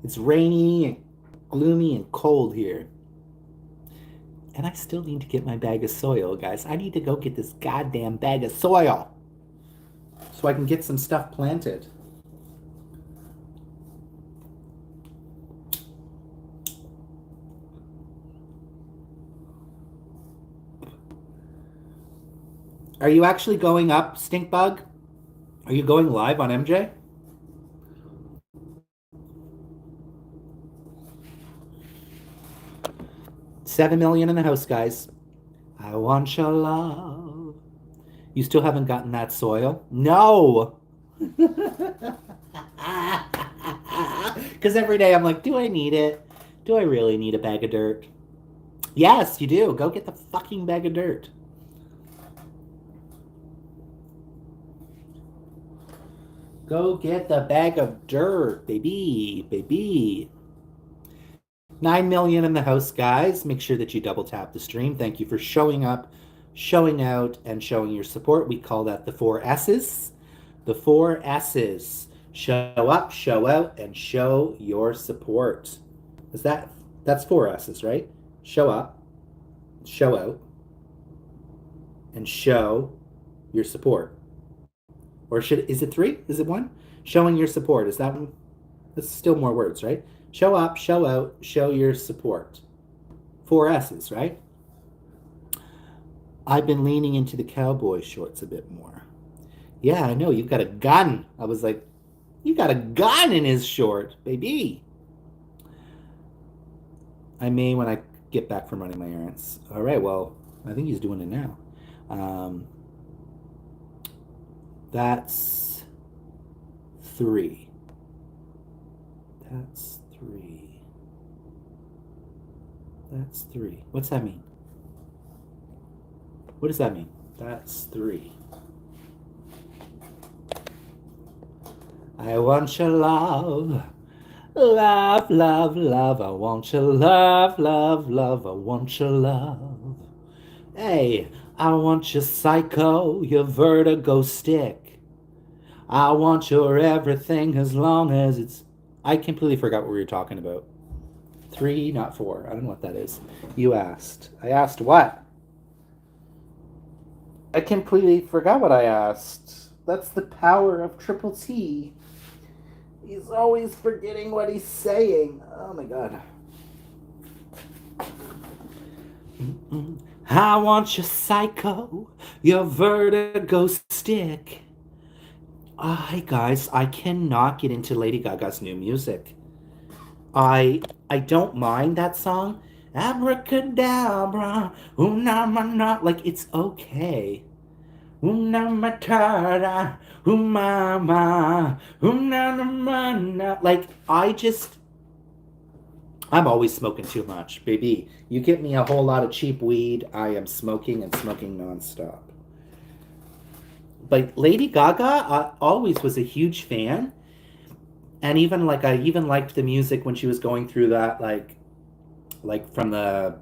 It's rainy. gloomy and cold here. And I still need to get my bag of soil, guys. I need to go get this goddamn bag of soil so I can get some stuff planted. Are you actually going up, Stinkbug? Are you going live on MJ? $7 million in the house, guys. I want your love. You still haven't gotten that soil? No! Because every day I'm like, do I need it? Do I really need a bag of dirt? Yes, you do. Go get the fucking bag of dirt. Go get the bag of dirt, baby, baby. 9 million in the house, guys. Make sure that you double tap the stream. Thank you for showing up, showing out, and showing your support. We call that the 4 S's. The 4 S's. Show up, show out, and show your support. That's 4 S's, right? Show up, show out, and show your support. Or is it 3? Is it 1? Showing your support. Is that one? That's still more words, right? Show up, show out, show your support. 4 S's, right? I've been leaning into the cowboy shorts a bit more. Yeah, I know. You've got a gun. I was like, you got a gun in his short, baby. I may when I get back from running my errands. All right, well, I think he's doing it now. That's 3. That's 3. That's 3. What's that mean? What does that mean? That's 3. I want your love. Love, love, love. I want your love, love, love. I want your love. Hey, I want your psycho, your vertigo stick. I want your everything as long as it's... I completely forgot what we were talking about. 3, not 4. I don't know what that is. You asked. I asked what? I completely forgot what I asked. That's the power of Triple T. He's always forgetting what he's saying. Oh my god. I want your psycho, your vertigo stick. Hi guys, I cannot get into Lady Gaga's new music. I don't mind that song. Abracadabra, una mana, like it's okay. Una matata, umama, una mana. Like I'm always smoking too much, baby. You get me a whole lot of cheap weed, I am smoking and smoking nonstop. But Lady Gaga, I always was a huge fan. And even like I even liked the music when she was going through that like from the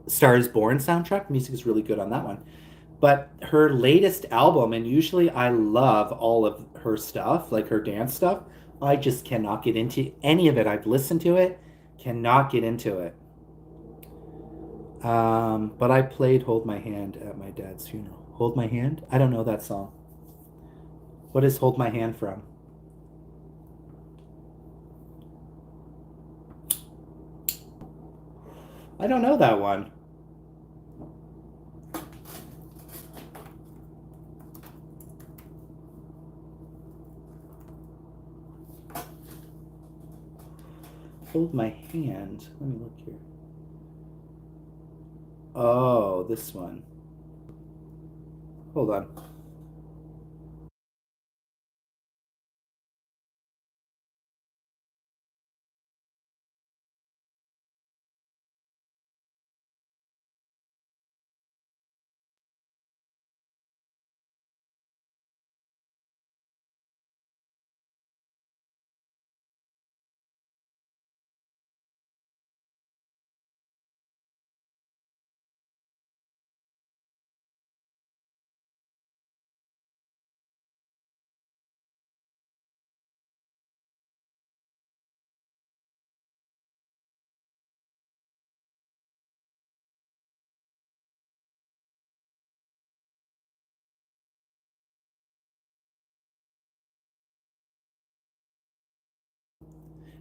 Star is Born soundtrack. The music is really good on that one. But her latest album, and usually I love all of her stuff, like her dance stuff, I just cannot get into any of it. I've listened to it, cannot get into it. But I played Hold My Hand at my dad's funeral. Hold My Hand? I don't know that song. What is Hold My Hand from? I don't know that one. Hold My Hand. Let me look here. Oh, this one. Hold on.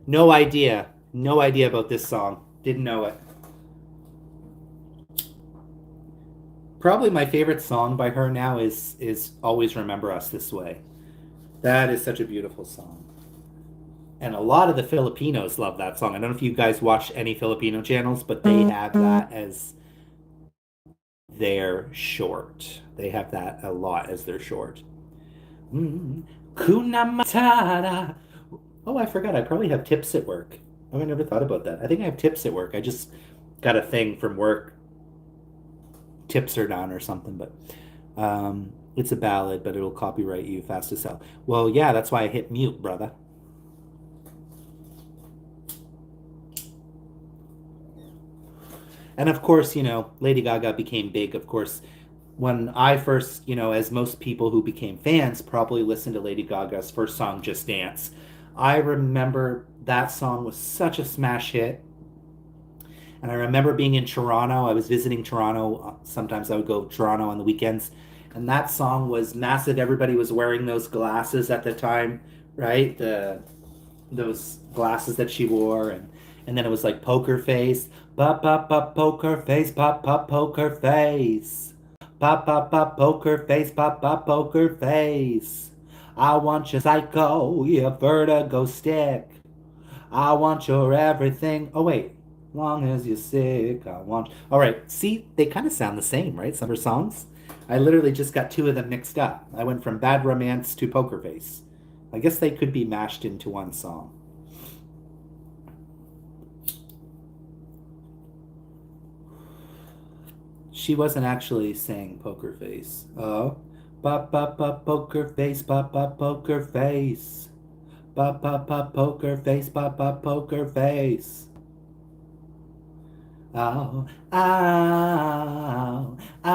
No idea. No idea about this song. Didn't know it. Probably my favorite song by her now is Always Remember Us This Way. That is such a beautiful song. And a lot of the Filipinos love that song. I don't know if you guys watch any Filipino channels, but they have that as their short. They have that a lot as their short. Kuna Matata. Oh, I forgot. I probably have tips at work. Oh, I never thought about that. I think I have tips at work. I just got a thing from work. Tips are down or something, but it's a ballad, but it'll copyright you fast as hell. Well, yeah, that's why I hit mute, brother. And of course, Lady Gaga became big. Of course, when I first, as most people who became fans probably listened to Lady Gaga's first song, Just Dance. I remember that song was such a smash hit. And I remember being in Toronto. I was visiting Toronto. Sometimes I would go to Toronto on the weekends. And that song was massive. Everybody was wearing those glasses at the time, right? Those glasses that she wore. And then it was like Poker Face. Pop, pop, pop, poker face, pop, pop, poker face. Pop, pop, pop, poker face, pop, pop, poker face. I want your psycho, your vertigo stick. I want your everything. Oh, wait. Long as you're sick, I want. All right. See, they kind of sound the same, right? Some of her songs. I literally just got two of them mixed up. I went from Bad Romance to Poker Face. I guess they could be mashed into one song. She wasn't actually saying Poker Face. Oh. Pop, pop, pop, poker face, pop, pop, poker face. Pop, pop, pop, poker face, pop, pop, poker face. Oh, oh, oh,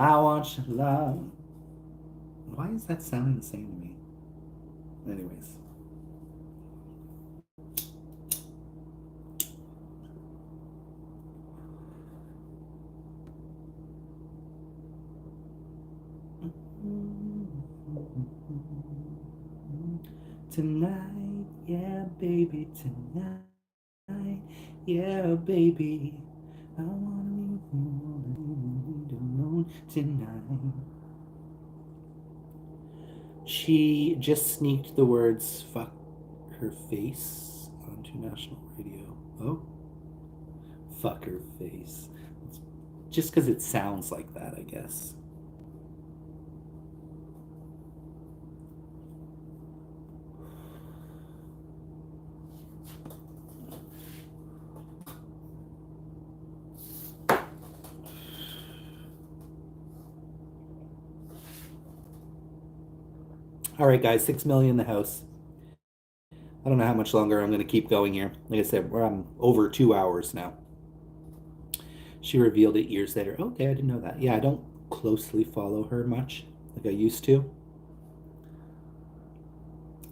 I want your love. Why is that sounding the same to me? Anyways. Tonight, yeah, baby, tonight. Yeah, baby, I wanna leave alone tonight. She just sneaked the words "fuck her face" onto national radio. Oh, fuck her face. Just because it sounds like that, I guess. All right, guys, 6 million in the house. I don't know how much longer I'm going to keep going here. Like I said, we're over 2 hours now. She revealed it years later. Okay, I didn't know that. Yeah, I don't closely follow her much like I used to.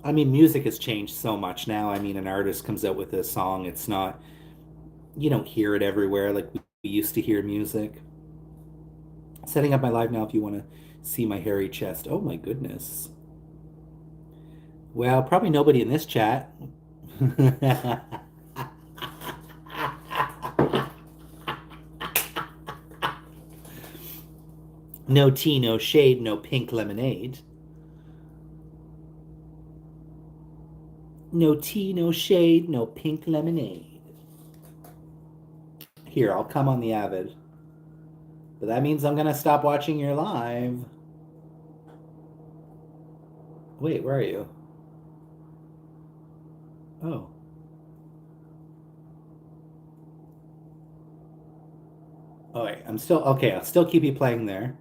I mean, music has changed so much now. I mean, an artist comes out with a song, it's not, you don't hear it everywhere like we used to hear music. Setting up my live now if you want to see my hairy chest. Oh my goodness. Well, probably nobody in this chat. No tea, no shade, no pink lemonade. No tea, no shade, no pink lemonade. Here, I'll come on the Avid. But that means I'm going to stop watching your live. Wait, where are you? Oh. Oh, wait, I'm still... Okay, I'll still keep you playing there.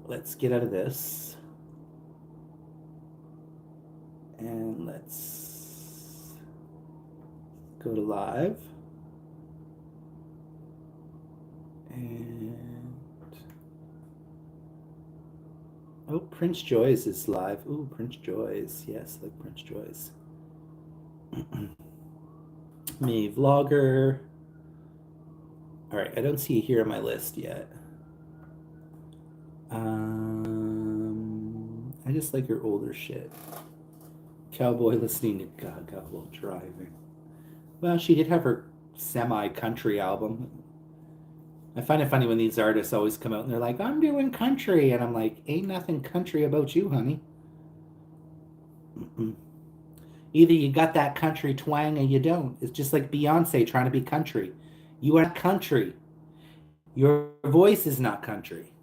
Let's get out of this. And let's go to live. And... Oh, Prince Joyce is live. Ooh, Prince Joyce. Yes, like Prince Joyce. Me, vlogger. All right, I don't see you here on my list yet. I just like your older shit. Cowboy listening to Gaga while driving. Well, she did have her semi-country album. I find it funny when these artists always come out and they're like, I'm doing country. And I'm like, ain't nothing country about you, honey. Mm-mm. Either you got that country twang or you don't. It's just like Beyonce trying to be country. You are not country. Your voice is not country.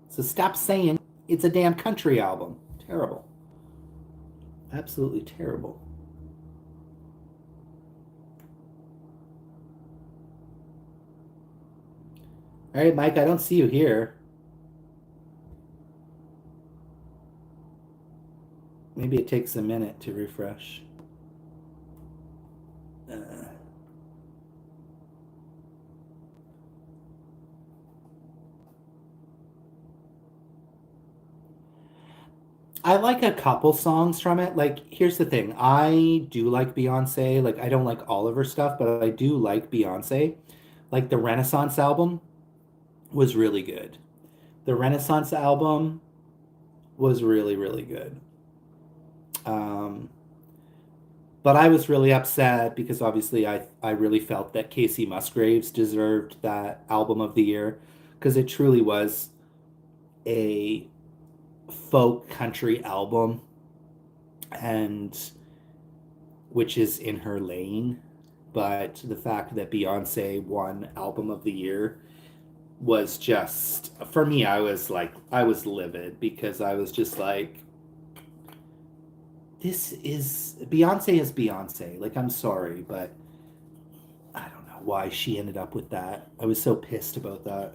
So stop saying it's a damn country album. Terrible. Absolutely terrible. All right, Mike, I don't see you here. Maybe it takes a minute to refresh. I like a couple songs from it. Like, here's the thing. I do like Beyonce. Like, I don't like all of her stuff, but I do like Beyonce. Like, the Renaissance album was really good. The Renaissance album was really, really good. Um, but I was really upset because obviously I really felt that Casey Musgraves deserved that album of the year because it truly was a folk country album and which is in her lane. But the fact that Beyonce won album of the year was just for me, I was livid because I was just like, this is Beyonce. Like, I'm sorry, but I don't know why she ended up with that. I was so pissed about that.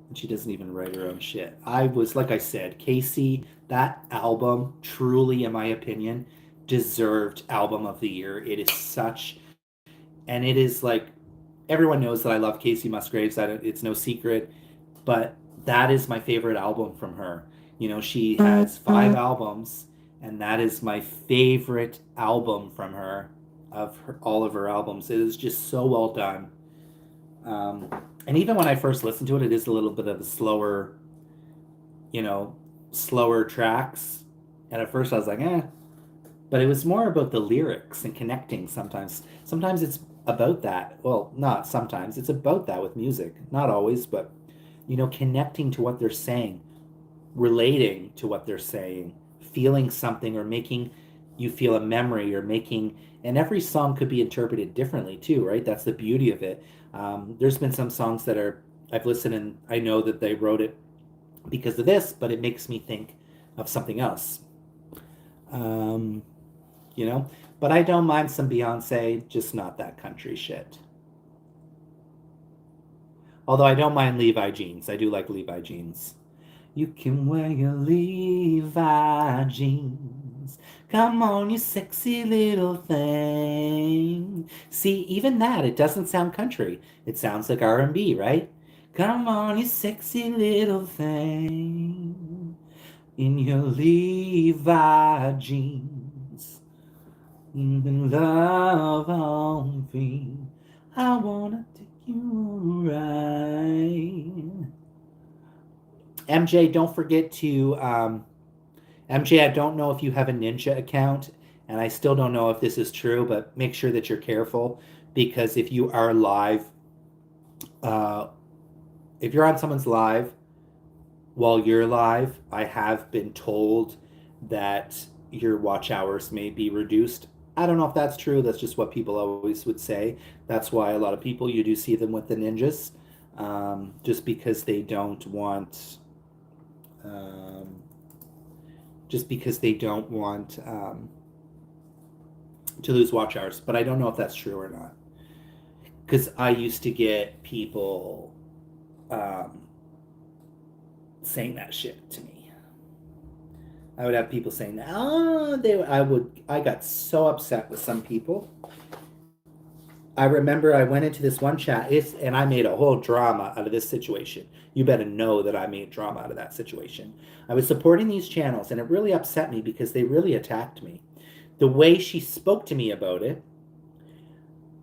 And she doesn't even write her own shit. I was, like I said, Casey, that album truly, in my opinion, deserved album of the year. It is such, and it is like, everyone knows that I love Casey Musgraves. It's no secret, but that is my favorite album from her. You know, she has 5 albums, and that is my favorite album from her, of her, all of her albums. It is just so well done. Um, and even when I first listened to it, it is a little bit of a slower, you know, slower tracks. And at first I was like, eh. But it was more about the lyrics and connecting sometimes. Sometimes it's about that. Well, not sometimes. It's about that with music. Not always, but, you know, connecting to what they're saying, relating to what they're saying, feeling something or making you feel a memory or making, and every song could be interpreted differently too, right? That's the beauty of it. There's been some songs that I've listened and I know that they wrote it because of this, but it makes me think of something else. Um, you know, but I don't mind some Beyonce, just not that country shit. Although I don't mind Levi jeans. I do like Levi jeans. You can wear your Levi jeans. Come on, you sexy little thing. See, even that, it doesn't sound country. It sounds like R&B, right? Come on, you sexy little thing. In your Levi jeans. In love on me. I wanna take you right. MJ, don't forget to MJ, I don't know if you have a Ninja account, and I still don't know if this is true, but make sure that you're careful because if you are live, uh, if you're on someone's live while you're live, I have been told that your watch hours may be reduced. I don't know if that's true. That's just what people always would say. That's why a lot of people, you do see them with the ninjas, just because they don't want, um, just because they don't want to lose watch hours. But I don't know if that's true or not. Because I used to get people um, saying that shit to me. I would have people saying, "Oh, I got so upset with some people." I remember I went into this one chat, and I made a whole drama out of this situation. You better know that I made drama out of that situation. I was supporting these channels, and it really upset me because they really attacked me. The way she spoke to me about it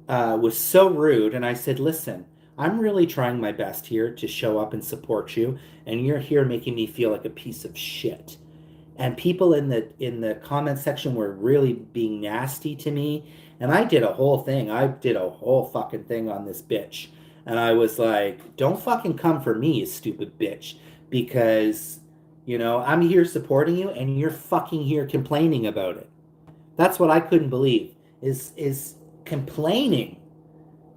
was so rude, and I said, "Listen, I'm really trying my best here to show up and support you, and you're here making me feel like a piece of shit." and people in the comment section were really being nasty to me. And I did a whole thing. I did a whole fucking thing on this bitch. And I was like, don't fucking come for me, you stupid bitch. Because, I'm here supporting you and you're fucking here complaining about it. That's what I couldn't believe is complaining.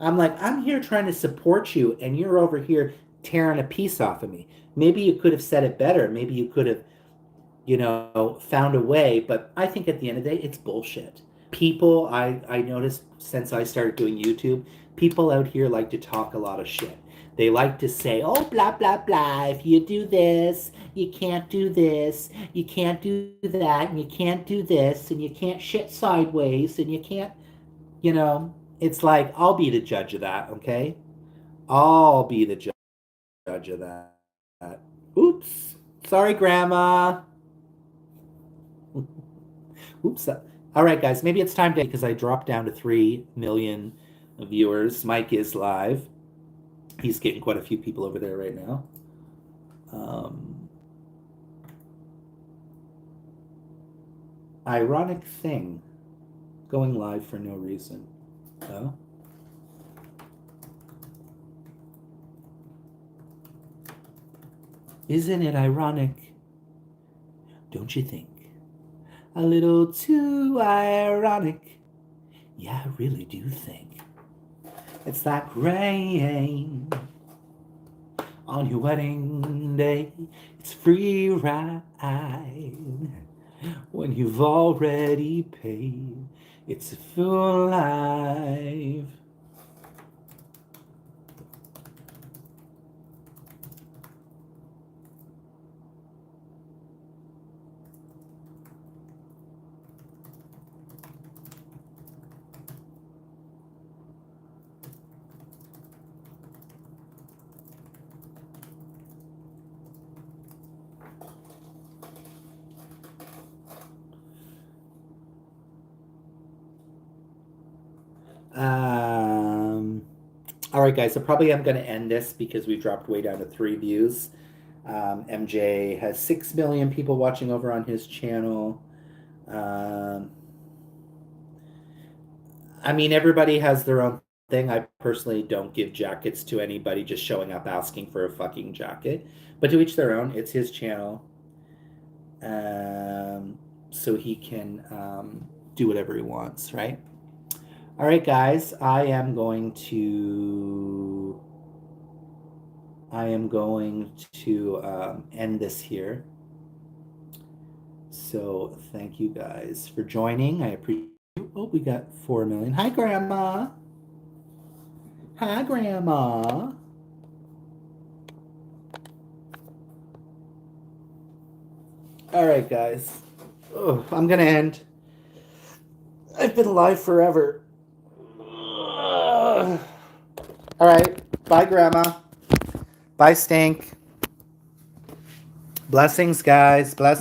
I'm like, I'm here trying to support you and you're over here tearing a piece off of me. Maybe you could have said it better. Maybe you could have, found a way. But I think at the end of the day, it's bullshit. People, I noticed since I started doing YouTube, people out here like to talk a lot of shit. They like to say, oh, blah, blah, blah. If you do this, you can't do this. You can't do that. And you can't do this. And you can't shit sideways. And you can't, it's like, I'll be the judge of that, okay? I'll be the judge of that. Oops. Sorry, Grandma. Oops. All right, guys. Maybe it's time to, because I dropped down to 3 million viewers. Mike is live. He's getting quite a few people over there right now. Ironic thing. Going live for no reason. Oh. Isn't it ironic? Don't you think? A little too ironic. Yeah, I really do think. It's like rain on your wedding day. It's free ride when you've already paid. It's a full life. All right, guys, so probably I'm going to end this because we dropped way down to 3 views. MJ has 6 million people watching over on his channel. I mean, everybody has their own thing. I personally don't give jackets to anybody just showing up asking for a fucking jacket. But to each their own. It's his channel. So he can do whatever he wants, right? All right, guys, I am going to end this here. So thank you guys for joining. I appreciate it. Oh, we got 4 million. Hi, Grandma. Hi, Grandma. All right, guys. Oh, I'm going to end. I've been live forever. All right. Bye, Grandma. Bye, Stink. Blessings, guys. Blessings.